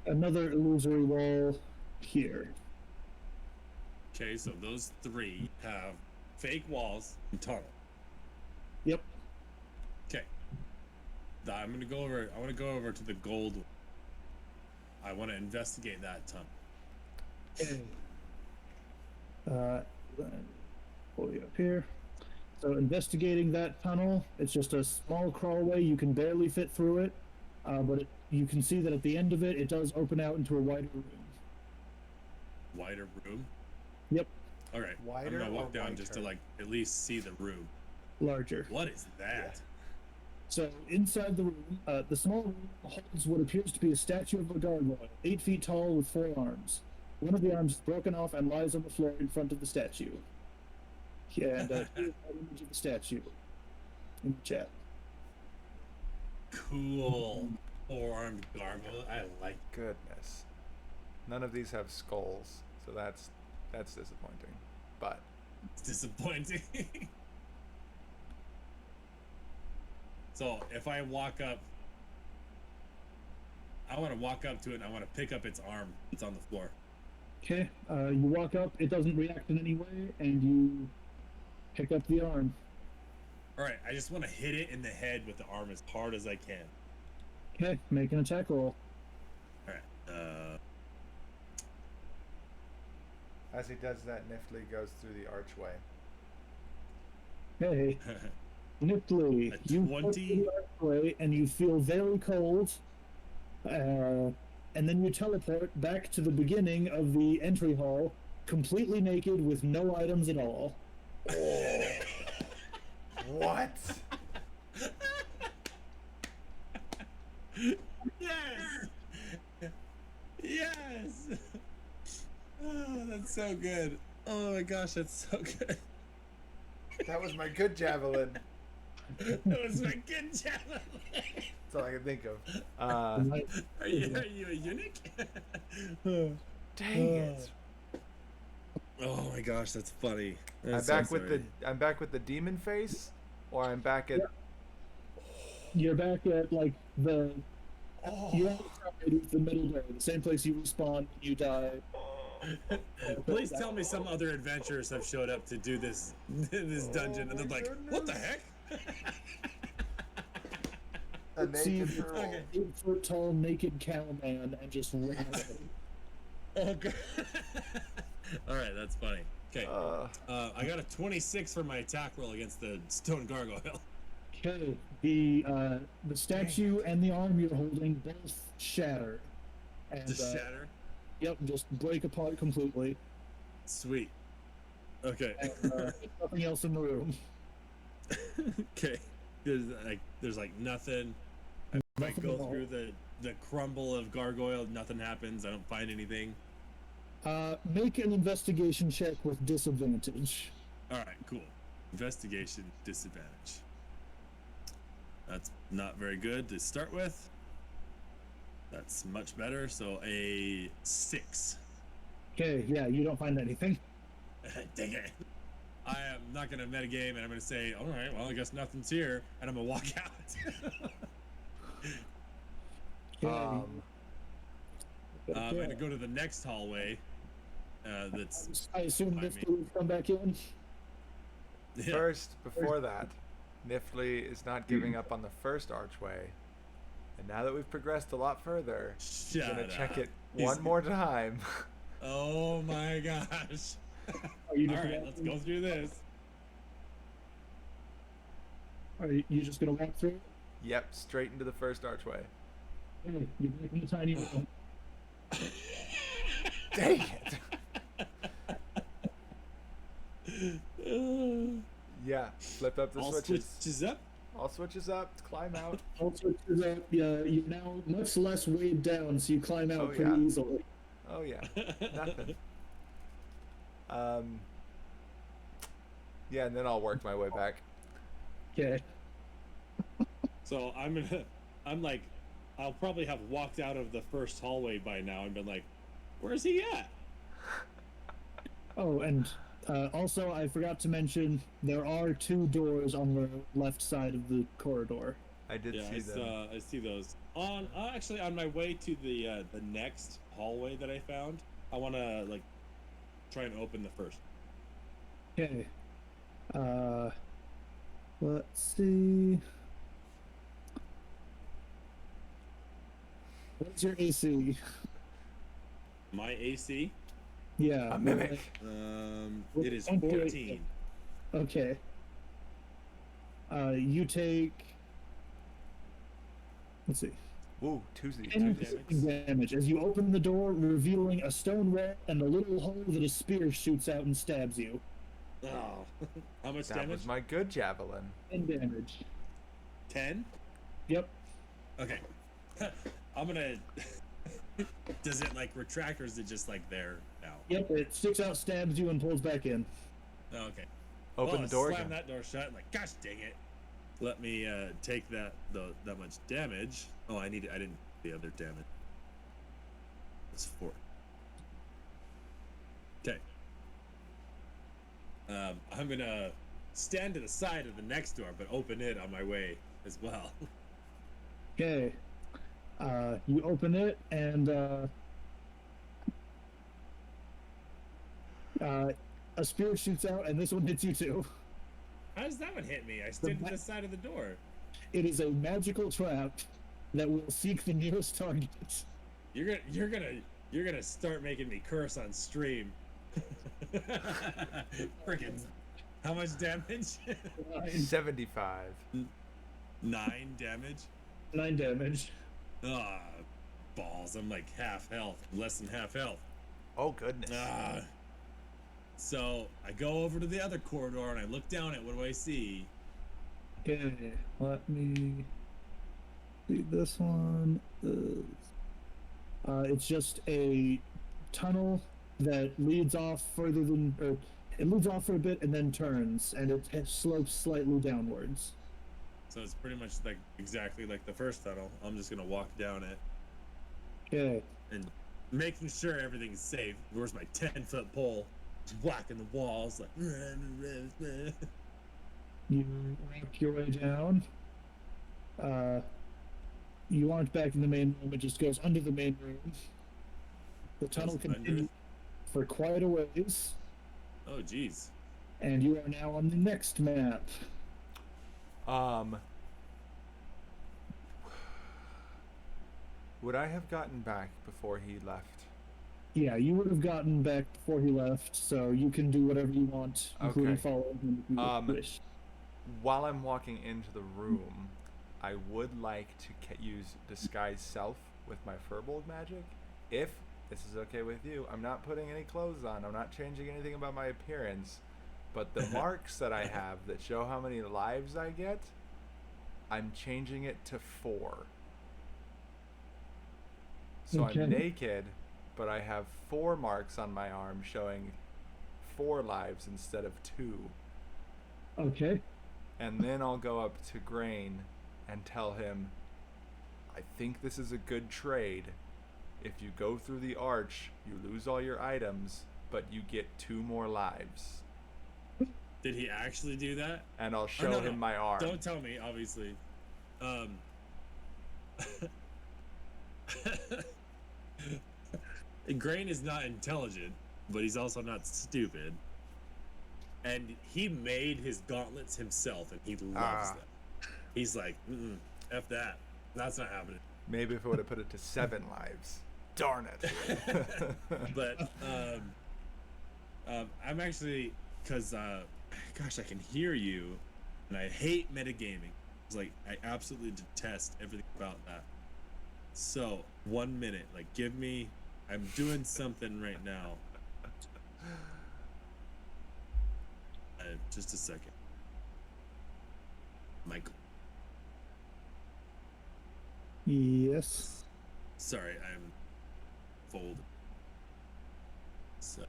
Another illusory wall here. Okay, so those 3 have fake walls and tunnel. Yep. Okay. I'm gonna go over. I want to go over to the gold one. I want to investigate that tunnel. Okay. Then pull you up here. So investigating that tunnel, it's just a small crawlway. You can barely fit through it, but you can see that at the end of it, it does open out into a wider room. Wider room. Yep. All right. Wider I'm gonna walk or down just to whiter? like at least see the room. Larger. What is that? So inside the room, the small room holds what appears to be a statue of a gargoyle, 8 feet tall with 4 arms. One of the arms is broken off and lies on the floor in front of the statue. Yeah, and here's an image of the statue in the chat. Cool. 4-armed gargoyle. I like. Goodness. None of these have skulls, so that's disappointing. But It's disappointing. So if I walk up, I want to walk up to it and I want to pick up its arm. It's on the floor. Okay, you walk up, it doesn't react in any way, and you pick up the arm. All right. I just want to hit it in the head with the arm as hard as I can. Okay, make an attack roll. All right. as he does that, Niftly goes through the archway. Hey, Niftly, A you 20? go through the archway and you feel very cold, and then you teleport back to the beginning of the entry hall, completely naked with no items at all. What? Yes. Yes. Oh, that's so good. Oh my gosh, that's so good. That was my good javelin. That was my good javelin. That's all I can think of. Are you a eunuch? Dang it! Oh my gosh, that's funny. I'm back with the demon face, or I'm back at. You're back at like the Oh. you're outside of the middle door, the same place you respawn when you die. Please tell me some other adventurers have showed up to do this dungeon, and they're my like, "What the goodness. heck?" A See, naked girl. Okay. 8-foot tall naked cowman and just ran away. Oh god. All right, that's funny. Okay, I got a 26 for my attack roll against the stone gargoyle. Okay, the statue and the arm you're holding both shatter. And, Just shatter. Yep, just break apart completely. Sweet. Okay. And, nothing else in the room. Okay. There's like nothing. I Nothing go at all. through the crumble of gargoyle. Nothing happens. I don't find anything. Make an investigation check with disadvantage. All right. Cool. Investigation disadvantage. That's not very good to start with. That's much better. So a 6. Okay, yeah, you don't find anything. Dang it. I am not going to metagame, and I'm going to say, all right, well, I guess nothing's here, and I'm going to walk out. Okay, I'm going to go to the next hallway. That's I assume Find this me. will come back in. yeah. First, before that, Niftly is not giving up on the first archway. And now that we've progressed a lot further, he's Shut gonna check up. it He's- one more time. Oh my gosh. Are you All just right, gonna- let's go through this. Are you just gonna walk through? Yep, straight into the first archway. Hey, you're back in the tiny room. Dang it! Yeah, flip up the All switches. switches up. All switches up, climb out. Also, you're now much less weighed down, so you climb out Oh, pretty yeah. easily. Oh yeah, nothing. Yeah, and then I'll work my way back. Okay. So I'll probably have walked out of the first hallway by now and been like, where's he at? Oh, and also, I forgot to mention there are 2 doors on the left side of the corridor. I did Yeah, see them. I see those. Actually, on my way to the next hallway that I found, I want to like try and open the first. Okay. Let's see. What's your AC? My AC, Yeah. A mimic. it is Okay. 14. Okay. You take. Let's see. Ooh, two And damage. damage as you open the door, revealing a stone wall and a little hole that a spear shoots out and stabs you. Oh, how much That damage? was my good javelin. 10 damage. 10. Yep. Okay. I'm gonna. Does it like retract or is it just like there now? Yep, it sticks out, stabs you, and pulls back in. Oh, okay. Open Well, the door Slam again. that door shut. Like, gosh dang it. Let me take that much damage. Oh, I didn't the other damage. It's 4. Okay. I'm gonna stand to the side of the next door, but open it on my way as well. Okay. You open it, and a spear shoots out, and this one hits you too. How does that one hit me? I stood to the side of the door. It is a magical trap that will seek the nearest target. You're gonna start making me curse on stream. Freaking. How much damage? 75. 9 damage. 9 damage. Ah, balls. I'm like half health, less than half health. Oh goodness. Ah. So I go over to the other corridor and I look down at what do I see? Okay, let me see. This one is it's just a tunnel that leads off further than, or it leads off for a bit and then turns, and it slopes slightly downwards. So it's pretty much like exactly like the first tunnel. I'm just gonna walk down it Okay. and making sure everything's safe. Where's my 10-foot pole? Just whacking the walls like. You make your way down. You aren't back in the main room, it just goes under the main room. The tunnel Goes under continues it? for quite a ways, Oh jeez. and you are now on the next map. Would I have gotten back before he left? Yeah, you would have gotten back before he left, so you can do whatever you want, including Okay. follow him if you wish. While I'm walking into the room, I would like to use disguise self with my Furbold magic. If this is okay with you, I'm not putting any clothes on. I'm not changing anything about my appearance. But the marks that I have that show how many lives I get, I'm changing it to 4. So Okay. I'm naked, but I have 4 marks on my arm showing 4 lives instead of 2. Okay. And then I'll go up to Grain and tell him, I think this is a good trade. If you go through the arch, you lose all your items, but you get 2 more lives. Did he actually do that? And I'll show no, him my arm. Don't tell me, obviously. Grain is not intelligent, but he's also not stupid. And he made his gauntlets himself, and he loves them. He's like, F that. That's not happening. Maybe if I would have put it to 7 lives. Darn it. But I'm actually, because, gosh, I can hear you, and I hate metagaming. It's like, I absolutely detest everything about that. So, 1 minute, like, give me, I'm doing something right now. Just a second. Michael. Yes. Sorry, I'm folded. So.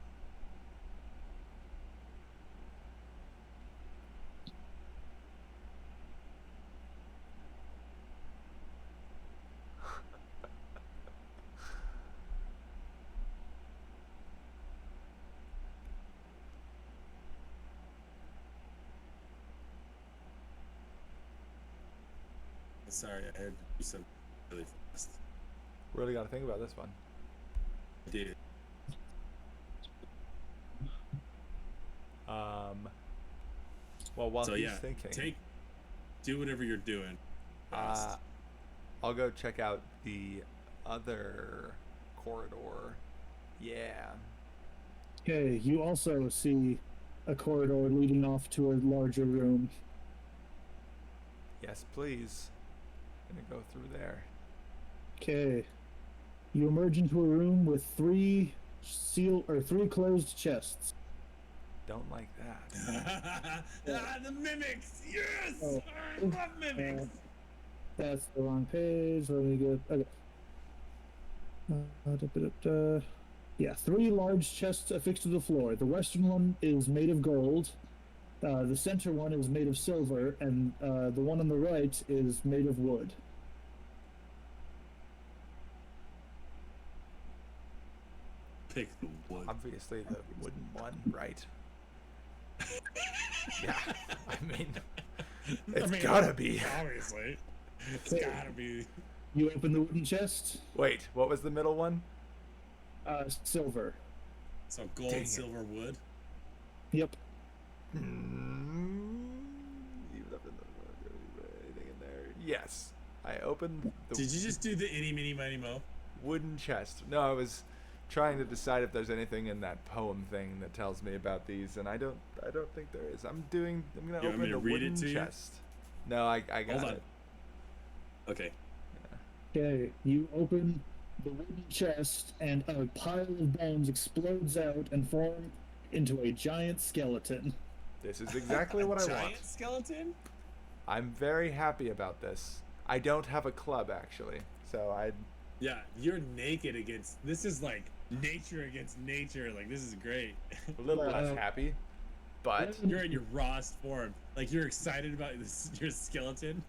Sorry, I had to do something really fast. Really got to think about this one. I did. Well, while So he's yeah, thinking, do whatever you're doing. fast. I'll go check out the other corridor. Yeah. Okay, you also see a corridor leading off to a larger room. Yes, please. Gonna go through there. Okay. You emerge into a room with three closed chests. Don't like that. The mimics! Yes! Oh. I love mimics! That's the wrong page. Let me get. Okay. Yeah, three large chests affixed to the floor. The western one is made of gold. The center one is made of silver, and the one on the right is made of wood. Pick the wood. Obviously the wooden one, right? Yeah, I mean, it's gotta be. Obviously. It's gotta be. You open the wooden chest. Wait, what was the middle one? Silver. So gold, Dang it. silver, wood. Yep. Even up in anything in there? Yes. I opened the Did you just do the itty bitty miny mo? wooden chest. No, I was trying to decide if there's anything in that poem thing that tells me about these, and I don't think there is. I'm gonna You want open me to the read it wooden to you? chest. No, I got Hold on. it. Okay. Okay. You open the wooden chest, and a pile of bones explodes out and form into a giant skeleton. This is exactly what I Giant want. skeleton? I'm very happy about this. I don't have a club actually, so I. Yeah, you're naked against. This is like nature against nature. Like, this is great. A little Well, less happy, but You're in your rawest form. Like, you're excited about this, your skeleton.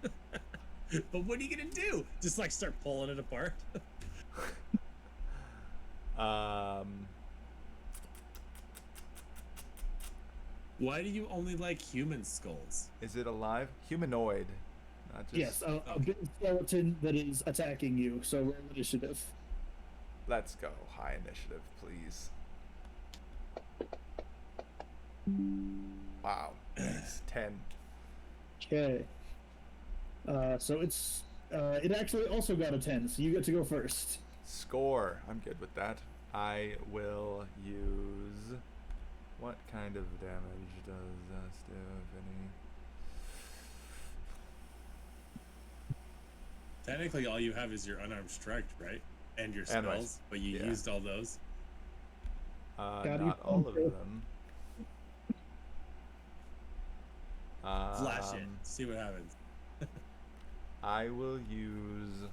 But what are you gonna do? Just like start pulling it apart? Why do you only like human skulls? Is it alive? Humanoid, not just. Yes, a big skeleton that is attacking you. So roll initiative. Let's go. High initiative, please. Wow. It's 10. Okay. So it actually also got a 10, so you get to go first. Score. I'm good with that. I will use. What kind of damage does Steve, if any? Technically, all you have is your unarmed strike, right? And your And my- spells, but you yeah. used all those. Got Not you. all of them. Flash it. See what happens. I will use.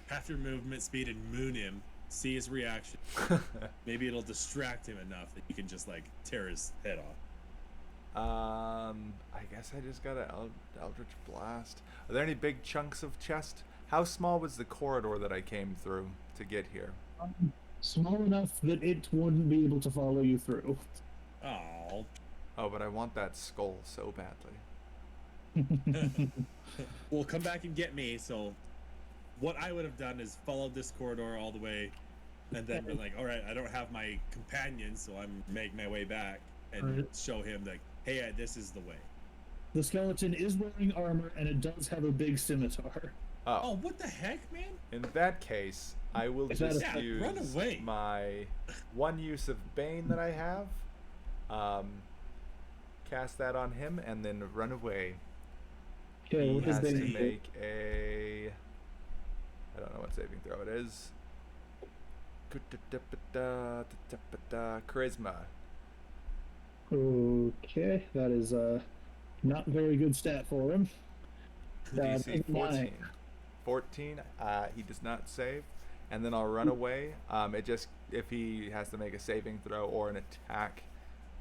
Half your movement speed and moon him. See his reaction. Maybe it'll distract him enough that you can just like tear his head off. I guess I just got an Eldritch Blast. Are there any big chunks of chest? How small was the corridor that I came through to get here? Small enough that it wouldn't be able to follow you through. Oh. Oh, but I want that skull so badly. Well, come back and get me. So, what I would have done is followed this corridor all the way, and then been like, all right, I don't have my companion, so I'm making my way back and Alright. show him like, hey, this is the way. The skeleton is wearing armor, and it does have a big scimitar. Oh, Oh, what the heck, man? in that case, I will Is that just a- use run away. my one use of Bane that I have. Cast that on him and then run away. Okay, He what is has to the make a. I don't know what saving throw it is. Charisma. Okay, that is not very good stat for him. DC 14. nine. 14. He does not save, and then I'll run away. It just if he has to make a saving throw or an attack.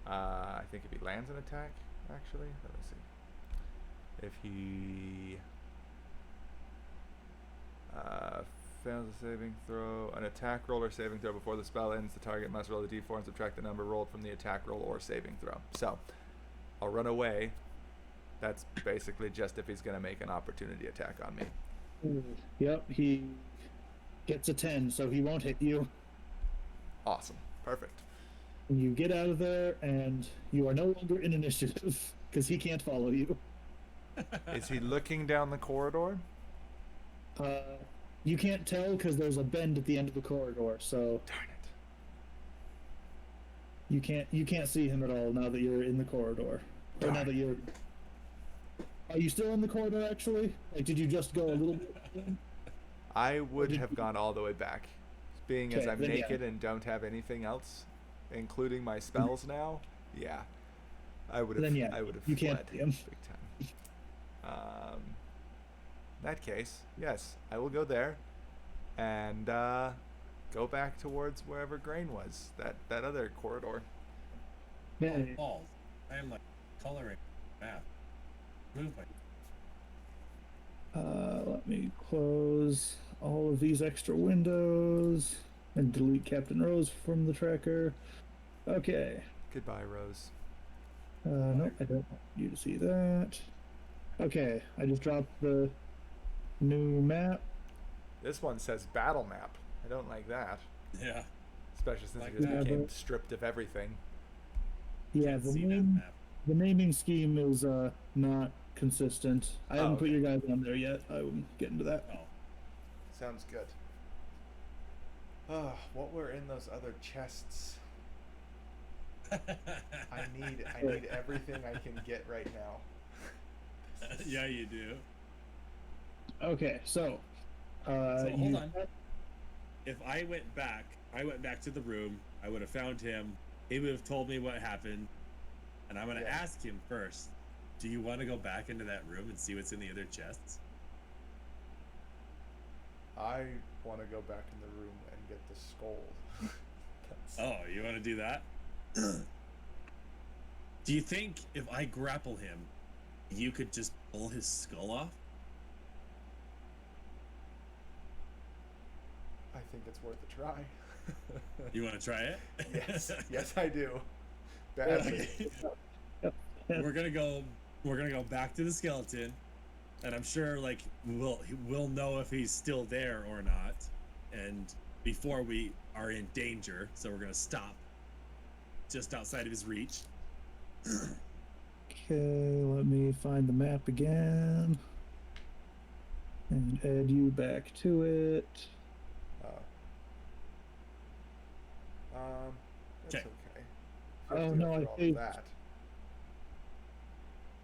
I think if he lands an attack, actually, let me see. If he fails a saving throw, an attack roll or saving throw before the spell ends, the target must roll a d4 and subtract the number rolled from the attack roll or saving throw. So, I'll run away. That's basically just if he's going to make an opportunity attack on me. Yep, he gets a 10, so he won't hit you. Awesome. Perfect. You get out of there, and you are no longer in initiative because he can't follow you. Is he looking down the corridor? You can't tell because there's a bend at the end of the corridor, so Darn it. you can't see him at all now that you're in the corridor. Or now Darn. that you're Are you still in the corner, actually? Like, did you just go a little bit? in? I would have gone all the way back. Being as Okay, I'm then yeah. naked and don't have anything else, including my spells now, yeah. I would have Then yeah, I would have you can't fled see 'em. big time. In that case, yes, I will go there and go back towards wherever Grain was. That other corridor. Yeah. Balls. I am like coloring map. Move my Let me close all of these extra windows and delete Captain Rose from the tracker. Okay. Goodbye, Rose. No, I don't want you to see that. Okay, I just dropped the new map. This one says battle map. I don't like that, yeah. especially since Like it just that. became stripped of everything. Yeah, Can't the see that name, map. the naming scheme is not consistent. I haven't put okay. your guys on there yet. I'm getting to that. Oh. Sounds good. What were in those other chests? I need everything I can get right now. yeah, you do. Okay, so So hold you- on. If I went back to the room, I would have found him. He would have told me what happened, and I'm gonna Yeah. ask him first. Do you want to go back into that room and see what's in the other chests? I want to go back in the room and get the skull. Oh, you want to do that? Do you think if I grapple him, you could just pull his skull off? I think it's worth a try. You want to try it? Yes, I do. Badly. Okay. We're gonna go back to the skeleton, and I'm sure like we'll know if he's still there or not, and before we are in danger. So we're gonna stop just outside of his reach. Okay, let me find the map again and add you back to it. That's 'Kay. okay. Oh, Fifty no, after I all of think- that.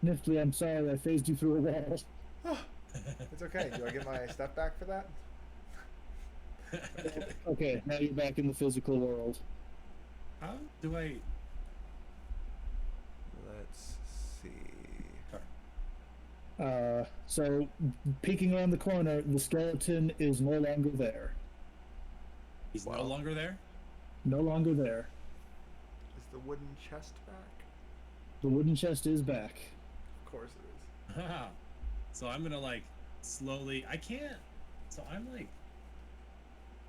Nifty, I'm sorry, I phased you through a wall. It's okay. Do I get my stuff back for that? Okay, now you're back in the physical world. How do I? Let's see. So peeking around the corner, the skeleton is no longer there. He's no Well. longer there. No longer there. Is the wooden chest back? The wooden chest is back. Of course it is. So I'm gonna like slowly. I can't. So I'm like.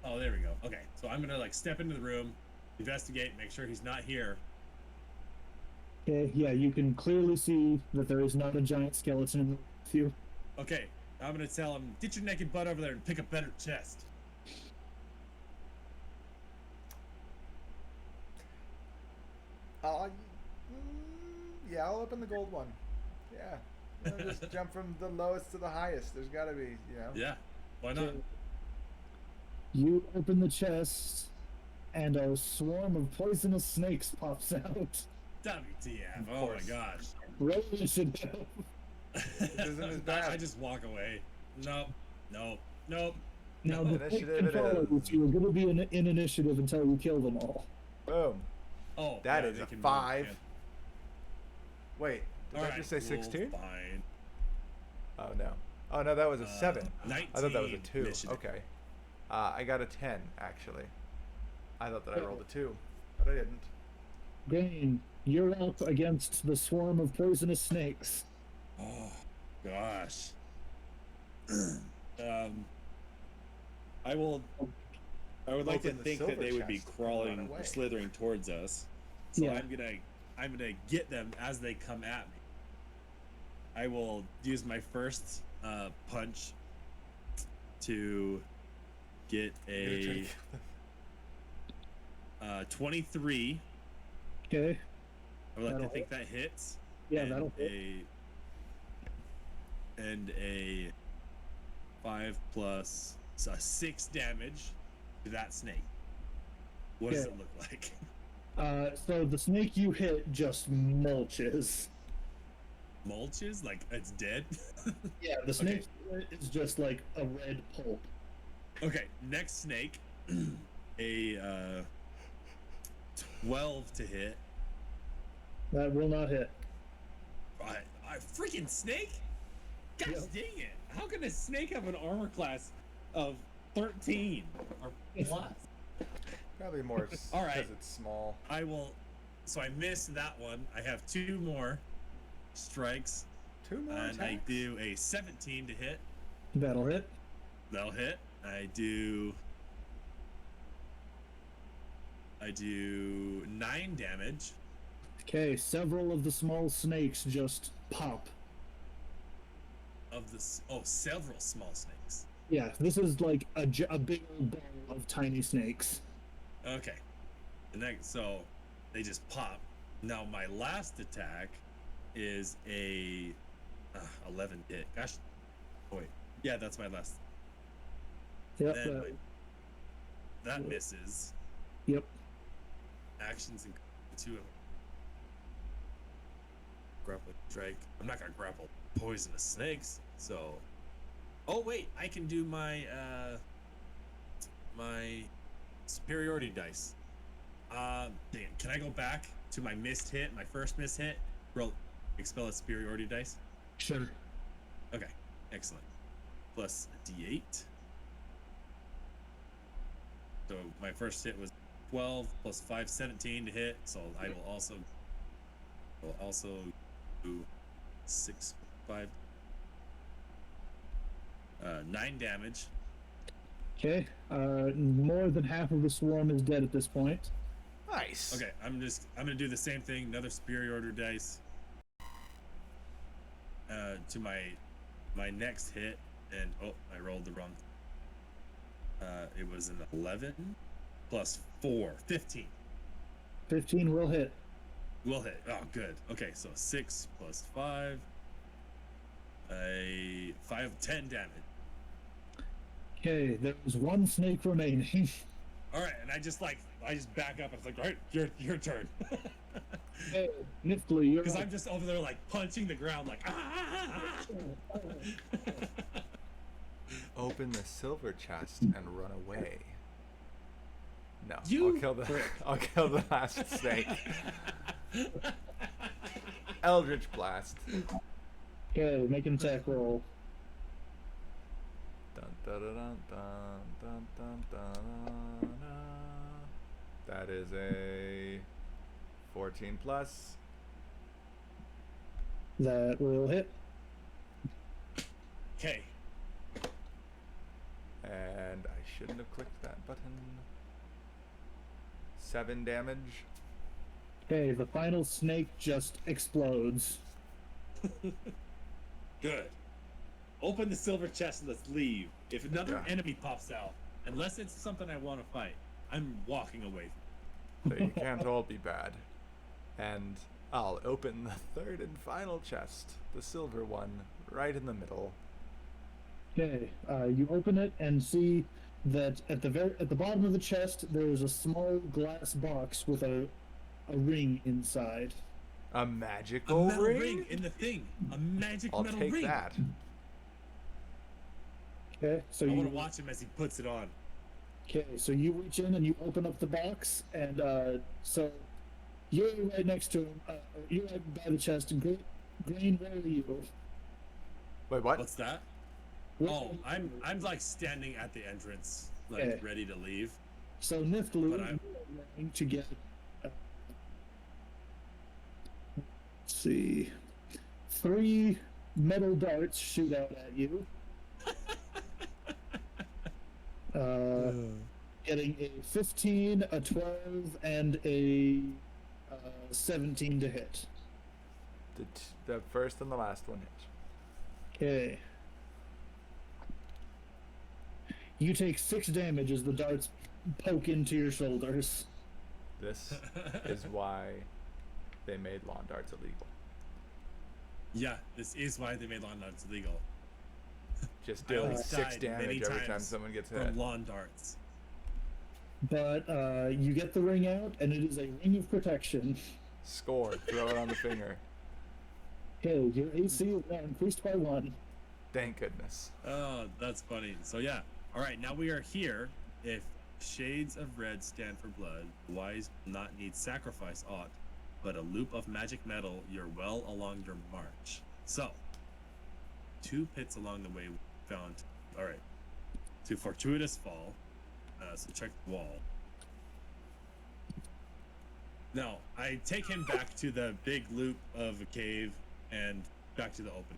Oh, there we go. Okay, so I'm gonna like step into the room, investigate, make sure he's not here. Okay, yeah, you can clearly see that there is not a giant skeleton with you. Okay, I'm gonna tell him, get your naked butt over there and pick a better chest. Yeah, I'll open the gold one. Yeah. I'll just jump from the lowest to the highest. There's got to be, Yeah, why not? You open the chest, and a swarm of poisonous snakes pops out. WTF? Of Oh my course. gosh. Roll initiative. isn't as bad. I just walk away. Nope. Nope. Nope. Now, No, the snake initiative can it follow you, is. so you're going to be in initiative until you kill them all. Boom. Oh, That yeah, is they a can move, 5. yeah. Wait, did I Alright, just say cool, 16? Fine. Oh, no. Oh, no, that was a 7. 19 I thought that was a 2. initiative. Okay. I got a 10, actually. I thought that I rolled a 2, but I didn't. Grain, you're up against the swarm of poisonous snakes. Oh gosh. I would like to Open the think that silver they would be chest and crawling run away. or slithering towards us. So Yeah. I'm gonna get them as they come at me. I will use my first punch to get You're gonna a 23. Okay? I would like to That'll think that hits. Yeah, and that'll hit. And a 5 plus so 6 damage to that snake. What does Okay. it look like? So the snake you hit just mulches. mulches, like it's dead. Yeah, the snake is just like a red pulp. Okay, next snake, a 12 to hit. That will not hit. I freaking snake! Gosh Yep. dang it! How can a snake have an armor class of 13 or plus? Probably more All right. because it's small. I will. So I missed that one. I have 2 more strikes, 2 more and I attacks? do a 17 to hit. That'll hit. That'll hit. I do 9 damage. Okay, several of the small snakes just pop. Of the several small snakes. Yeah, this is like a big old ball of tiny snakes. Okay, and then so they just pop. Now my last attack is a 11 hit. Gosh, oh wait, yeah, that's my last. Yep. Then that misses. Yep. Actions and 2 of grappling strike. I'm not gonna grapple poisonous snakes, so. Oh wait, I can do my my superiority dice. Damn, can I go back to my missed hit, my first missed hit? Roll, expel a superiority dice. Sure. Okay, excellent. Plus a D8. So my first hit was 12 plus 5, 17 to hit. So I will also do 6, 5, 9 damage. Okay. More than half of the swarm is dead at this point. Nice. Okay, I'm gonna do the same thing. Another superiority dice. To my next hit, and I rolled the wrong. It was an 11 plus 4, 15. 15 will hit. Will hit. Oh, good. Okay, so 6 plus 5. 10 damage. Okay, there was one snake remaining. All right, and I just back up. It's like, all right, your turn. Hey, Niftly, you're Because up. I'm just over there like punching the ground, like Open the silver chest and run away. No, You I'll kill the last snake. Eldritch Blast. Okay, make an attack roll. Dun, dun, dun, dun, dun, dun, dun, dun. That is a 14 plus. That will hit. Okay. And I shouldn't have clicked that button. 7 damage. Okay, the final snake just explodes. Good. Open the silver chest and let's leave. If another Yeah. enemy pops out, unless it's something I want to fight, I'm walking away. So you can't all be bad. And I'll open the 3rd and final chest, the silver one, right in the middle. Okay, you open it and see that at the bottom of the chest there is a small glass box with a ring inside. A A magical metal ring? ring in the thing. A magic I'll metal take ring. that. Okay, so I you want to watch him as he puts it on. okay, so you reach in and you open up the box, and so you're right next to him. You're right by the chest. And Green, where are you? Wait, what? What's that? Where Oh, are you? I'm like standing at the entrance, like Okay. ready to leave. So Niftlu, But you I'm- are going to get. Let's see. 3 metal darts shoot out at you. Getting a 15, a 12, and a 17 to hit. The first and the last one hit. Okay. You take 6 damage as the darts poke into your shoulders. This is why they made lawn darts illegal. Yeah, this is why they made lawn darts illegal. Just I dealing almost 6 died many damage every time times someone gets From hit. lawn darts. But you get the ring out, and it is a ring of protection. Score. Throw it on the finger. Okay, your AC is now increased by 1. Thank goodness. Oh, that's funny. So yeah. All right, now we are here. If shades of red stand for blood, the wise will not need sacrifice aught, but a loop of magic metal. You're well along your march. So, 2 pits along the way we found. All right. To fortuitous fall. So check the wall. No, I take him back to the big loop of a cave and back to the open.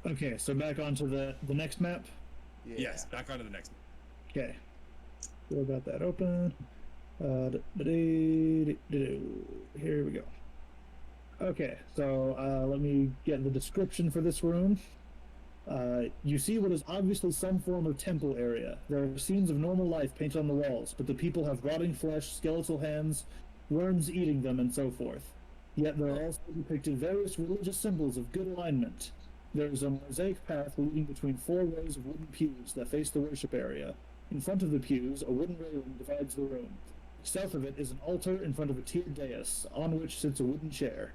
Okay, so back onto the next map. Yeah. Yes, back onto the next one. Okay. Still got that open. Here we go. Okay, so let me get the description for this room. You see what is obviously some form of temple area. There are scenes of normal life painted on the walls, but the people have rotting flesh, skeletal hands, worms eating them, and so forth. Yet there are also depicted various religious symbols of good alignment. There is a mosaic path leading between 4 rows of wooden pews that face the worship area. In front of the pews, a wooden railing divides the room. South of it is an altar in front of a tiered dais, on which sits a wooden chair.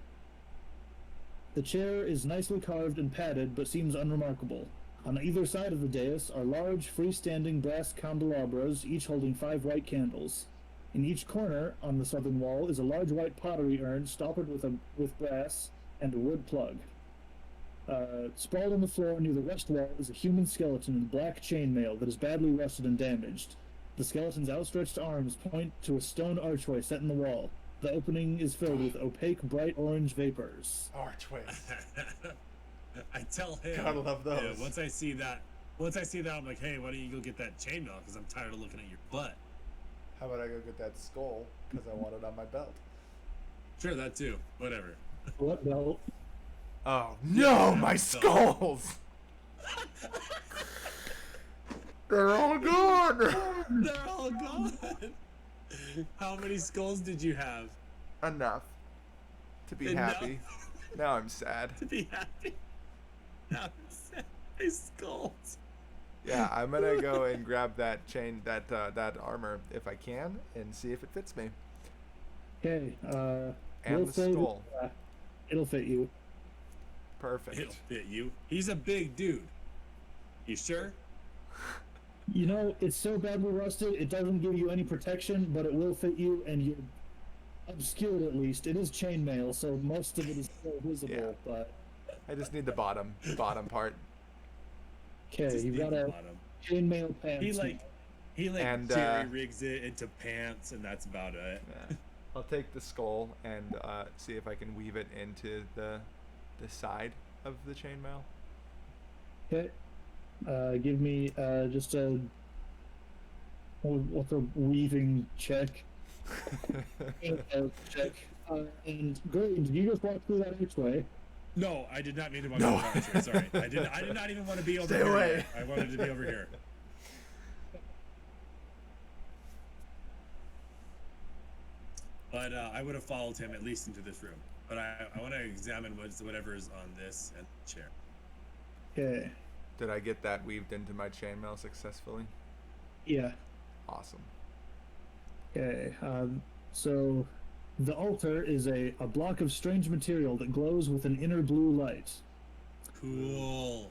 The chair is nicely carved and padded, but seems unremarkable. On either side of the dais are large, freestanding brass candelabras, each holding 5 white candles. In each corner, on the southern wall, is a large white pottery urn stoppered with brass and a wood plug. Sprawled on the floor near the west wall is a human skeleton in black chainmail that is badly rusted and damaged. The skeleton's outstretched arms point to a stone archway set in the wall. The opening is filled with opaque, bright orange vapors. Archways. I tell him. Gotta love those. Yeah, once I see that, I'm like, hey, why don't you go get that chainmail? Because I'm tired of looking at your butt. How about I go get that skull because I want it on my belt? Sure, that too. Whatever. What belt? Oh no, my skulls! They're all gone. They're all gone. How many skulls did you have? Enough to be Enough? happy. Now I'm sad. To be happy. Now my skulls. Yeah, I'm gonna go and grab that chain, that armor if I can, and see if it fits me. Okay, And we'll the say skull. that, it'll fit you. Perfect. It'll fit you. He's a big dude. You sure? You know, it's so badly rusted, it doesn't give you any protection, but it will fit you, and you're obscured at least. It is chainmail, so most of it is still visible, Yeah. but... I just need the bottom part. Okay, Just you've need got the a bottom. chainmail pants. He like And, jerry rigs it into pants, and that's about it. Yeah. I'll take the skull and see if I can weave it into the side of the chainmail. Okay. Give me just a... What's a weaving check? Check. And Green, did you just walk through that archway? No, I did not mean to walk No. through the archway. Sorry, I did not even want to be over Stay here. away. yet. I wanted to be over here. But I would have followed him at least into this room. But I want to examine whatever is on this and the chair. Okay. Did I get that weaved into my chainmail successfully? Yeah. Awesome. Okay. So the altar is a block of strange material that glows with an inner blue light. Cool.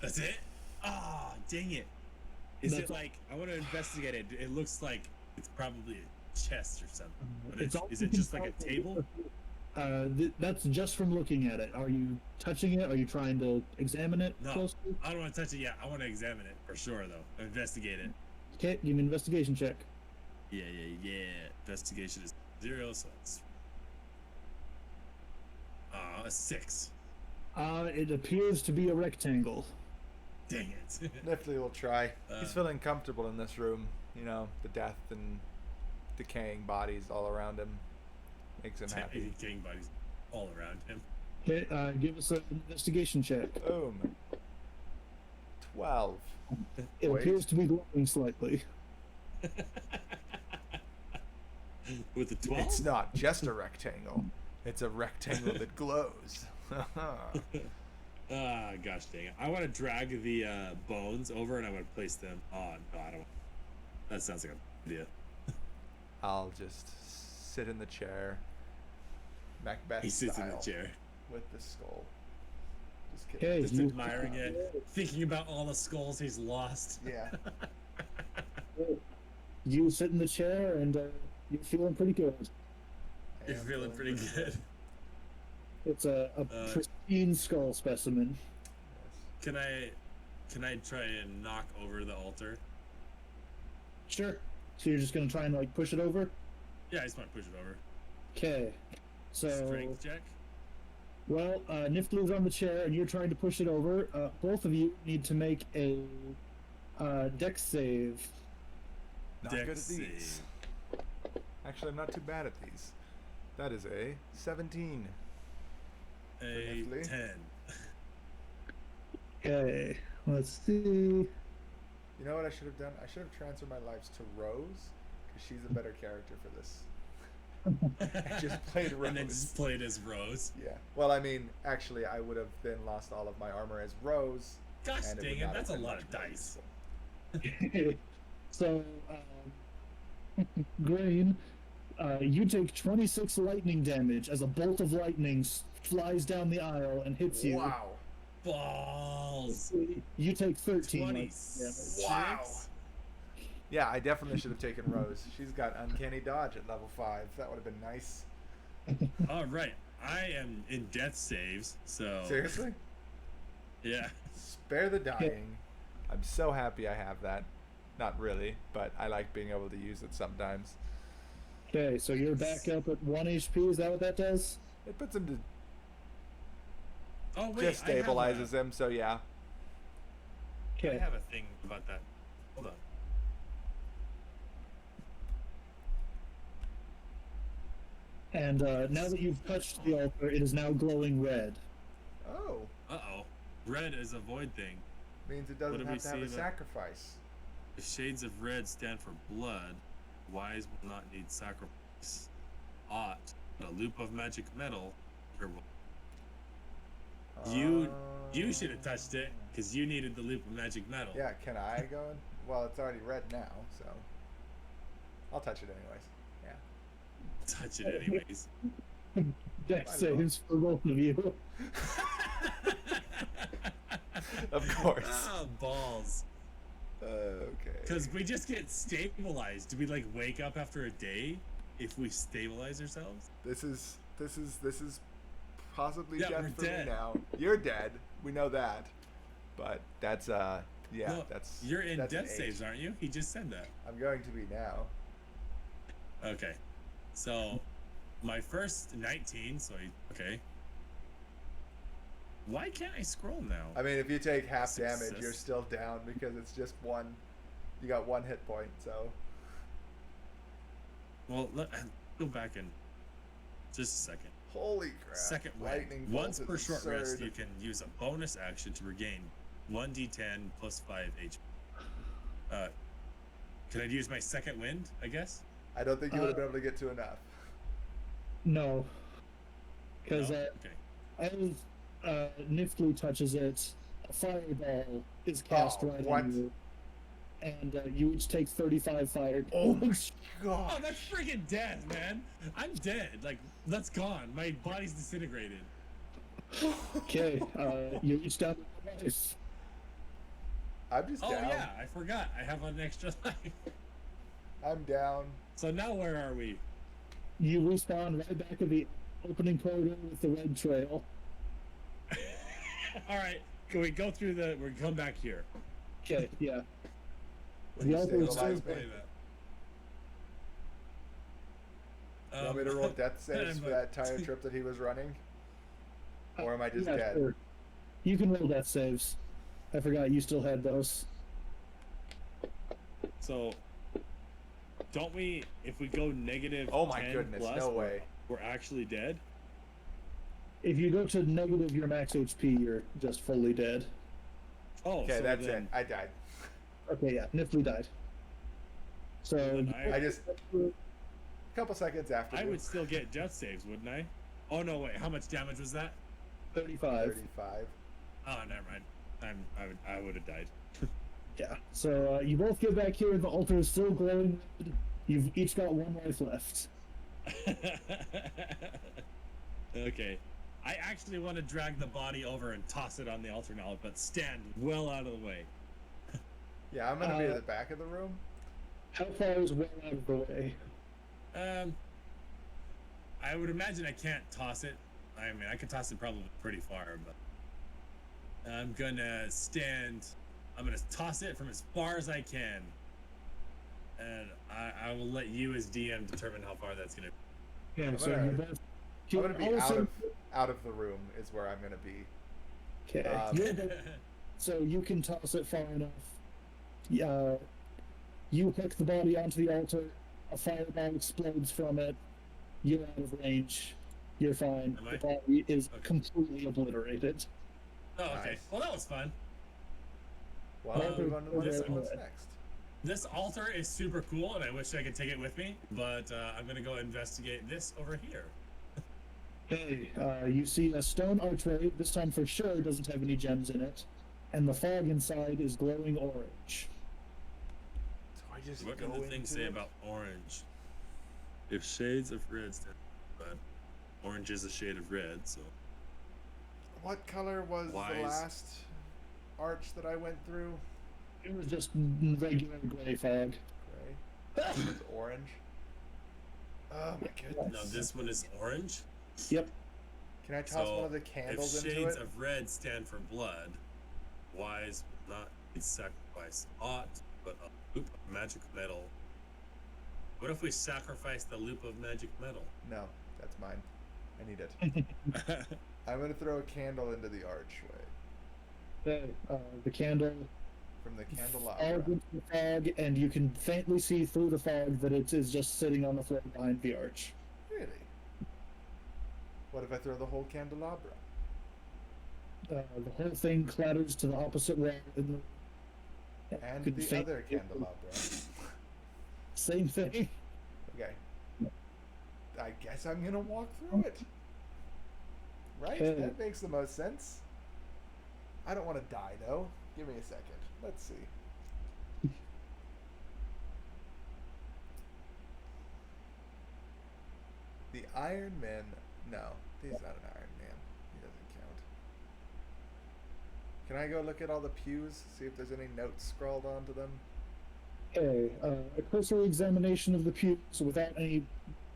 That's it? Ah, dang it. Is That's it like, I want to investigate it. It looks like it's probably a chest or something. But all is you it can just like a tell- table? That's just from looking at it. Are you touching it? Are you trying to examine it No, closely? I don't want to touch it yet. I want to examine it for sure, though. Investigate it. Okay, give me an investigation check. Yeah. Investigation is 0, so it's a 6. It appears to be a rectangle. Dang it. Nifty will try. He's Uh, feeling comfortable in this room. You know, the death and decaying bodies all around him makes him happy. King bodies all around him. Okay, give us an investigation check. Boom. 12. It Wait. appears to be glowing slightly. With the 12? It's not just a rectangle. It's a rectangle that glows. Ah, gosh dang it. I want to drag the bones over and I want to place them on. Oh, I don't. That sounds like a good idea. I'll just sit in the chair Macbeth He sits in style the chair, with the skull. Just kidding. Okay, just you, admiring it, thinking about all the skulls he's lost. Yeah. you sit in the chair and you're feeling pretty good. I You're am feeling pretty good. It's a pristine skull specimen. Yes. Can I try and knock over the altar? Sure. So you're just gonna try and like push it over? Yeah, I just want to push it over. Okay. So Strength check. well, Nifty's on the chair and you're trying to push it over. Both of you need to make a dex save. Not Dex good at these. Actually, I'm not too bad at these. That is a 17. A Nifty. 10. Okay. Let's see. You know what I should have done? I should have transferred my lives to Rose, because she's a better character for this. I just played Rose. And then just played as Rose. Yeah. Well, I mean, actually, I would have then lost all of my armor as Rose. Gosh and dang would it, not that's have a been lot much of more dice. useful. So, Grain, you take 26 lightning damage as a bolt of lightning flies down the aisle and hits you. Wow. Balls. You take 13 lightning 20. damage. Wow. Yeah, I definitely should have taken Rose. She's got uncanny dodge at level 5. That would have been nice. All right, I am in death saves, so Seriously? yeah. Spare the dying. I'm so happy I have that. Not really, but I like being able to use it sometimes. Okay, so you're back up at 1 HP. Is that what that does? It puts him to Oh wait, just stabilizes him, so yeah. I Okay. have a thing about that. Hold on. And now that you've touched the altar, it is now glowing red. Oh, Uh-oh. Red is a void thing. means it What doesn't did we have to have see a about- sacrifice. The shades of red stand for blood. Wise will not need sacrifice. Ought, a loop of magic metal. Here will- You should have touched it because you needed the loop of magic metal. Yeah, can I go? Well, it's already red now, so I'll touch it anyways. Yeah. Touch it anyways. Dex Might as saves for both of you. Of course. Ah, balls. Okay. Because we just get stabilized. Do we like wake up after a day if we stabilize ourselves? This is possibly Yeah, death we're for dead. me now. You're dead. We know that. But that's yeah, No, that's you're in that's an death H. saves, aren't you? He just said that. I'm going to be now. Okay. So my first 19, so okay. Why can't I scroll now? I mean, if you take half damage, Success. you're still down because it's just one. You got one hit point, so Well, go back in just a second. holy crap! Second lightning wind. bolt Once is per short rest, absurd. you can use a bonus action to regain 1d10 plus 5 HP. Can I use my second wind, I guess? I don't think you would have been able to get to enough. No. Because No? Okay. as Nifty touches it, a fireball is cast Oh, right what? on you. And you each take 35 fire Oh my damage. god! Oh, that's freaking dead, man. I'm dead. Like, that's gone. My body's disintegrated. Okay, you each down to 1 life. I'm just Oh, down. yeah, I forgot. I have an extra life. I'm down. So now where are we? You respawn right back at the opening corridor with the red trail. All right. Can we go through the... We're come back here. Okay, yeah. Will you The altar is stabilize still- me? that. You want me to roll death saves I'm for that entire trip that he was running? Or am I just Yeah, dead? sure. You can roll death saves. I forgot you still had those. So, don't we... If we go negative Oh my 10 goodness, plus, no way. we're actually dead? If you go to negative your max HP, you're just fully dead. Oh, Okay, so that's then, it. I died. Okay, yeah, Nifty died. So then I just a couple seconds after I you. would still get death saves, wouldn't I? Oh no, wait. How much damage was that? 35. 35. Oh, never mind. I would have died. Yeah. So you both get back here. The altar is still glowing red. You've each got 1 life left. Okay. I actually want to drag the body over and toss it on the altar now, but stand well out of the way. Yeah, I'm gonna be at the back of the room. How far is well out of the way? I would imagine I can't toss it. I mean, I could toss it probably pretty far, but I'm gonna toss it from as far as I can. And I will let you as DM determine how far that's gonna be. Yeah, so gonna- you both. I'm gonna be also- out of the room is where I'm gonna be. Okay. You're both- so you can toss it far enough. You hook the body onto the altar. A fireball explodes from it. You're out of range. You're fine. Am The I? body is Okay. completely obliterated. Oh, okay. Nice. Well, that was fun. Well, I'll move on to this- what's next. This altar is super cool, and I wish I could take it with me, but I'm gonna go investigate this over here. Hey, you see a stone archway. This time for sure doesn't have any gems in it, and the fog inside is glowing orange. So I just What go did the thing into say it? about orange? If shades of red stand, but orange is a shade of red, so What color was Wise. the last arch that I went through? It was just regular gray fog. Gray. This was orange. Oh my goodness. no, this one is orange. Yep. Can I toss So, one of the If candles into shades it? of red stand for blood, wise will not be sacrificed aught but a loop of magic metal. What if we sacrifice the loop of magic metal? No, that's mine. I need it. I'm gonna throw a candle into the archway The candle from the falls candelabra. into the fog, and you can faintly see through the fog that it is just sitting on the floor behind the arch. Really? What if I throw the whole candelabra? The whole thing clatters to the opposite wall. And And could the faint- other candelabra. Same thing. Okay. I guess I'm gonna walk through it. Right? Okay. That makes the most sense. I don't want to die though. Give me a second. Let's see. The Iron Man. No, he's not an Iron Man. He doesn't count. Can I go look at all the pews, see if there's any notes scrawled onto them? Okay, a cursory examination of the pews without any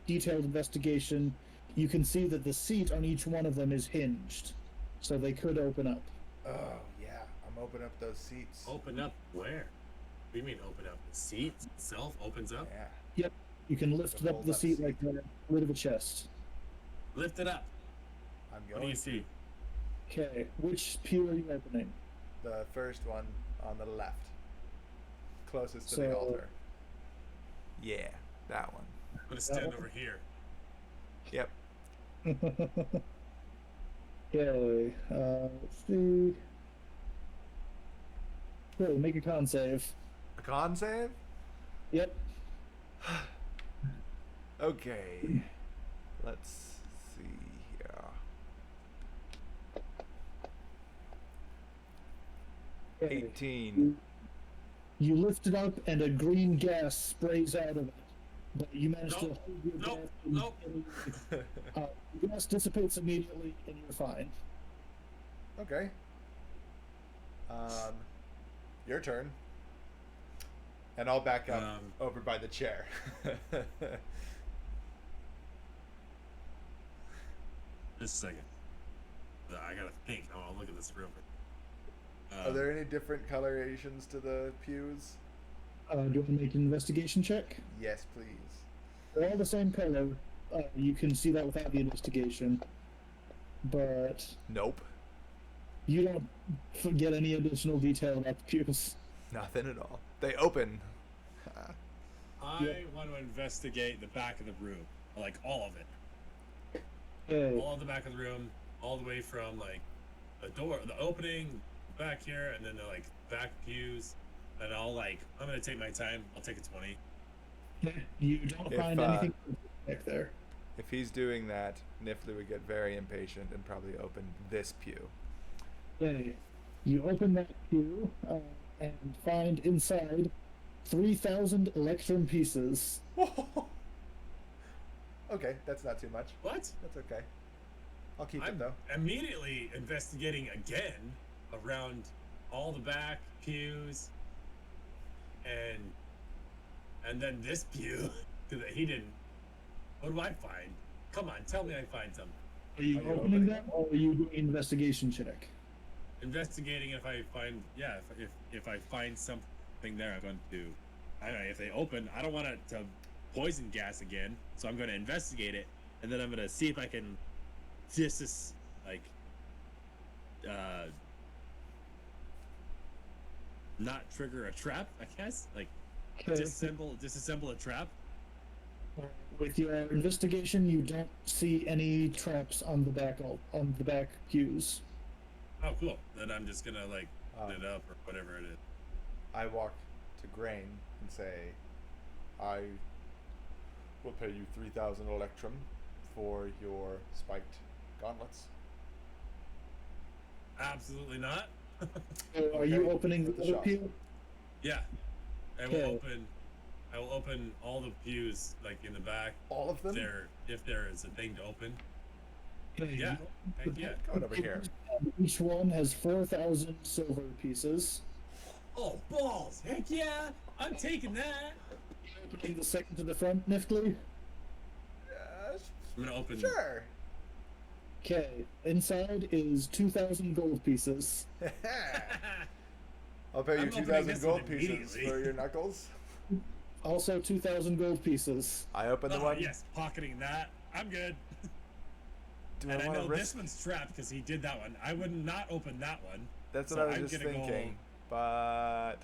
detailed investigation, you can see that the seat on each one of them is hinged, so they could open up. Oh yeah, I'm opening up those seats. Open up where? What do you mean open up? The seat itself opens up? Yeah. You can lift The up the fold-up seat seat. like the lid of a chest. Lift it up. I'm What do going you see? Okay, which pew are you opening? the first one on the left, closest to So- the altar. Yeah, that one. I'm gonna stand one? over here. Yep. Okay, let's see. Okay, make a con save. A con save? Yep. Okay. Let's see here. Okay. 18. You lift it up and a green gas sprays out of it. But you manage to Nope, hold your nope, breath and the gas dissipates immediately and you're fine. Okay. Your turn. And I'll back up over by the chair. Just a second. I gotta think. I wanna look at this real quick. Are there any different colorations to the pews? Do you want to make an investigation check? Yes, please. They're all the same color. You can see that without the investigation. But Nope. you don't get any additional detail about the pews. Nothing at all. They open. I want to investigate the back of the room. Like all of it. Okay. All of the back of the room. All the way from like the door, the opening, back here, and then the like back pews. And I'm gonna take my time. I'll take a 20. You don't If, find anything back there. If he's doing that, Nifley would get very impatient and probably open this pew. Okay. You open that pew and find inside 3,000 electrum pieces. Okay, that's not too much. What? That's okay. I'll keep it I'm though. immediately investigating again around all the back pews, and then this pew because he didn't. What do I find? Come on, tell me I find something. Are you Are you opening opening them, or are you doing an investigation check? Investigating if I find if I find something there, I'm going to. I don't know if they open. I don't want it to poison gas again, so I'm going to investigate it, and then I'm going to see if I can not trigger a trap. I guess Okay. disassemble a trap. With your investigation, you don't see any traps on the back pews. Oh, cool. Then I'm just gonna put it Um, up or whatever it is. I walk to Grain and say, I will pay you 3,000 electrum for your spiked gauntlets. Absolutely not. So are you Okay, opening with the the other shop. pew? Yeah, I will Okay. open. I will open all the pews in the back. All of them? If there is a thing to open. Okay, Yeah. you Heck yeah. Going over here. Each one has 4,000 silver pieces. Oh balls! Heck yeah! I'm taking that. Opening the second to the front, Niftly. I'm gonna open. Sure. Okay, inside is 2,000 gold pieces. I'll pay you I'm opening 2,000 this gold one pieces immediately. for your knuckles. Also 2,000 gold pieces. I open the Oh one. yes, pocketing that. I'm good. Do And I want know to risk? this one's trapped because he did that one. I would not open that one. That's so what I was I'm just gonna go- thinking. But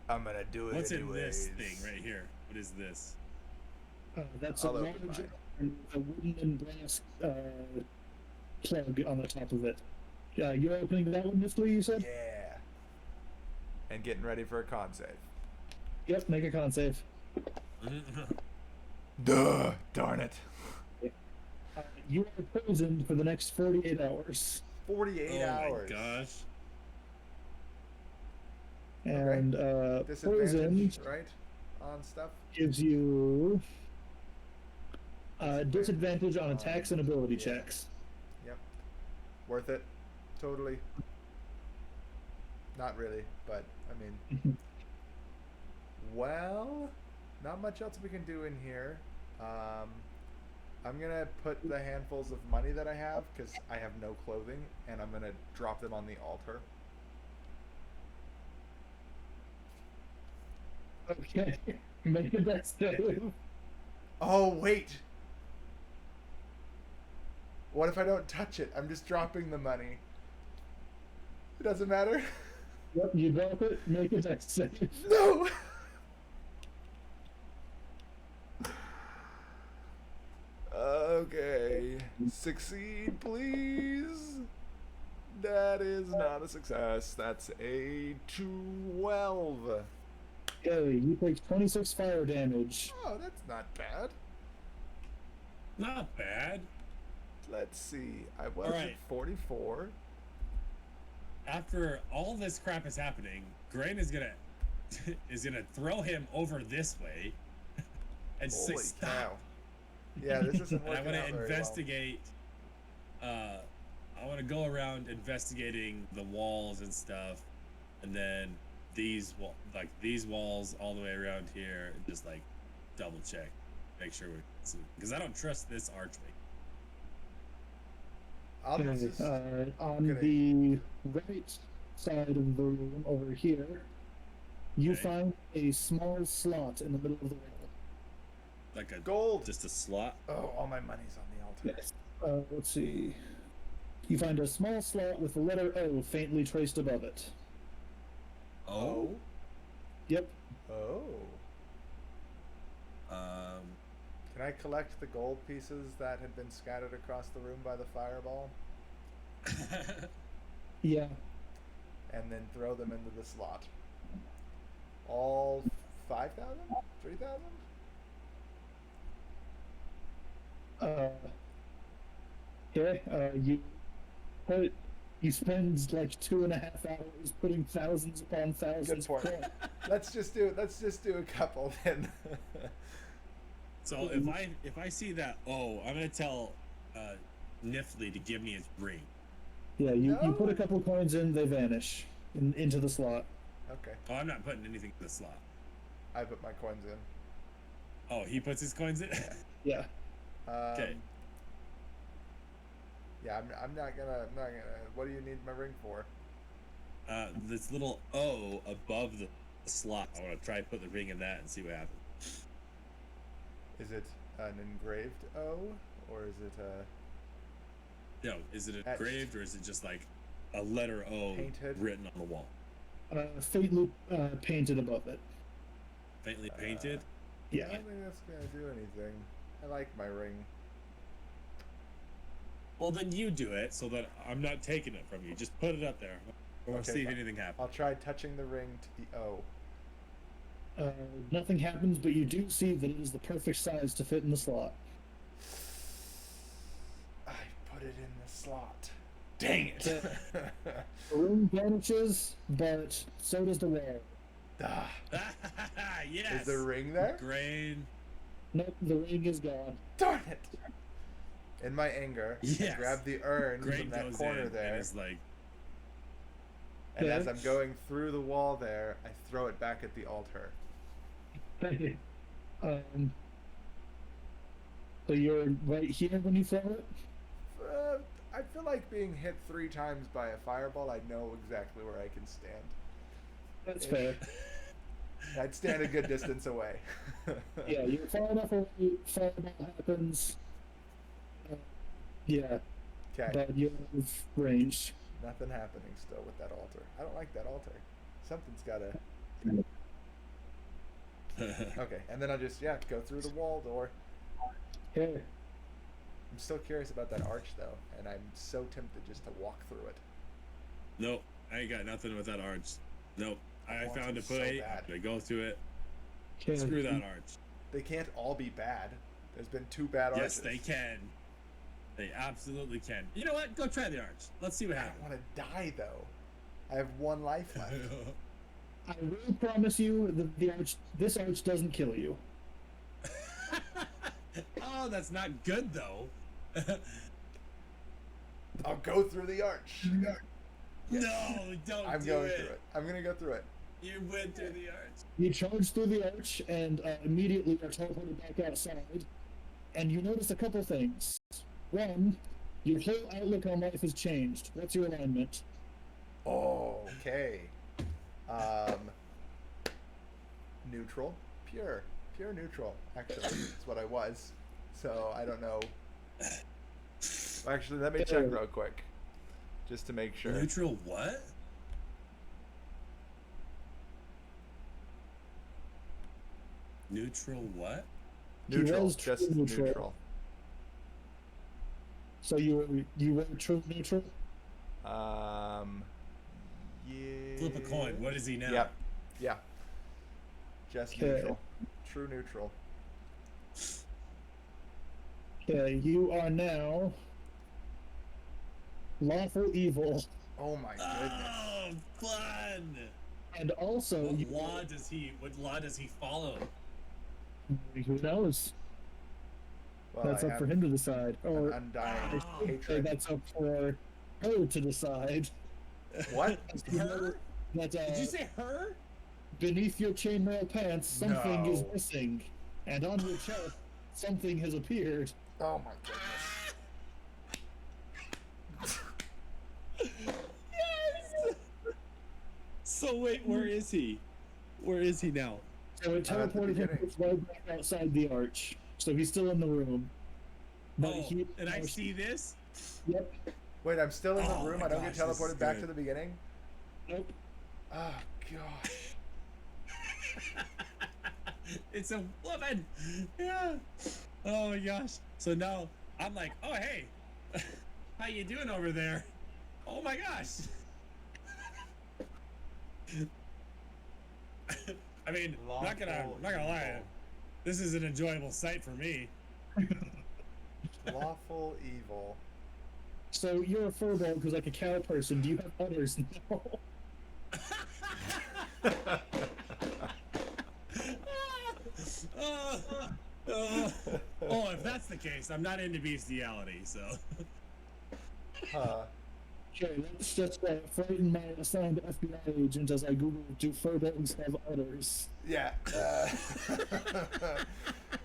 I'm gonna do it What's anyways. in this thing right here? What is this? That's I'll a open large mine. iron with a wooden and brass plug on the top of it. You're opening that one, Niftly, you said? Yeah. And getting ready for a con save. Yep, make a con save. Duh! Darn it. You are poisoned for the next 48 hours. 48 oh hours. my gosh. And poison Disadvantage, right? On stuff? gives you disadvantage on attacks and ability Yeah. checks. Yep. Worth it. Totally. Not really, but I mean, well, not much else we can do in here. I'm gonna put the handfuls of money that I have because I have no clothing, and I'm gonna drop them on the altar. Okay, make a dex save. Oh wait. What if I don't touch it? I'm just dropping the money. It doesn't matter. Yep, you drop it, make a dex save. No. Okay. Succeed, please. That is not a success. That's a 12. Okay, you take 26 fire damage. Oh, that's not bad. Not bad. Let's see. I was Alright. at 44. After all this crap is happening, Grain is gonna throw him over this way and say Holy stop. cow. Yeah, this isn't And I working want out to very investigate. I want to go around investigating the walls and stuff, and then these walls all the way around here, and just double check, make sure because I don't trust this archway. well. I'll Okay, just, on gonna- the right side of the room over here, you Okay. find a small slot in the middle of the wall. Like a gold. just a slot. Oh, all my money's on the altar. Yes. Let's see. You find a small slot with the letter O faintly traced above it. Oh. Yep. Oh. Um. Can I collect the gold pieces that had been scattered across the room by the fireball Yeah. and then throw them into the slot? All 5,000? 3,000? You spend like 2.5 hours putting thousands upon thousands. Good point. of coins. Let's just do a couple then. So if I see that, I'm gonna tell Nifty to give me its ring. Yeah, you put No. a couple coins in, they vanish into the slot. Okay, Oh, I'm not putting anything in the slot. I put my coins in. Oh, he puts his coins in. Yeah. Okay. Yeah, I'm not gonna. What do you need my ring for? This little O above the slot. I want to try and put the ring in that and see what happens. Is it an engraved O, or is it a No, is it Etched. engraved or is it just like a letter O Painted? written on the wall? Faintly painted above it. Faintly painted? I Yeah. don't think that's gonna do anything. I like my ring. Well, then you do it so that I'm not taking it from you. Just put it up there. We'll Okay, see if fine. anything happens. I'll try touching the ring to the O. Nothing happens, but you do see that it is the perfect size to fit in the slot. I put it in the slot. Dang it! The room vanishes, but so does the wall. Ah, Yes. is the ring there? Grain. Nope, the ring is gone. Darn it! In my anger, I Yes. grab the urn Grain from that goes corner in there, and is like, and as Okay. I'm going through the wall there, I throw it back at the altar. So you're right here when you throw it? I feel like being hit 3 times by a fireball. I know exactly where I can stand. That's fair. I'd stand a good distance away. Yeah, you're far enough away, fireball happens. Yeah, Okay. but you have range. Nothing happening still with that altar. I don't like that altar. Something's gotta. Okay, and then I'll just go through the wall door. Okay. I'm still curious about that arch though, and I'm so tempted just to walk through it. nope, I ain't got nothing with that arch. Nope. I want found to a so plate. bad. I go to it. Okay. Screw that arch. They can't all be bad. There's been 2 bad Yes, arches. they can. They absolutely can. You know what? Go try the arch. Let's see what I don't happens. want to die though. I have 1 life left. I will promise you that this arch doesn't kill you. Oh, that's not good though. I'll go through the arch. No, don't I'm do going it. through it. I'm gonna go through it. You went through the arch. You charge through the arch and immediately are teleported back outside. And you notice a couple things. One, your whole outlook on life has changed. What's your alignment? Oh, okay. Neutral, pure neutral. Actually, that's what I was. So I don't know. Actually, let me check real quick, just to make sure. Neutral what? Neutral what? Neutral, was true just neutral. neutral. So you were true neutral? Yeah. Flip a coin. What is he now? Yep. Yeah. Just Okay. neutral. True neutral. Okay, you are now lawful evil. Oh my goodness. Oh, fun! And also, What you, law does he? What law does he follow? who knows? Well, That's I up for have him to decide. an Or undying I should say hatred. that's up for her to decide. What? You know Her? that, Did you say her? beneath your chainmail pants, something is No. missing, and on your chest, something has appeared. Oh my goodness. Yes. So wait, where is he? Where is he now? So it I'm at the teleported him beginning. right back outside the arch. So he's still in the room. But Oh, he, and I see this. Yep. Wait, I'm still in the Oh room. my I don't gosh, get this is teleported back good. to the beginning. Nope. Oh gosh. It's a woman. Yeah. Oh my gosh. So now I'm like, oh hey, how you doing over there? Oh my gosh. I mean, not gonna lie. This is an enjoyable sight for me. Lawful evil. So you're a furball who's like a cow person. Do you have udders now? Oh, if that's the case, I'm not into bestiality, so. Okay, let's just frighten my assigned FBI agent as I Google, do fur bags have udders? Yeah.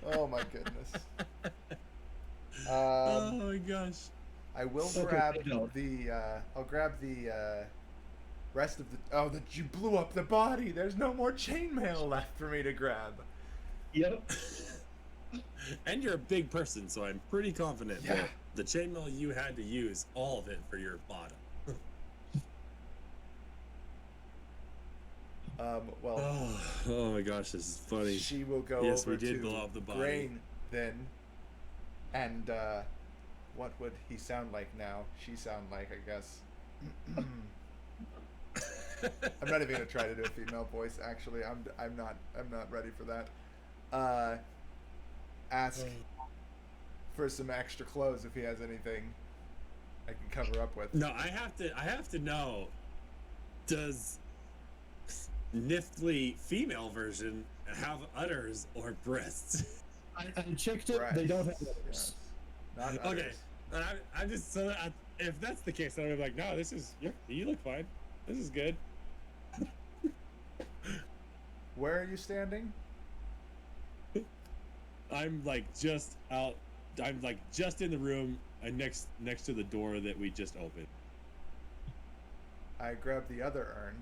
Oh my goodness. Oh my gosh. I will Okay, grab they don't. the. I'll grab the rest of the. Oh, that you blew up the body. There's no more chainmail left for me to grab. Yep. And you're a big person, so I'm pretty confident Yeah. that the chainmail you had to use all of it for your bottom. Well, Oh my gosh, this is funny. she will go Yes, over we did to blow up the body. Grain then, and what would he sound like now? She sound like, I guess. I'm not even gonna try to do a female voice. Actually, I'm not ready for that. Ask for some extra clothes if he has anything I can cover up with. No, I have to know, does Niftly female version have udders or breasts? I checked it. They don't have udders. Yes. Not Okay. others. And I'm just so that if that's the case, then I'm like, no, this is you look fine. This is good. Where are you standing? I'm like just out. I'm like just in the room next to the door that we just opened. I grab the other urn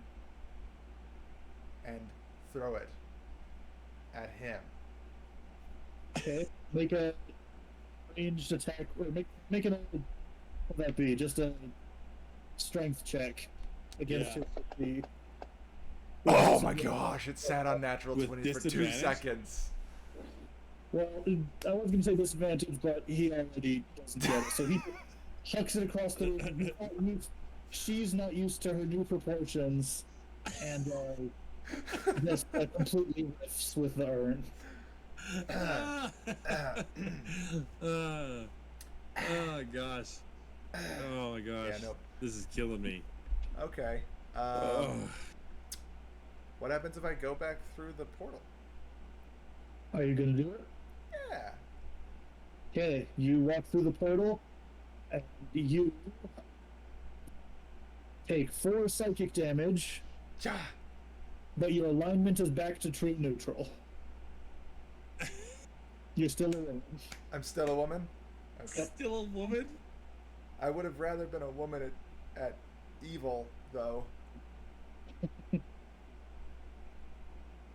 and throw it at him. Okay. Make a ranged attack, or make an. What would that be? Just a strength check against Yeah. your the. Oh my gosh, it sat on natural With 20 for 2 disadvantage? seconds. Well, I was going to say disadvantage, but he already doesn't get it, so he chucks it across the room. She's not used to her new proportions, and just completely riffs with the urn. Oh gosh. Oh my gosh. Yeah, nope. This is killing me. Okay. Oh. What happens if I go back through the portal? Are you going to do it? Yeah. Okay, you walk through the portal, and you take 4 psychic damage, Ja. but your alignment is back to true neutral. You're still a woman. I'm still a woman? Okay. Still a woman? I would have rather been a woman at evil, though.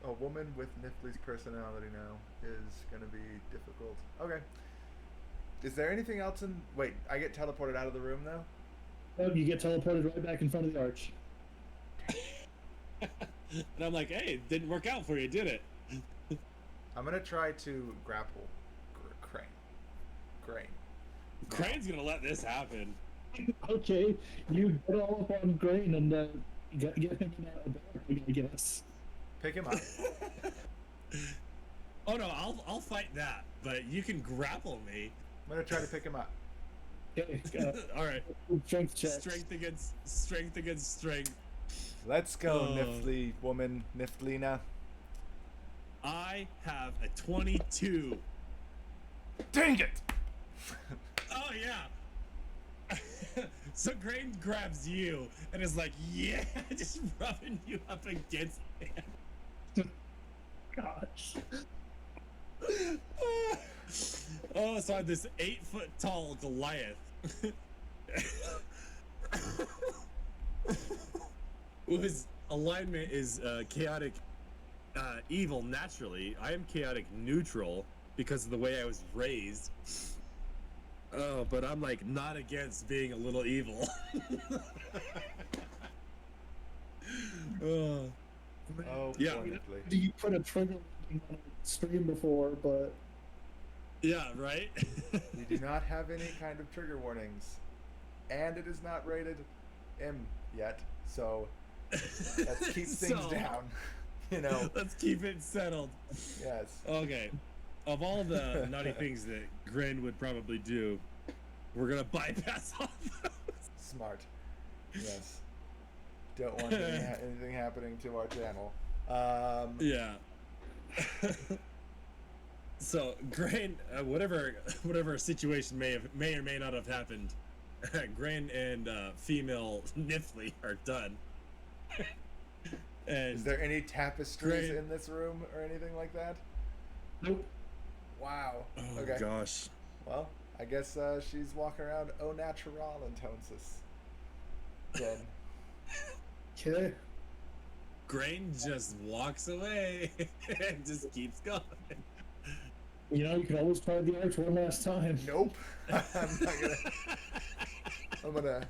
A woman with Nifley's personality now is going to be difficult. Okay. Is there anything else in... Wait, I get teleported out of the room, though? Oh, you get teleported right back in front of the arch. And I'm like, hey, it didn't work out for you, did it? I'm going to try to grapple Crane. Crane's gonna let this happen. Okay, you get all up on Grain and get him in a bag, I guess. Pick him up. Oh no, I'll fight that, but you can grapple me. I'm going to try to pick him up. Okay, All right, strength check. strength against strength. Let's go, Oh. Nifley woman, Niflina. I have a 22. Dang it! Oh yeah. So Crane grabs you and is like, yeah, just rubbing you up against him. Gosh. Oh, so I'm this 8-foot tall Goliath. Whose alignment is chaotic evil naturally. I am chaotic neutral because of the way I was raised. Oh, but I'm like not against being a little evil. Oh. Oh, Yeah. poor Nifley. You put a trigger warning on a stream before, but Yeah, right? We do not have any kind of trigger warnings. And it is not rated M yet, so let's keep things So, down. You know, Let's keep it settled. yes. Okay. Of all the naughty things that Grin would probably do, we're gonna bypass all those. Smart. Yes. Don't want anything happening to our channel. Yeah. So Grain, whatever situation may or may not have happened, Grain and female Nifley are done. And Is there any tapestries Great. in this room or anything like that? Nope. Wow. oh Okay. gosh, Well, I guess she's walking around au natural in Tonsis. Then. Okay. Grain just walks away and just keeps going. You know, you can always try the arch one last time. Nope. I'm not gonna. I'm gonna.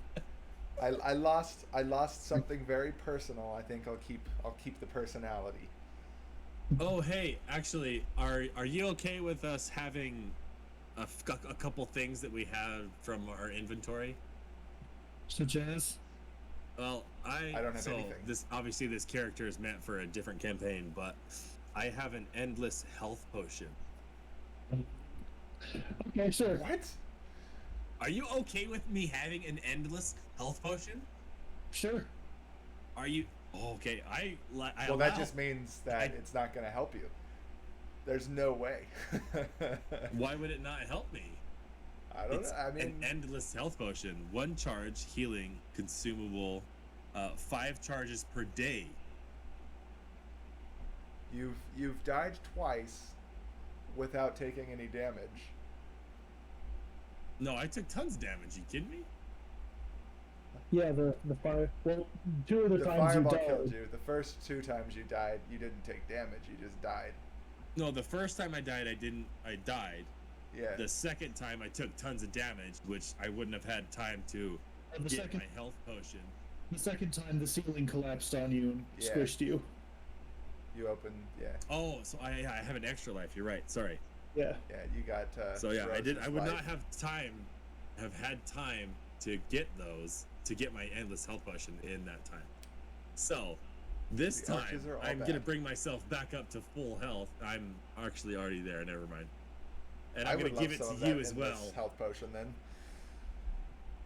I lost something very personal. I think I'll keep the personality. Oh hey, actually, are you okay with us having a couple things that we have from our inventory? Such as? Well, I don't have so anything. this character is meant for a different campaign, but I have an endless health potion. Okay, sure. What? Are you okay with me having an endless health potion? Sure. Are you okay? I Well, allow- that just means that I- it's not gonna help you. There's no way. Why would it not help me? I don't It's know. I an mean, endless health potion. 1 charge, healing, consumable, 5 charges per day. you've died twice without taking any damage. No, I took tons of damage. You kidding me? Yeah, the fire. Well, 2 of the The times you fireball died. killed you. The first 2 times you died, you didn't take damage. You just died. No, the first time I died, I died. Yeah. The second time, I took tons of damage, which I wouldn't have had time to And the get second, my health potion. the second time, the ceiling collapsed on you and Yeah. squished you. You opened. Yeah. Oh, so I have an extra life. You're right. Sorry. Yeah. Yeah. You got. So yeah, I did. I would Rose's not have had time to get those to get my endless health potion in that time. So this The time arches are all I'm gonna bad. bring myself back up to full health. I'm actually already there. Never mind. And I I'm would gonna give love it some of to you that as endless well. Health potion then.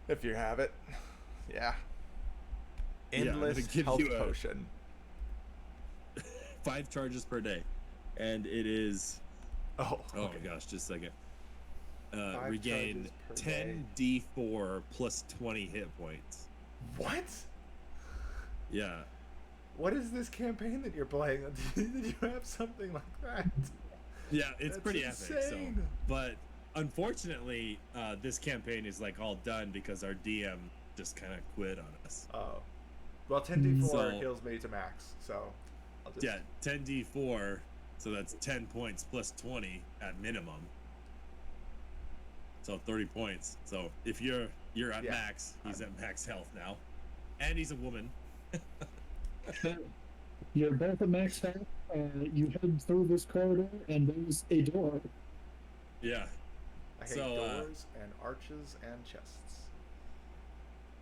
If you have it. Yeah. Yeah, I'm gonna Endless give health you a- potion. 5 charges per day, and it is. Oh. Oh okay. my gosh, just a second. 5 Regain charges per 10d4 plus 20 hit points. What? Yeah. What is this campaign that you're playing? Did you have something like that? Yeah, it's That's pretty epic. So, insane. but unfortunately, this campaign is like all done because our DM just kind of quit on us. Oh. Well, 10d4 So- heals me to max, so I'll just. Yeah, 10d4, so that's 10 points plus 20 at minimum. So 30 points. So if you're at Yeah, max, he's at max health now, and he's a woman. You're both at max health. You head through this corridor, and there's a door. Yeah, I hate So, doors and arches and chests.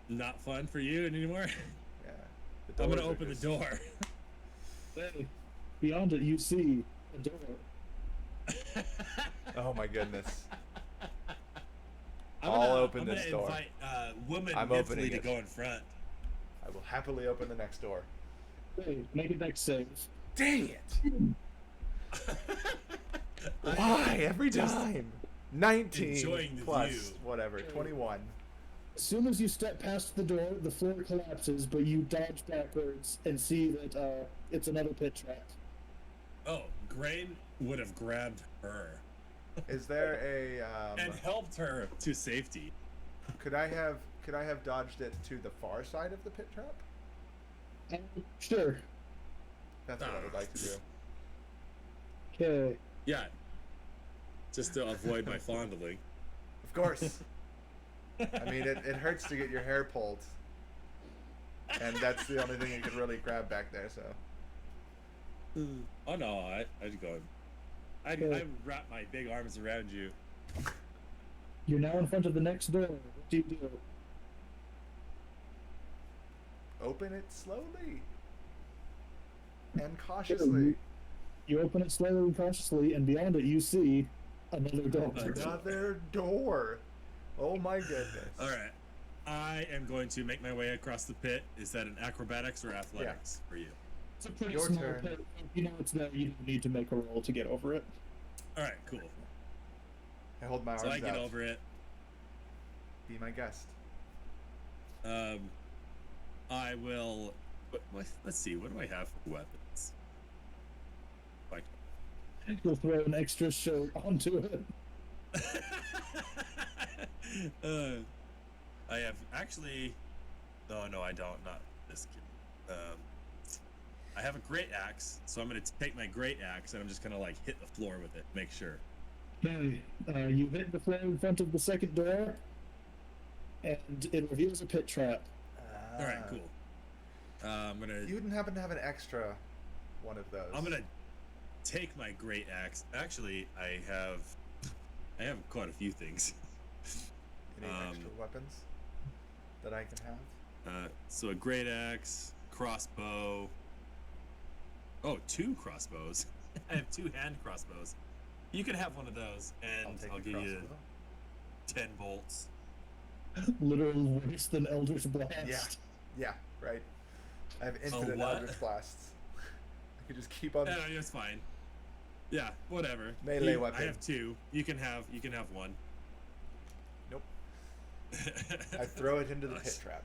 not fun for you anymore. Yeah. The I'm gonna doors are open the just- door. Hey, beyond it, you see a door. Oh my goodness. I'm I'll gonna, open I'm this gonna door. invite woman I'm Nifley opening to it. go in front. I will happily open the next door. Hey, make a next save. Dang it! Why every time? 19 Enjoying the plus view. whatever, 21. As soon as you step past the door, the floor collapses, but you dodge backwards and see that it's another pit trap. Oh, Grain would have grabbed her Is there a and helped her to safety. could I have dodged it to the far side of the pit trap? Sure. That's what I would like to do. Okay. Yeah, just to avoid my fondling. Of course. I mean, it hurts to get your hair pulled, and that's the only thing you could really grab back there. So Oh no, I'd go. I'd wrap my big arms around you. You're now in front of the next door. What do you do? open it slowly and cautiously. You open it slowly and cautiously, and beyond it, you see another door. Another door. Oh my goodness. All right, I am going to make my way across the pit. Is that an acrobatics or athletics for you? It's a pretty Your small turn. pit. If you know it's there, you don't need to make a roll to get over it. All right, cool. I hold my arms So I get out. over it. Be my guest. I will. Let's see. What do I have for weapons? Like, You'll throw an extra shirt onto it. I have actually. No, I don't. Not this kid. I have a great axe, so I'm gonna take my great axe and I'm just gonna like hit the floor with it, make sure. Okay, you hit the floor in front of the second door, and it reveals a pit trap. All right, cool. I'm gonna. You wouldn't happen to have an extra one of those? I'm gonna take my great axe. Actually, I have quite a few things. Any extra weapons that I can have? So a great axe, crossbow. Oh, 2 crossbows. I have 2 hand crossbows. You can have one of those, and take I'll the give you crossbow. 10 bolts. Literally worse than Eldritch Blast. Yeah, right. I have infinite what? Eldritch Blasts. I could just keep on. No, it's fine. Yeah, whatever. Melee weapon. I have 2. You can have 1. Nope. I throw it into the pit trap.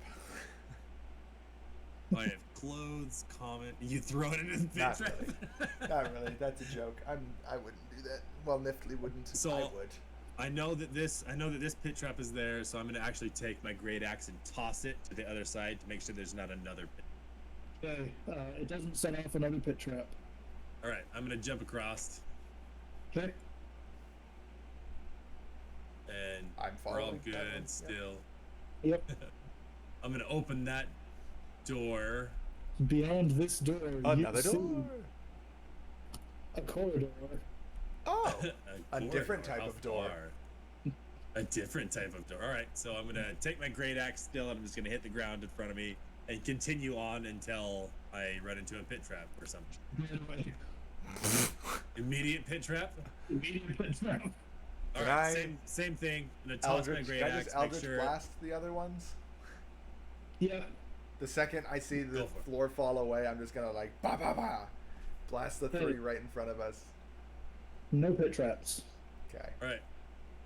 I have clothes, common. You throw it into the pit Not trap. really. Not really. That's a joke. I wouldn't do that. Well, Niftly wouldn't. So- I would. I know that this pit trap is there, so I'm gonna actually take my great axe and toss it to the other side to make sure there's not another pit. Okay, it doesn't set off another pit trap. All right, I'm gonna jump across, Okay. and I'm we're all following that good one, yeah. still. Yep. I'm gonna open that door. Beyond this door, Another you see door. a corridor. Oh. A corridor. different type How of door. far? A different type of door. All right, so I'm gonna take my great axe still, and I'm just gonna hit the ground in front of me and continue on until I run into a pit trap or something. Anyway, Immediate pit trap. immediate pit trap. All Can right, I- same thing. I'm gonna toss my Eldritch. great Can I axe. just Make Eldritch sure. Blast the other ones? Yeah. The second I see the Go for it. floor fall away, I'm just gonna like ba ba ba, blast the 3 right in front of us. No pit traps. Okay. All right,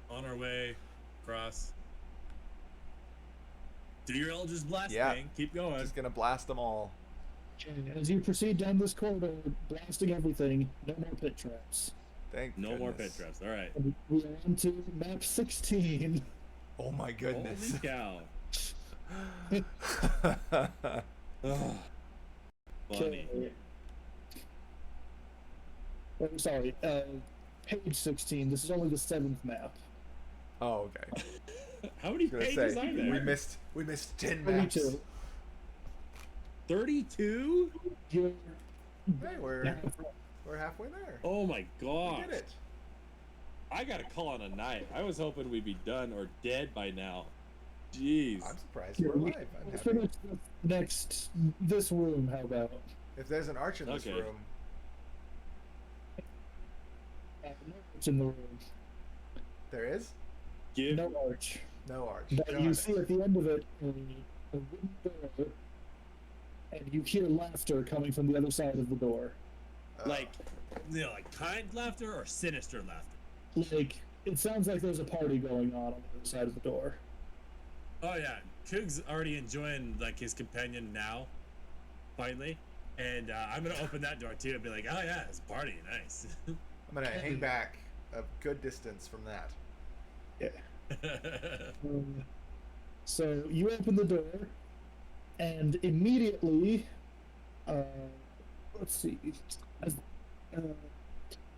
on our way across. Do your Eldritch Blast Yeah. thing. Keep going. Just gonna blast them all. Okay, as you proceed down this corridor, blasting everything, no more pit traps. Thank No more pit goodness. traps. All right. And we are on to map 16. Oh my goodness. Holy cow. Oh, funny. Okay. Oh, sorry, page 16. This is only the 7th map. Oh, okay. How many I was gonna pages say, are there? we missed 10 maps. 32. 32? You're Hey, we're halfway there. Oh my We gosh. did it. I gotta call on a night. I was hoping we'd be done or dead by now. Jeez. I'm surprised we're alive. I'm Let's happy. finish this room. How about? If there's an arch in this Okay. room, It's in the room. there is Give No arch. no arch. But Darn you it. see at the end of it a wooden door, and you hear laughter coming from the other side of the door. like like kind laughter or sinister laughter. Like, it sounds like there's a party going on the other side of the door. Oh yeah, Coog's already enjoying like his companion now, finally, and I'm gonna open that door too and be like, oh yeah, it's a party, nice. I'm gonna hang back a good distance from that. So you open the door, and immediately, let's see,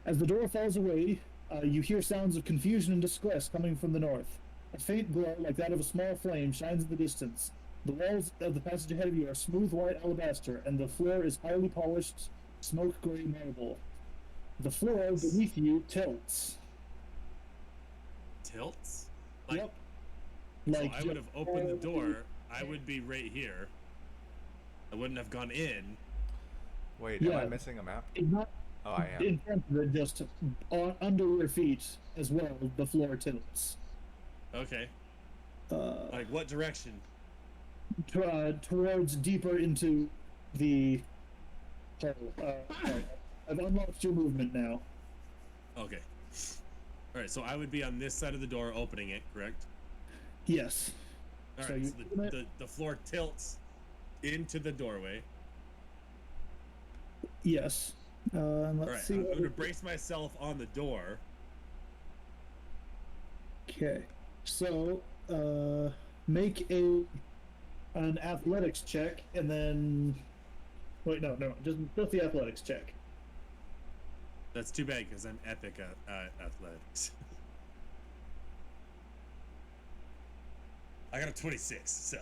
as the door falls away, you hear sounds of confusion and distress coming from the north. A faint glow, like that of a small flame, shines in the distance. The walls of the passage ahead of you are smooth white alabaster, and the floor is highly polished, smoke gray marble. The floor beneath you tilts. Tilts? Like, Yep. so Like I would have opened the door. I would be right here. I wouldn't have gone in. Wait, am I Yeah. missing a map? not Oh, I am. in front of it, just under your feet as well. The floor tilts. Okay. Uh, Like what direction? towards deeper into the hole. Sorry. I've unlocked your movement now. Okay. All right. So I would be on this side of the door, opening it. Correct. Yes. All So right, you so open it? the floor tilts into the doorway. Yes. And All let's right, see. I'm what going to we- brace myself on the door. Okay. So, make an athletics check, and then wait, no, just the athletics check. That's too bad because I'm epic at athletics. I got a 26, so.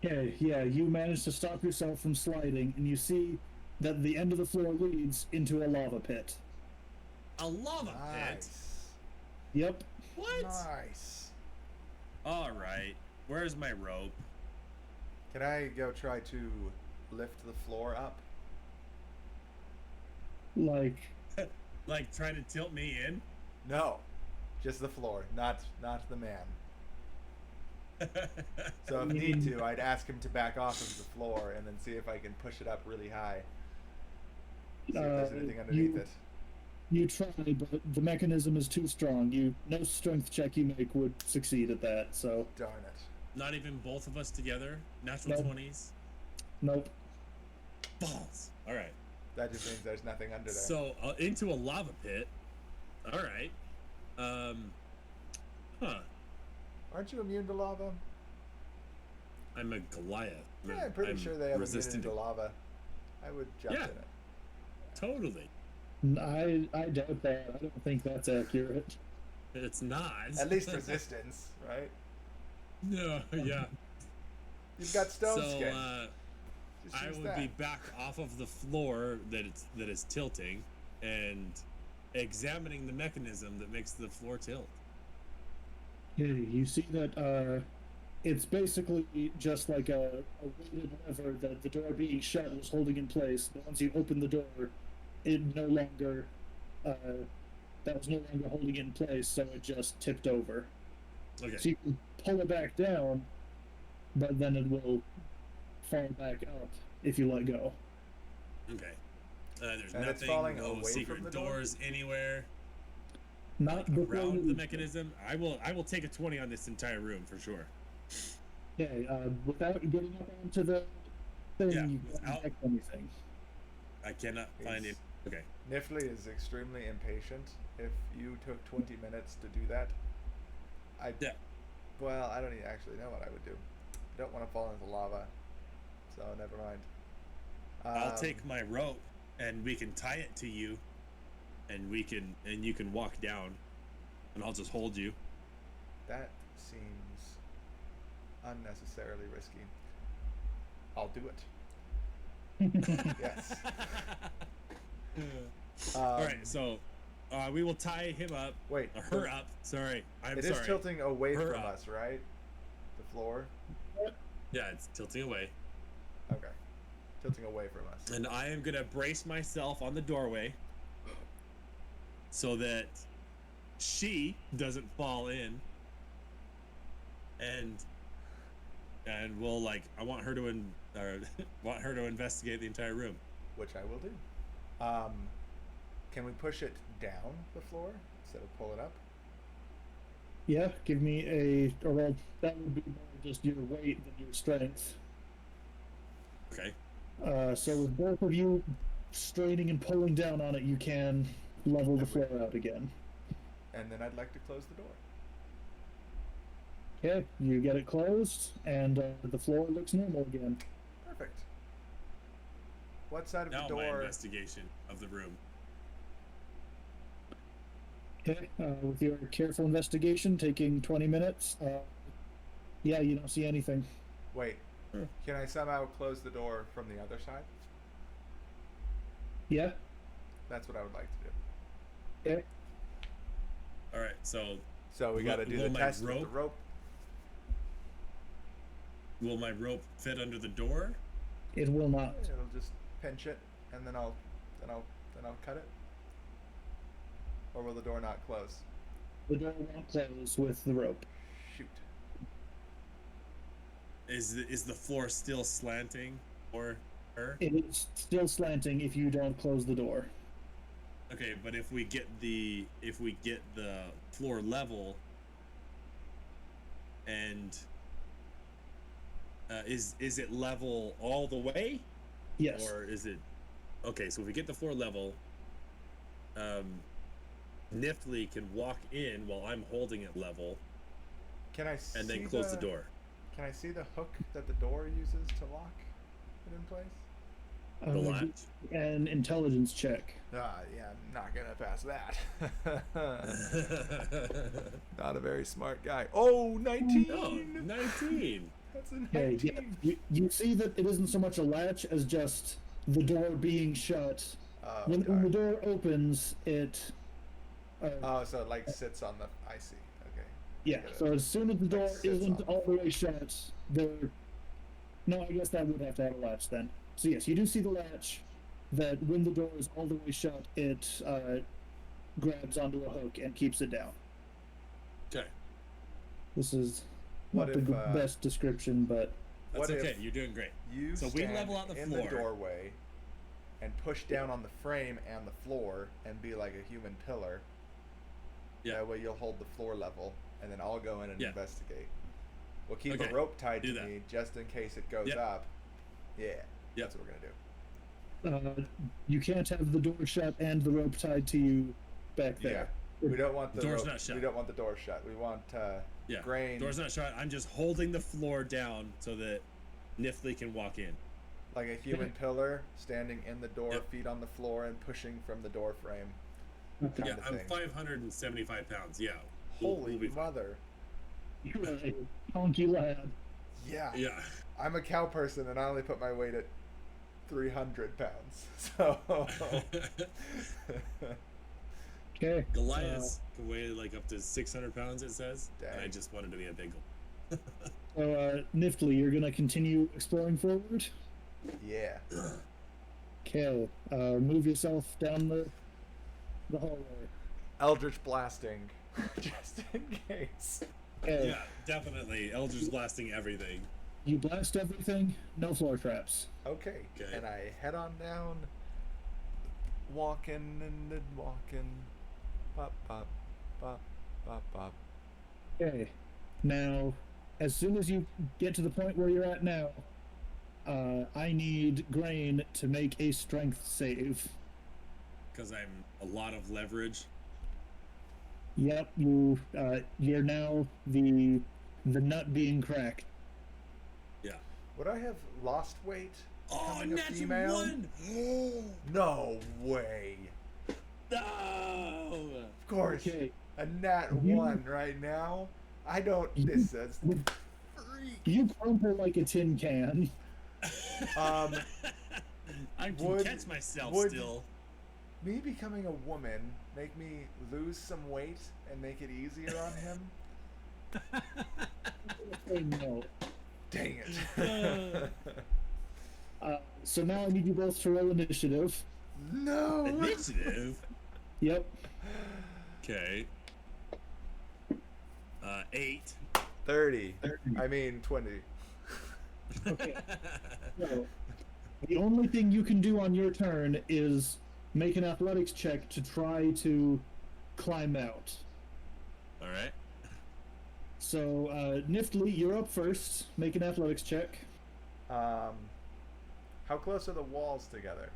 Okay, yeah, you manage to stop yourself from sliding, and you see that the end of the floor leads into a lava pit. A lava pit? Nice. Yep. What? Nice. All right. Where's my rope? Can I go try to lift the floor up? Like, Like trying to tilt me in? No, just the floor, not the man. So if need to, I'd ask him to back off of the floor and then see if I can push it up really high. See if there's anything underneath it. you try, but the mechanism is too strong. No strength check you make would succeed at that. So, Darn it. Not even both of us together? Natural Nope. 20s? nope. Balls. All right. That just means there's nothing under there. So into a lava pit. All right. Huh. Aren't you immune to lava? I'm a Goliath. Yeah, I'm pretty sure they have resistant immunity to lava. I would jump Yeah. in it. Totally. I doubt that. I don't think that's accurate. It's not. At least resistance, right? No. Yeah. You've got stone So skin. Just I use would that. be back off of the floor that is tilting, and examining the mechanism that makes the floor tilt. Yeah, you see that it's basically just like a weighted lever that the door being shut was holding in place. But once you open the door, it no longer that was no longer holding it in place, so it just tipped over. Okay. So you can pull it back down, but then it will fall back up if you let go. Okay. There's And it's nothing, falling no away secret from the door? doors anywhere. Not before Around you- the mechanism. I will take a 20 on this entire room for sure. Okay, without getting up onto the thing, Yeah, you without- can't detect anything. I cannot find it. He's- Okay. Nifley is extremely impatient. If you took 20 minutes to do that, Yeah. Well, I don't even actually know what I would do. I don't want to fall into lava, so never mind. I'll take my rope and we can tie it to you, and you can walk down, and I'll just hold you. That seems unnecessarily risky. I'll do it. Yes. All right. So we will tie him up. Wait. Or her up. Sorry. I'm It sorry. is tilting away Her from up. us, right? The floor. Yeah, it's tilting away. Okay. Tilting away from us. And I am gonna brace myself on the doorway so that she doesn't fall in. And we'll I want her to want her to investigate the entire room. Which I will do. Can we push it down the floor instead of pull it up? Yeah, give me or well, that would be more just your weight than your strength. Okay. So with both of you straining and pulling down on it, you can level the floor out again. And then I'd like to close the door. Okay, you get it closed, and the floor looks normal again. Perfect. What side of Now the my door? investigation of the room. Okay, with your careful investigation taking 20 minutes, yeah, you don't see anything. Wait. Hmm. Can I somehow close the door from the other side? Yeah, That's what I would like to do. okay. All right. So So we Will- got to do will the my test with the rope- rope. will my rope fit under the door? It will not. It'll just pinch it, and then I'll cut it. Or will the door not close? The door won't close with the rope. Shoot. Is the floor still slanting for her? It is still slanting if you don't close the door. Okay, but if we get the floor level and Is it level all the way, Yes. or is it? Okay, so if we get the floor level, Niftly can walk in while I'm holding it level, Can I see and then close the door. Can I see the hook that the door uses to lock it in place? The latch. An intelligence check. Yeah, I'm not gonna pass that. Not a very smart guy. Oh, 19! Oh, 19. That's a Okay, 19. yeah. You see that it isn't so much a latch as just the door being shut. Oh, When the darn. door opens, it. Oh, so it like sits on the. I see. Okay. Yeah, Get it. so as soon as the door sits isn't on. all the way shut, there. No, I guess that would have to have a latch then. So yes, you do see the latch. That when the door is all the way shut, it grabs onto a hook and keeps it down. Okay, This is What not if, the best description, but that's What if- okay. You're doing great. You So we stand level out the in floor. the doorway and push down on the frame and the floor and be like a human pillar. Yeah. That way you'll hold the floor level, and then I'll go in and Yeah. investigate. We'll keep Okay, a rope tied do to that. me just in case it goes Yep. up. Yeah. Yep. That's what we're gonna do. you can't have the door shut and the rope tied to you back there. Yeah. We don't want the Door's rope, not shut. We don't want the door shut. We want Yeah. Grain Door's not shut. I'm just holding the floor down so that Niftly can walk in. like a human pillar standing in the door, Yep. feet on the floor, and pushing from the door frame. Okay. Yeah, Kinda I'm thing. 575 pounds. Yeah. Holy be fine. mother! You're a honky lad. Yeah. Yeah. I'm a cow person, and I only put my weight at 300 pounds. So. Okay. Goliath can weigh like up to 600 pounds, it says. And I Dang. just wanted to be a big. Niftly, you're gonna continue exploring forward. Yeah. Okay. Move yourself down the hallway. Eldritch blasting, just in case. Okay. Yeah, definitely. Eldritch blasting everything. You blast everything. No floor traps. Okay. Okay. And I head on down, walking and then walking. Bop bop bop bop bop. Okay. Now, as soon as you get to the point where you're at now, I need Grain to make a strength save. Because I'm a lot of leverage. Yep, you're now the nut being cracked. Yeah. Would I have lost weight? Oh, becoming a natural female? one! No way. No! Of course. Okay. A nat You- 1 right now. I don't. You- This is freak. You crumple like a tin can. Um, I can would- catch myself would- still. Me becoming a woman make me lose some weight and make it easier on him? Oh, no. Dang it. So now I need you both to roll initiative. No. Initiative? Yep. Okay. 8. 30. I mean 20. Okay. So, the only thing you can do on your turn is make an athletics check to try to climb out. Alright. So, Niftly, you're up first. Make an athletics check. How close are the walls together?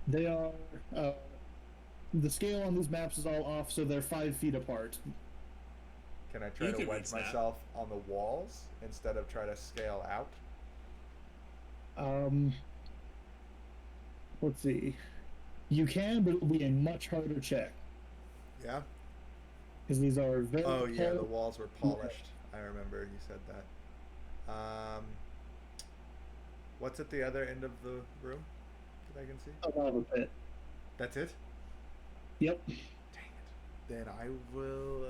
They are. The scale on these maps is all off, so they're 5 feet apart. Can I try You to can wedge reach that. myself on the walls instead of try to scale out? Let's see. You can, but it'll be a much harder check Yeah. because these are very. Oh yeah, the tall- walls were polished. I remember you said that. What's at the other end of the room that I can see? A lava pit. That's it? Yep. Dang it. Then I will.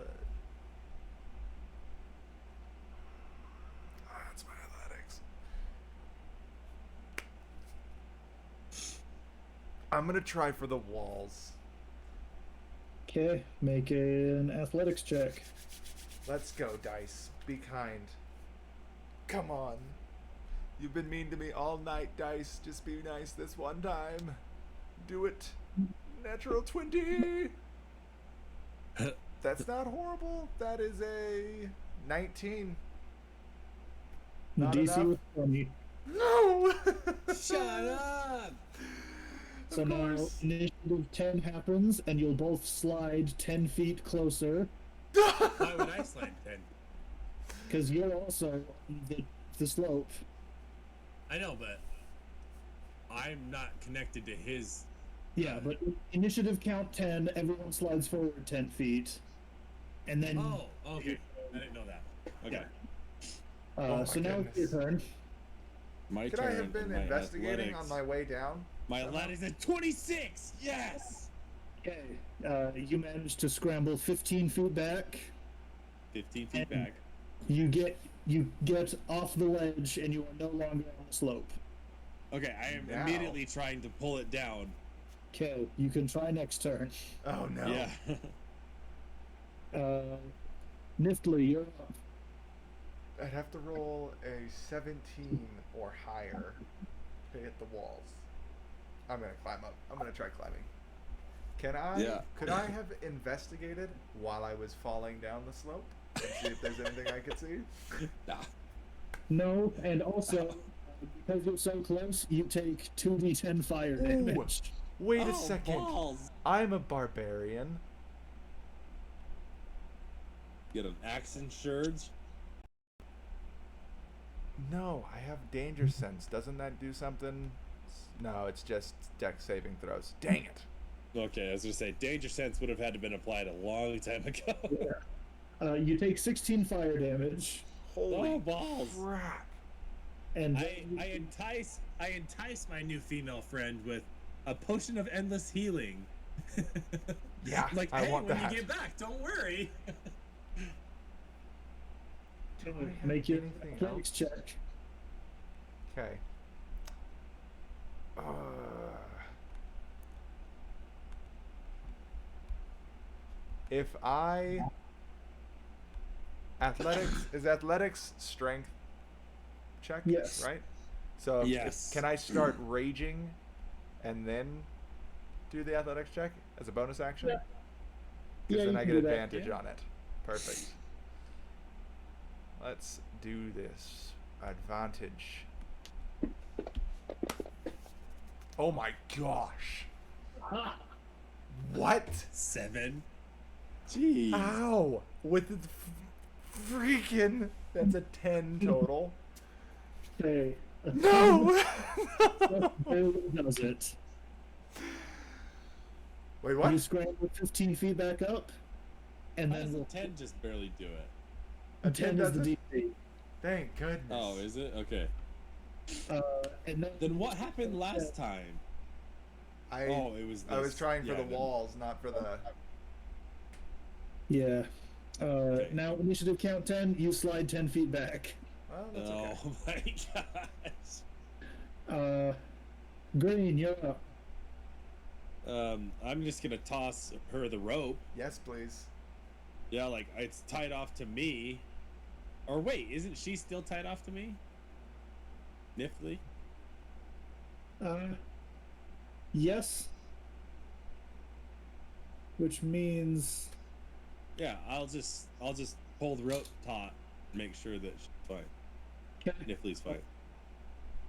That's my athletics. I'm gonna try for the walls. Okay, make an athletics check. Let's go, dice. Be kind. Come on. You've been mean to me all night, dice. Just be nice this one time. Do it. Natural 20. That's not horrible. That is a 19. The Not DC enough? was 20. No. Shut up! So Of now course. initiative 10 happens, and you'll both slide 10 feet closer, Why would I slide 10? because you're also on the slope. I know, but I'm not connected to his. Yeah, but initiative count 10, everyone slides forward 10 feet. And then. Oh, okay. I didn't know that. Okay. Oh my so now it's your goodness. turn. My Could turn. I have been and my investigating athletics. on my way down? My somehow? athletics at 26. Yes. Okay. You manage to scramble 15 feet back. 15 feet And- back. You get off the ledge, and you are no longer on the slope. Okay, I am Now. immediately trying to pull it down. Okay, you can try next turn. Oh no. Yeah. Niftly, you're up. I'd have to roll a 17 or higher to hit the walls. I'm gonna climb up. I'm gonna try climbing. Can I? Yeah. Could I have investigated while I was falling down the slope and see if there's anything I could see? Nah. No, and also, because you're so close, you take 2d10 fire Ooh. damage. Wait a Oh, second. balls. I'm a barbarian. Get an accent surge. No, I have danger sense. Doesn't that do something? No, it's just dex saving throws. Dang it. Okay, I was gonna say danger sense would have had to been applied a long time ago. You take 16 fire damage, Holy Oh, balls. crap. and I entice my new female friend with a potion of endless healing. Yeah, like, I hey, want when that. you get back, don't worry. Do I have make your anything athletics else? check. Okay. If I athletics strength check? Yes. Right. So Yes. can I start raging, and then do the athletics check as a bonus action? Yeah. Because Yeah, then you I can get do that, advantage yeah. on it. Perfect. Let's do this. Advantage. Oh my gosh. What? 7. Jeez. Ow! With the freaking. That's a 10 total. Okay. No! Barely does it. Wait, You what? scramble 15 feet back up, and How then does a we'll 10 just barely do it? A 10 10 is the does DC. Thank goodness. Oh, is it? Okay. And Then what happened last time? I Oh, it was. I was this. trying for Yeah, the then- walls, not for the. Yeah. Okay. Now initiative count 10. You slide 10 feet back. Well, that's okay. Oh my gosh. Green, you're up. I'm just gonna toss her the rope. Yes, please. Yeah, like it's tied off to me. Or wait, isn't she still tied off to me? Niftly? Yes. Which means Yeah, I'll just pull the rope taut and make sure that she's fine. okay, Niftly's fine.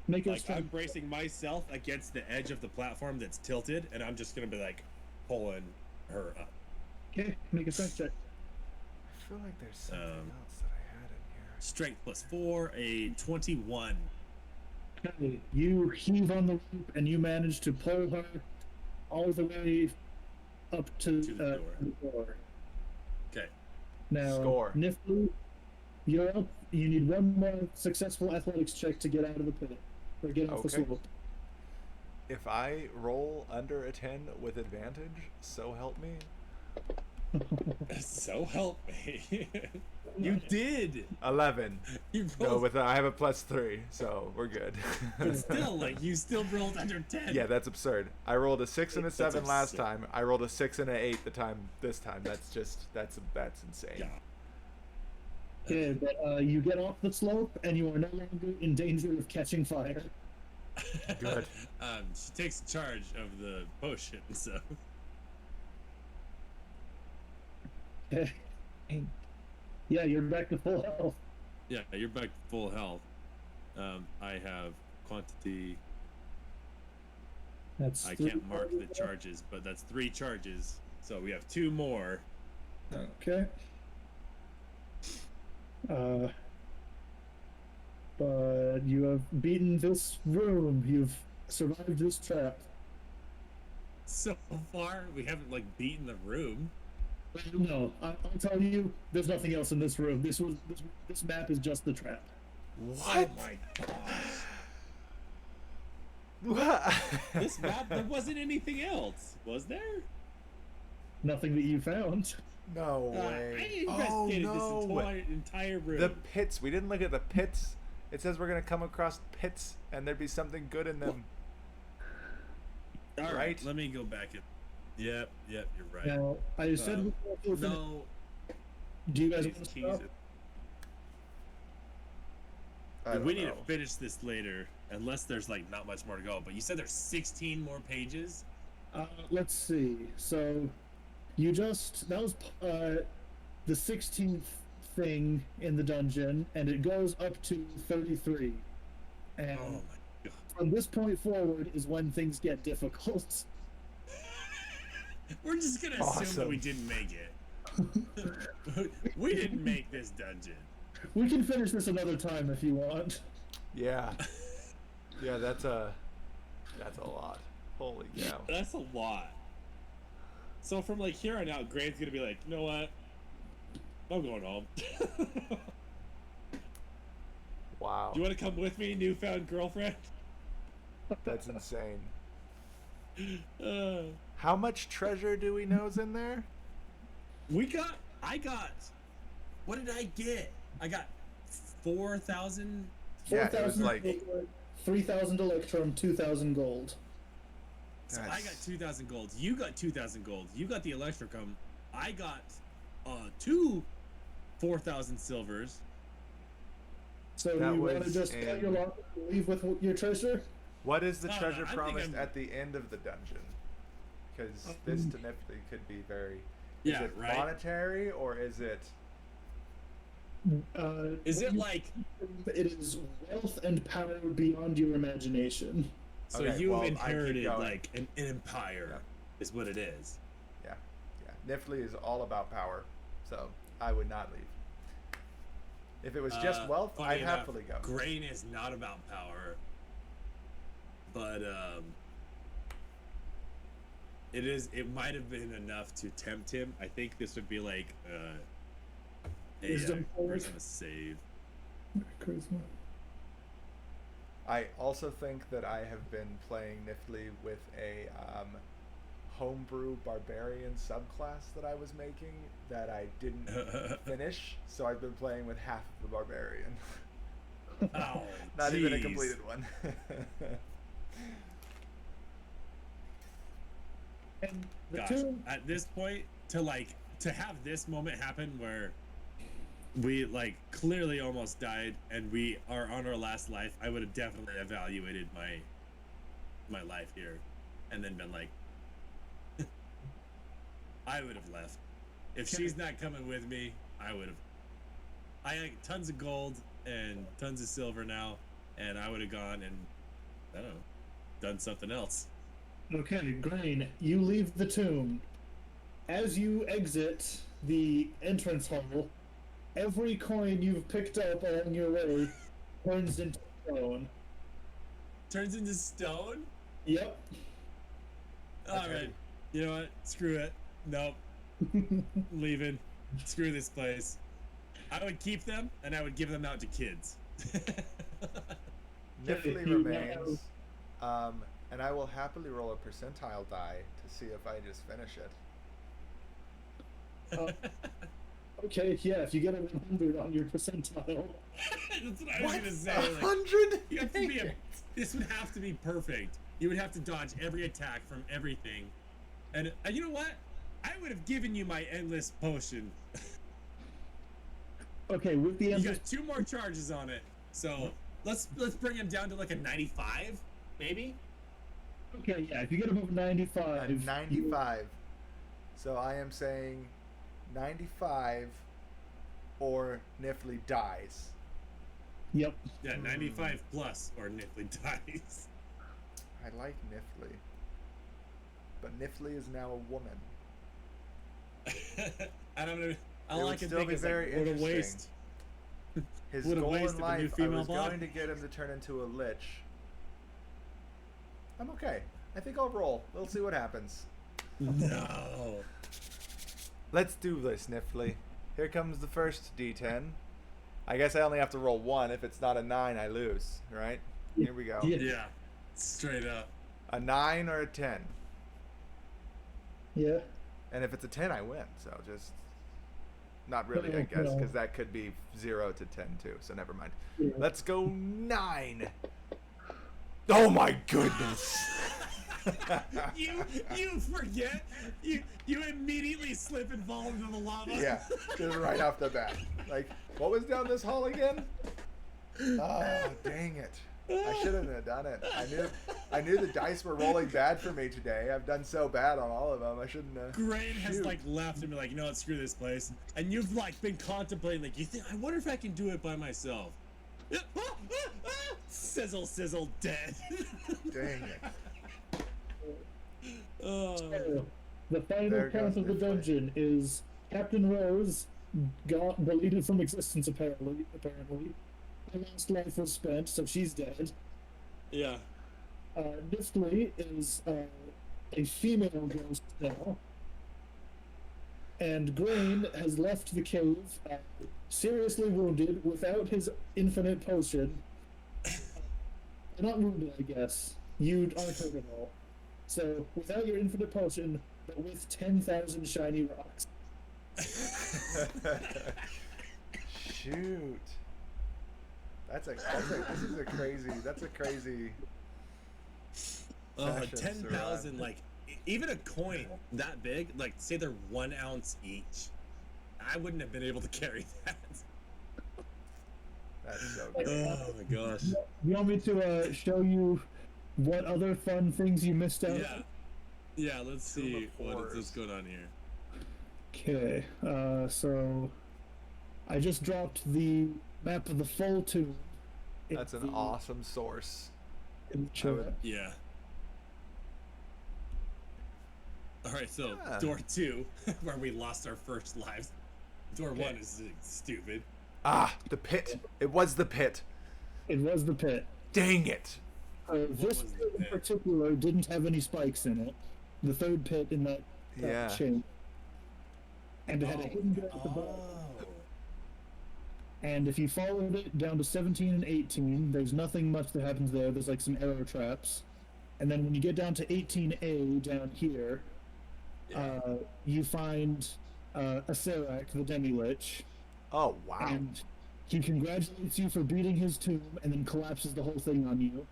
make a Like I'm strength. bracing myself against the edge of the platform that's tilted, and I'm just gonna be like pulling her up. Okay, make a strength check. I feel like there's something Um, else that I had in here. Strength +4, a 21. Okay, you heave on the rope and you manage to pull her all the way up to To the door. the door. Okay. Now, Score. Niftly, you're up. You need one more successful athletics check to get out of the pit or get off the Okay. slope. If I roll under a 10 with advantage, so help me. So help me. You did! 11. You No, rolled, with I have a +3, so we're good. But still, like, you still rolled under 10. Yeah, that's absurd. I rolled a 6 and a That's 7 last absurd. time. I rolled a 6 and an 8 this time. That's just that's insane. Yeah. Okay, but you get off the slope and you are no longer in danger of catching fire. Good. She takes charge of the potion, so. Okay. Yeah, you're back to full health. Yeah, you're back to full health. I have quantity. That's I three. can't mark the charges, but that's 3 charges. So we have 2 more. Okay. But you have beaten this room. You've survived this trap. So far, we haven't like beaten the room. No, I'll tell you, there's nothing else in this room. This map is just the trap. What? Oh my gosh. What? This map, there wasn't anything else, was there? Nothing that you found. No I way. investigated Oh, this entire room. The pits. We didn't look at the pits. It says we're gonna come across pits and there'd be something good in them. All right, right? let me go back and. Yep, you're right. Now, I said No, do you guys please want to tease stop? it. I don't We need know. to finish this later, unless there's like not much more to go. But you said there's 16 more pages. Let's see. So, that was the 16th thing in the dungeon, and it goes up to 33. And Oh my god. from this point forward is when things get difficult. We're just gonna assume that Awesome. we didn't make it. We didn't make this dungeon. We can finish this another time if you want. Yeah. Yeah, that's a lot. Holy cow. That's a lot. So from like here on out, Grant's gonna be like, you know what? I'm going home. Wow. Do you want to come with me, newfound girlfriend? That's insane. Uh, How much treasure do we know's in there? I got, what did I get? I got 4,000. Yeah, it was 4,000 like- silver, 3,000 electrum, 2,000 gold. So I That's- got 2,000 gold. You got 2,000 gold. You got the electricum. I got 2 4,000 silvers. So That do you want to was just cut your in- lock and leave with your treasure? What is the No, treasure I think promised I'm- at the end of the dungeon? Because this to Nifty could be very. Yeah, is it right. monetary or is it? Is it like It is wealth and power beyond your imagination. so Okay, you've well, I keep inherited going. like an empire? Yeah. Is what it is. Yeah. Nifty is all about power, so I would not leave. If it was just wealth, Funny I'd enough, happily go. Grain is not about power, but it is. It might have been enough to tempt him. I think this would be like Wisdom where's forward. gonna save? Charisma. I also think that I have been playing Nifty with a homebrew barbarian subclass that I was making that I didn't finish, so I've been playing with half of the barbarian. Oh, Not even a jeez. completed one. And the Gosh, two, at this point, to have this moment happen where we like clearly almost died and we are on our last life, I would have definitely evaluated my life here, and then been like, I would have left. If she's not coming with me, I would have. I had tons of gold and tons of silver now, and I would have gone and I don't know, done something else. okay, Grain, you leave the tomb. As you exit the entrance hall, every coin you've picked up along your way turns into stone. Turns into stone. Yep. All Okay. right. You know what? Screw it. Nope. Leaving. Screw this place. I would keep them and I would give them out to kids. Nifty You remains, and I will happily roll a percentile die to see if I just finish it. Okay, yeah, if you get a 100 on your percentile. That's what I was gonna say. Like, 100? you have to be this would have to be perfect. You would have to dodge every attack from everything. And you know what? I would have given you my endless potion. Okay, with the You endless. got 2 more charges on it. So let's bring him down to like a 95, maybe? Okay, yeah, if you get above 95. At 95. So I am saying 95 or Nifty dies. Yep. Yeah, 95 plus or Nifly dies. I like Nifly. But Nifly is now a woman. I don't know. I It like would to still think be it's very like, what a interesting. waste. His What a goal waste in of a new life, I female was bot. going to get him to turn into a lich. I'm okay. I think I'll roll. We'll see what happens. No. Let's do this, Nifly. Here comes the first D10. I guess I only have to roll 1. If it's not a 9, I lose, right? Here we go. Yeah. Yeah. Straight up. A 9 or a 10. Yeah. And if it's a 10, I win. So just... Not really, I guess, because that could be 0 to 10 too, so never mind. Yeah. Let's go 9. Oh my goodness! You forget. You immediately slip and fall into the lava. Yeah, just right off the bat. Like, what was down this hall again? Oh, dang it. I shouldn't have done it. I knew the dice were rolling bad for me today. I've done so bad on all of them. I shouldn't have. Grain has Shoot. like left and be like, you know what, screw this place. And you've like been contemplating, like, you think, I wonder if I can do it by myself. Sizzle, sizzle, dead. Dang it. Oh. So, the final There path goes of the Nifly. dungeon is Captain Rose got deleted from existence apparently. Her last life was spent, so she's dead. Yeah. Nifly is a female ghost now. And Grain has left the cave seriously wounded without his infinite potion. Not wounded, I guess. You aren't hurt at all. So, without your infinite potion, but with 10,000 shiny rocks. Shoot. That's a crazy Oh, Fashion 10,000, surround. like, even a coin that big, like, say they're 1 ounce each. I wouldn't have been able to carry that. That's so good. Oh my gosh. You want me to show you what other fun things you missed out? Yeah. Yeah, let's Tomb see of what is Horrors. going on here. Okay, so I just dropped the map of the full tomb. in That's an the- awesome source. in the I chat. would- Yeah. Alright, so Yeah. door 2, where we lost our first lives. Door 1 is stupid. Ah, the pit. It was the pit. It was the pit. Dang it. This was the pit in pit? particular didn't have any spikes in it. The third pit in that Yeah. chain. And it had a hidden door at the bottom. Oh. And if you followed it down to 17 and 18, there's nothing much that happens there. There's like some arrow traps. And then when you get down to 18A down here, you find a Serac, the Demi-Lich. Oh, wow. And he congratulates you for beating his tomb and then collapses the whole thing on you.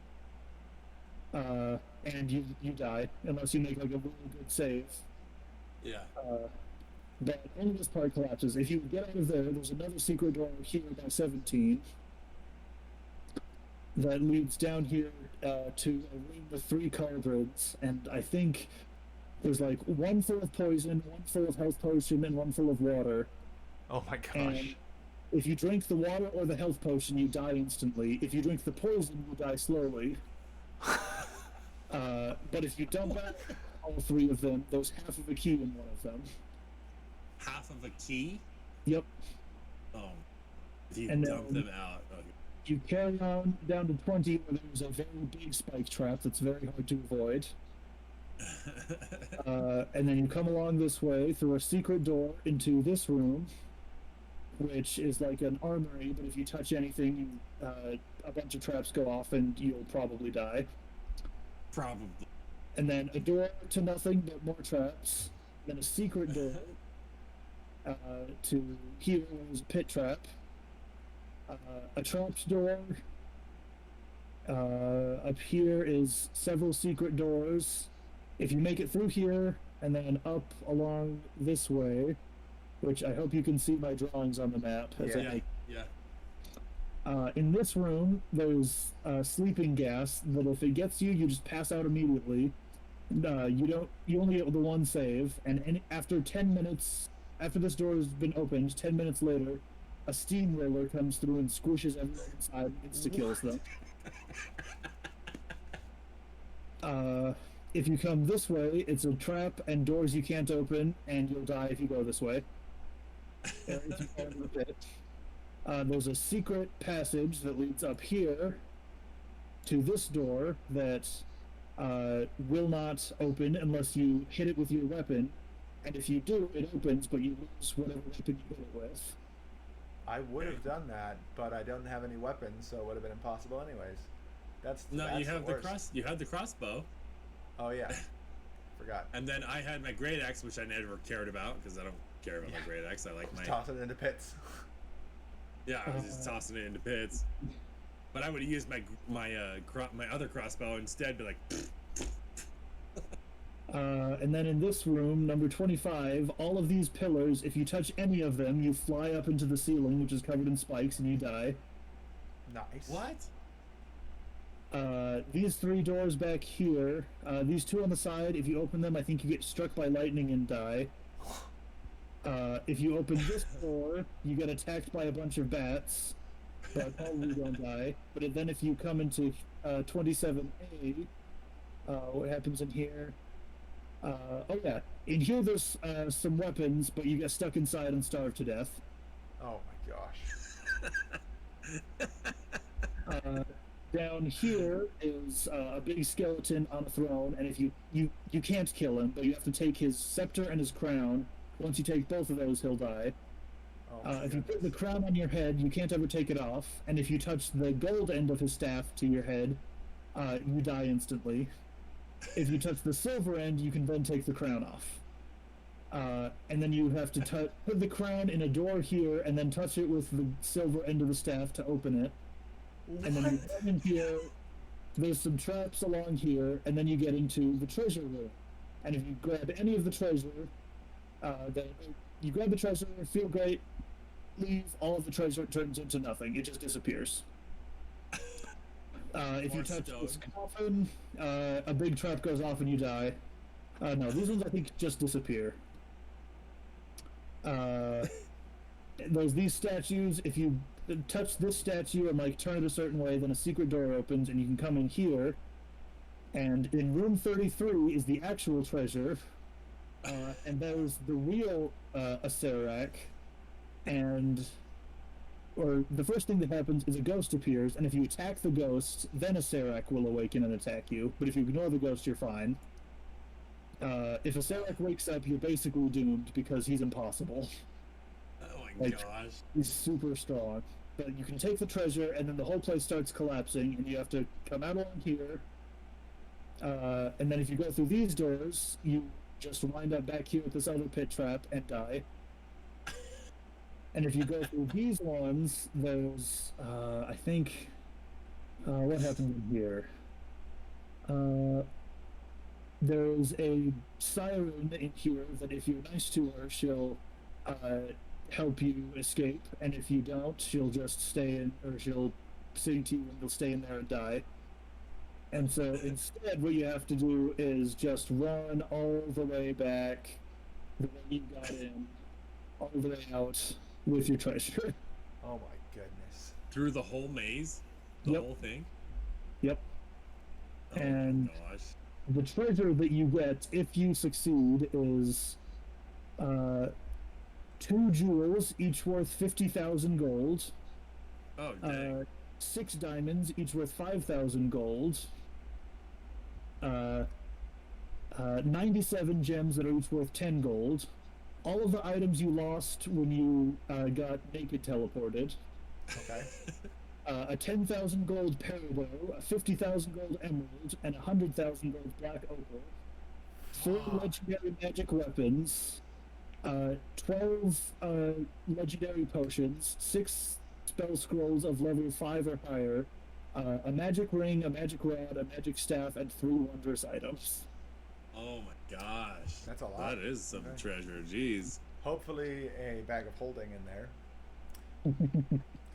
And you die, unless you make like a really good save. Yeah. But only this part collapses. If you get out of there, there's another secret door here by 17 that leads down here to a room with 3 cauldrons, and I think there's like 1 full of poison, 1 full of health potion, and 1 full of water. Oh my gosh. And if you drink the water or the health potion, you die instantly. If you drink the poison, you die slowly. But if you dump out all 3 of them, there's half of a key in one of them. Half of a key? Yep. Oh. If you And dump then- them out. Okay. You carry on down to 20, where there's a very big spike trap that's very hard to avoid. And then you come along this way through a secret door into this room, which is like an armory, but if you touch anything, a bunch of traps go off and you'll probably die. Probably. And then a door to nothing but more traps. Then a secret door to here where there's a pit trap. A trapped door. Up here is several secret doors. If you make it through here and then up along this way, which I hope you can see my drawings on the map. As I Yeah. make. Yeah. In this room, there's sleeping gas that if it gets you, you just pass out immediately. You only get the 1 save, and after 10 minutes, after this door has been opened, 10 minutes later, a steamroller comes through and squishes everyone inside and insta-kills them. If you come this way, it's a trap and doors you can't open, and you'll die if you go this way. If you fall into the pit. There's a secret passage that leads up here to this door that will not open unless you hit it with your weapon. And if you do, it opens, but you lose whatever weapon you hit it with. I would have done that, but I don't have any weapons, so it would have been impossible anyways. That's You have the worst. You have the crossbow, Oh yeah, forgot. and then I had my great axe, which I never cared about because I don't care about my great axe. I like Just my toss it into pits. yeah. I was just tossing it into pits. But I would have used my other crossbow instead. Be like, And then in this room, number 25, all of these pillars, if you touch any of them, you fly up into the ceiling, which is covered in spikes, and you die. Nice. what? These 3 doors back here, these 2 on the side, if you open them, I think you get struck by lightning and die. If you open this door, you get attacked by a bunch of bats, but probably don't die. But then if you come into 27A, what happens in here? Oh yeah, in here there's some weapons, but you get stuck inside and starve to death. Oh my gosh. Down here is a big skeleton on a throne, and if you can't kill him, but you have to take his scepter and his crown. Once you take both of those, he'll die. Oh my If you put the goodness. crown on your head, you can't ever take it off, and if you touch the gold end of his staff to your head, you die instantly. If you touch the silver end, you can then take the crown off. And then you have to put the crown in a door here, and then touch it with the silver end of the staff to open it. And then you come in here, there's some traps along here, and then you get into the treasure room. And if you grab any of the treasure, then you grab the treasure, feel great, leave, all of the treasure turns into nothing. It just disappears. If you More touch this stone. coffin, a big trap goes off and you die. No, these ones I think just disappear. There's these statues. If you touch this statue and like turn it a certain way, then a secret door opens and you can come in here. And in room 33 is the actual treasure, and there's the real Acererak. Or the first thing that happens is a ghost appears, and if you attack the ghost, then Acererak will awaken and attack you. But if you ignore the ghost, you're fine. If Acererak wakes up, you're basically doomed because he's impossible. Oh my Like- gosh. He's super strong. But you can take the treasure, and then the whole place starts collapsing, and you have to come out along here. And then if you go through these doors, you just wind up back here with this other pit trap and die. And if you go through these ones, there's, I think, what happens in here? There's a siren in here that if you're nice to her, she'll help you escape, and if you don't, she'll just stay in, or she'll sing to you and you'll stay in there and die. And so instead, what you have to do is just run all the way back the way you got in, all the way out with your treasure. Oh my goodness. Through the whole maze? The Yep. whole thing? Yep. Oh And- my gosh. The treasure that you get if you succeed is 2 jewels, each worth 50,000 gold. Oh dang. 6 diamonds, each worth 5,000 gold. 97 gems that are each worth 10 gold. All of the items you lost when you got naked teleported. Okay. A 10,000 gold peridot, a 50,000 gold emerald, and 100,000 gold black opal. 4 legendary magic weapons. 12 legendary potions. 6 spell scrolls of level 5 or higher. A magic ring, a magic rod, a magic staff, and 3 wondrous items. Oh my gosh. That's a lot. That is some Okay. treasure. Jeez. Hopefully a bag of holding in there.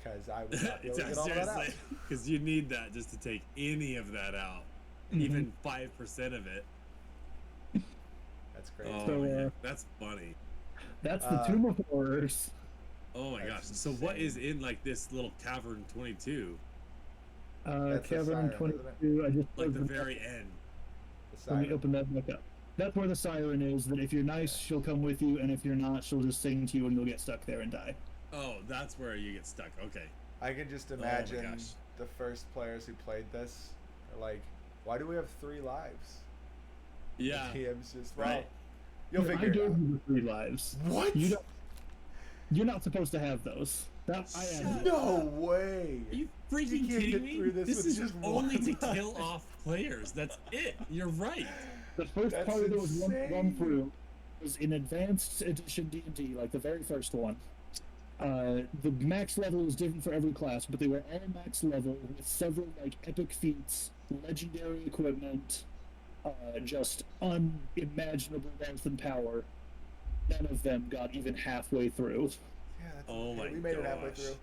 Because I would not be able to Yeah, get all that out. seriously. Because you need that just to take any of that out. Even 5% of it. That's great. Oh, So, man. That's funny. That's the Uh, Tomb of Horrors. Oh Oh my gosh. That's So what is insane. in like this little cavern 22? That's the Cavern siren, isn't it? 22. I just Like the opened very end. The Let me siren. open that back up. That's where the siren is. That if you're nice, she'll come with you, and if you're not, she'll just sing to you, and you'll get stuck there and die. Oh, that's where you get stuck. Okay. I can just my imagine gosh. the first players who played this are like, why do we have 3 lives? Yeah. The TM's just, well, Right. you'll I figure it gave out. you the 3 lives. What? You're not supposed to have those. That I added. No way. Are you freaking can't kidding get me? through this with is just only one to life. kill off players. That's it. You're right. The first That's part that was run insane. through was in Advanced Edition D&D, like the very first one. The max level was different for every class, but they were all max level with several like epic feats, legendary equipment, just unimaginable wealth and power. None of them got even halfway through. Yeah, that's Oh my we made it halfway gosh. through.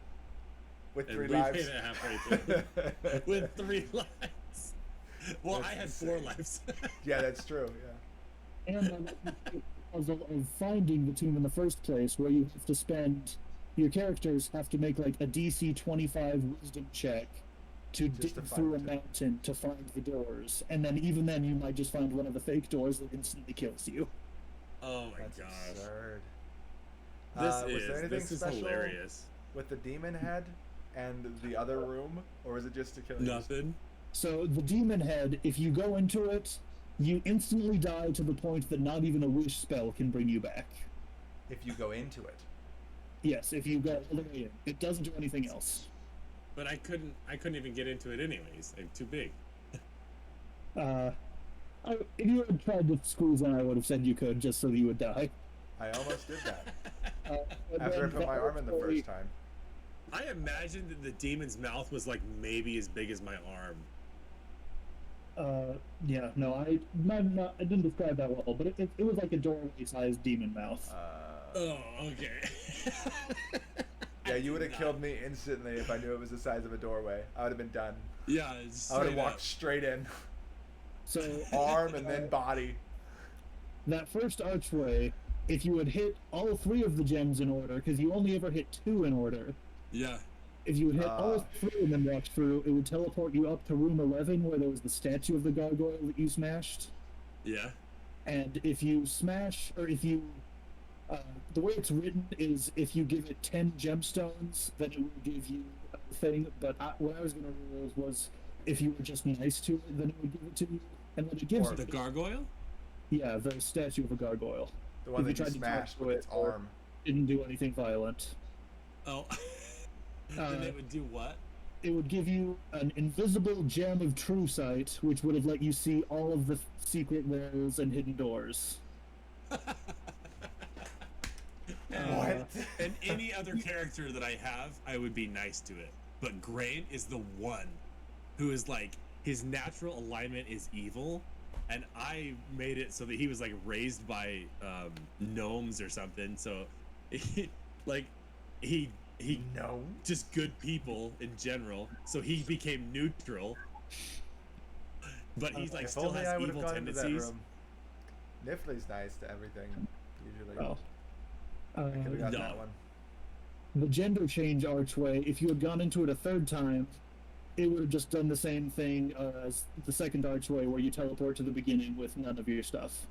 With And 3 we lives. made it halfway through. With 3 lives. Well, That's I had insane. 4 lives. Yeah, that's true. Yeah. And the puzzle of finding the tomb in the first place, where you have to spend your characters have to make like a DC 25 wisdom check to Just dig to find through a the tomb. mountain to find the doors, and then even then you might just find one of the fake doors that instantly kills you. Oh my That's gosh. absurd. This was there anything is special hilarious. with the demon head and the other room, or was it just to kill you? Nothing. So the demon head, if you go into it, you instantly die to the point that not even a wish spell can bring you back. If you go into it. Yes, if you go all the way in, it doesn't do anything else. But I couldn't even get into it anyways. Like too big. If you had tried to squeeze in, I would have said you could, just so that you would die. I almost did that But after I then put the my arm in the archway- first time. I imagined that the demon's mouth was like maybe as big as my arm. Yeah, no, I didn't describe that well, but it was like a doorway-sized demon mouth. Oh, okay. Yeah, you would have Nah. killed me instantly if I knew it was the size of a doorway. I would have been done. Yeah, I would have straight walked up. straight in, So arm and then body. that first archway, if you had hit all 3 of the gems in order, because you only ever hit 2 in order, Yeah. if you would hit Ah. all 3 and then walked through, it would teleport you up to room 11, where there was the statue of the gargoyle that you smashed. Yeah. And if you smash, or if you, the way it's written is if you give it 10 gemstones, then it will give you a thing. But what I was going to rule was if you were just nice to it, then it would give it to you. And when it gives Or you, The gargoyle? yeah, the statue of a gargoyle The one If you that you tried to smashed talk to with its it, or- arm. didn't do anything violent. Oh. Then Uh, it would do what? It would give you an invisible gem of true sight, which would have let you see all of the secret walls and hidden doors. What? And any other character that I have, I would be nice to it. But Grain is the one who is like, his natural alignment is evil. And I made it so that he was like raised by gnomes or something. So, he No. just good people in general. So he became neutral. But he's like If still only has I would have evil gone into that tendencies. room. Nifley's nice to everything, usually. Well, I could have got No. that one. the gender change archway, if you had gone into it a 3rd time, it would have just done the same thing as the 2nd archway, where you teleport to the beginning with none of your stuff.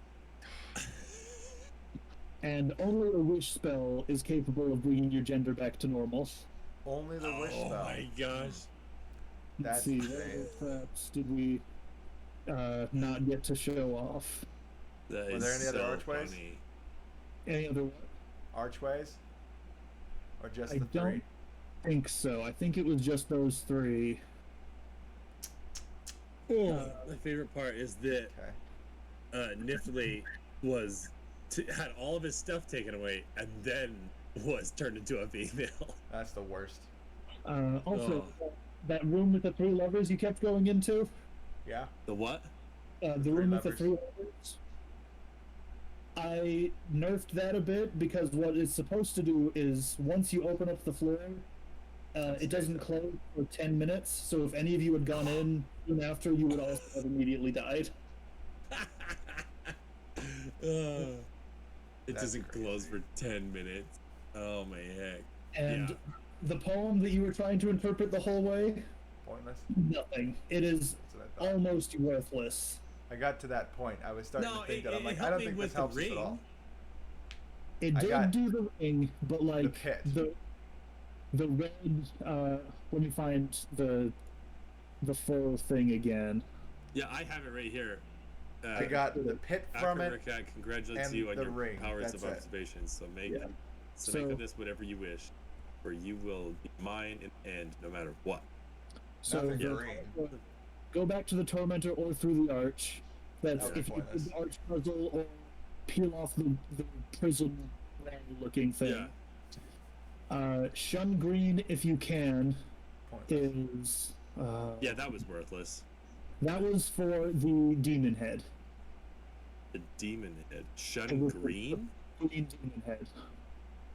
And only a wish spell is capable of bringing your gender back to normal. Only the wish Oh spell. my gosh. Let's That's see, insane. what traps did we not get to show off? That Were is there any other so archways? funny. Any other? Archways? Or just I the 3? don't think so. I think it was just those 3. Oh, my favorite part is that Okay. Nifley was had all of his stuff taken away and then was turned into a female. That's the worst. Also, that room with the 3 levers you kept going into, Yeah? The what? the 3 room with the levers. 3 levers. I nerfed that a bit because what it's supposed to do is once you open up the floor, it doesn't close for 10 minutes. So if any of you had gone in soon after, you would also have immediately died. It That's doesn't close crazy. for 10 minutes. Oh my heck. And Yeah. the poem that you were trying to interpret the whole way, Pointless. nothing. It is That's what I thought. almost worthless. I got to that point. I was starting No, to think that. it I'm like, I helped don't me think with this the helps us at ring. all. It I did got do the ring, but like pit. the red. Let me find the full thing again. Yeah, I have it right here. I got the pit from it. Africa congratulates and you on the your ring. powers That's of it. observation. So make Yeah. make So- of this whatever you wish, for you will be mine in the end, no matter what. So Nothing the- green. go back to the tormentor or through the arch. That's Okay. if you do Pointless. the arch puzzle or peel off the prism looking thing. Shun green if you can Pointless. is Yeah, that was worthless. that was for the demon head. The demon head. It Shun was green? Green demon head.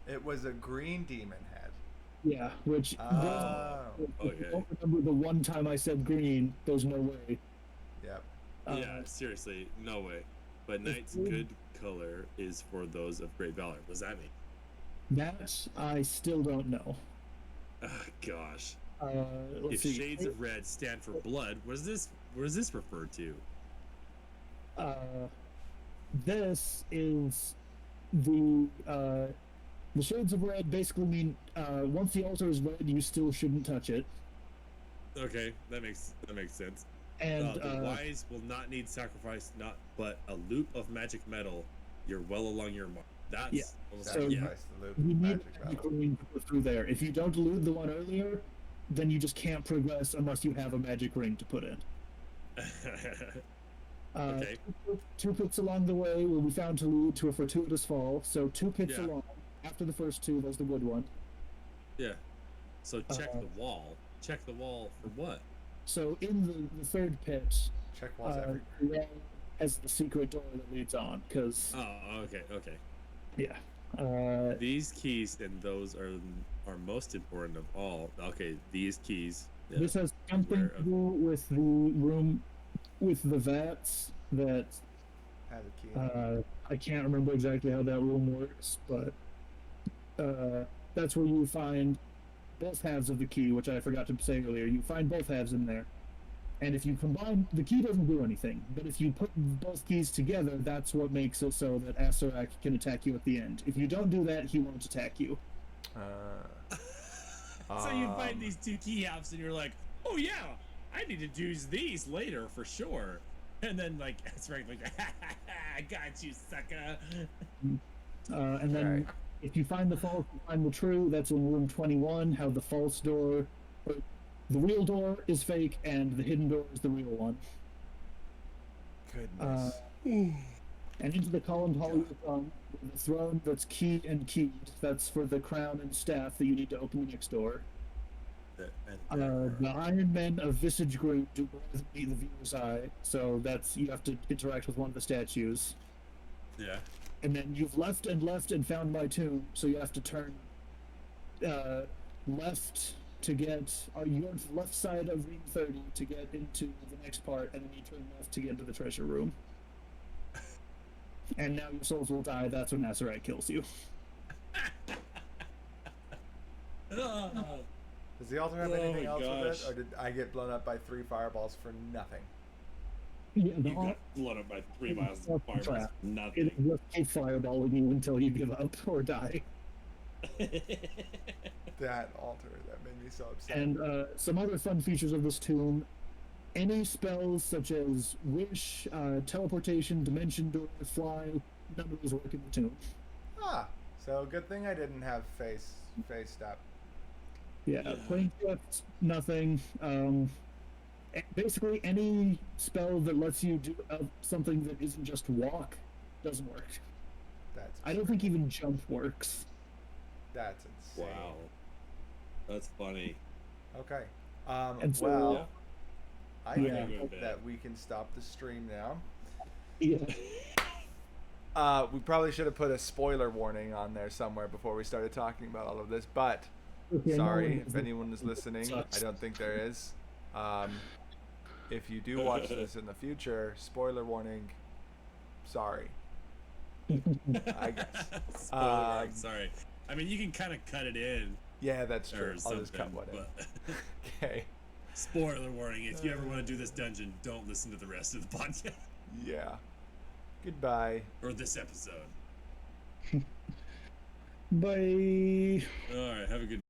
It was a green demon head. Yeah, which Oh. if okay. you don't remember the one time I said green, there's no way. Yep. Yeah, seriously, no way. But knight's green- good color is for those of great valor. What does that mean? That I still don't know. Oh, gosh. Let's If see. shades of red stand for blood, what is this? What is this referred to? This is the shades of red basically mean once the altar is red, you still shouldn't touch it. Okay, that makes sense. And The wise will not need sacrifice, not but a loop of magic metal. You're well along your mark. That's Yeah. almost So- like, yeah. Sacrifice the loop. you need Magic magic metal. ring to put through there. If you don't elude the one earlier, then you just can't progress unless you have a magic ring to put in. Okay. Two pits along the way will be found to lead to a fortuitous fall. So 2 pits Yeah. along. After the first 2, there's the good one. Yeah. So check Uh, the wall. Check the wall for what? So in the third pit, Check walls everywhere. the wall has the secret door that leads on. Because Oh, okay. yeah, These keys and those are most important of all. Okay, these keys. Yeah. this has something Where- to do with the room with the vats that Have a key. I can't remember exactly how that room works, but that's where you find both halves of the key, which I forgot to say earlier. You find both halves in there. And if you combine, the key doesn't do anything, but if you put both keys together, that's what makes it so that Asarak can attack you at the end. If you don't do that, he won't attack you. So you find these two key halves and you're like, oh yeah, I need to use these later for sure. And then like it's right like I got you, sucker. And then Alright. if you find the false, you find the true, that's in room 21, how the false door, or the real door is fake and the hidden door is the real one. Goodness. And into the columned hall you come, with the throne that's keyed and keyed. That's for the crown and staff that you need to open the next door. The Iron Men of Visage Group do more than meet the viewer's eye, so that's you have to interact with one of the statues. Yeah. And then you've left and found my tomb, so you have to turn left to get you're on the left side of room 30 to get into the next part, and then you turn left to get into the treasure room. And now your souls will die. That's when Asarak kills you. Does the altar have Oh anything my else with gosh. it, or did I get blown up by 3 fireballs for nothing? Yeah, You got blown up by 3 miles of fireballs. Trap. Nothing. It will keep fireballing you until you give up or die. That altar, that made me so upset. And some other fun features of this tomb: any spells such as wish, teleportation, dimension door, fly, none of those work in the tomb. So good thing I didn't have face up. Yeah, plane shift, nothing. Basically, any spell that lets you do something that isn't just walk doesn't work. That's I don't think even jump works. That's insane. Wow. That's funny. Okay. And so- well, Yeah. I Yeah. think that we can stop the stream now. Yeah. We probably should have put a spoiler warning on there somewhere before we started talking about all of this, but Okay, sorry no if anyone is listening. Sucks. I don't think there is. If you do watch this in the future, spoiler warning. Sorry. I guess. Spoiler alert, sorry. I mean, you can kind of cut it in Yeah, that's or true. I'll something. just cut one in. But Okay. spoiler warning: if you ever want to do this dungeon, don't listen to the rest of the podcast Yeah. Goodbye. or this episode. Bye. All right, have a good.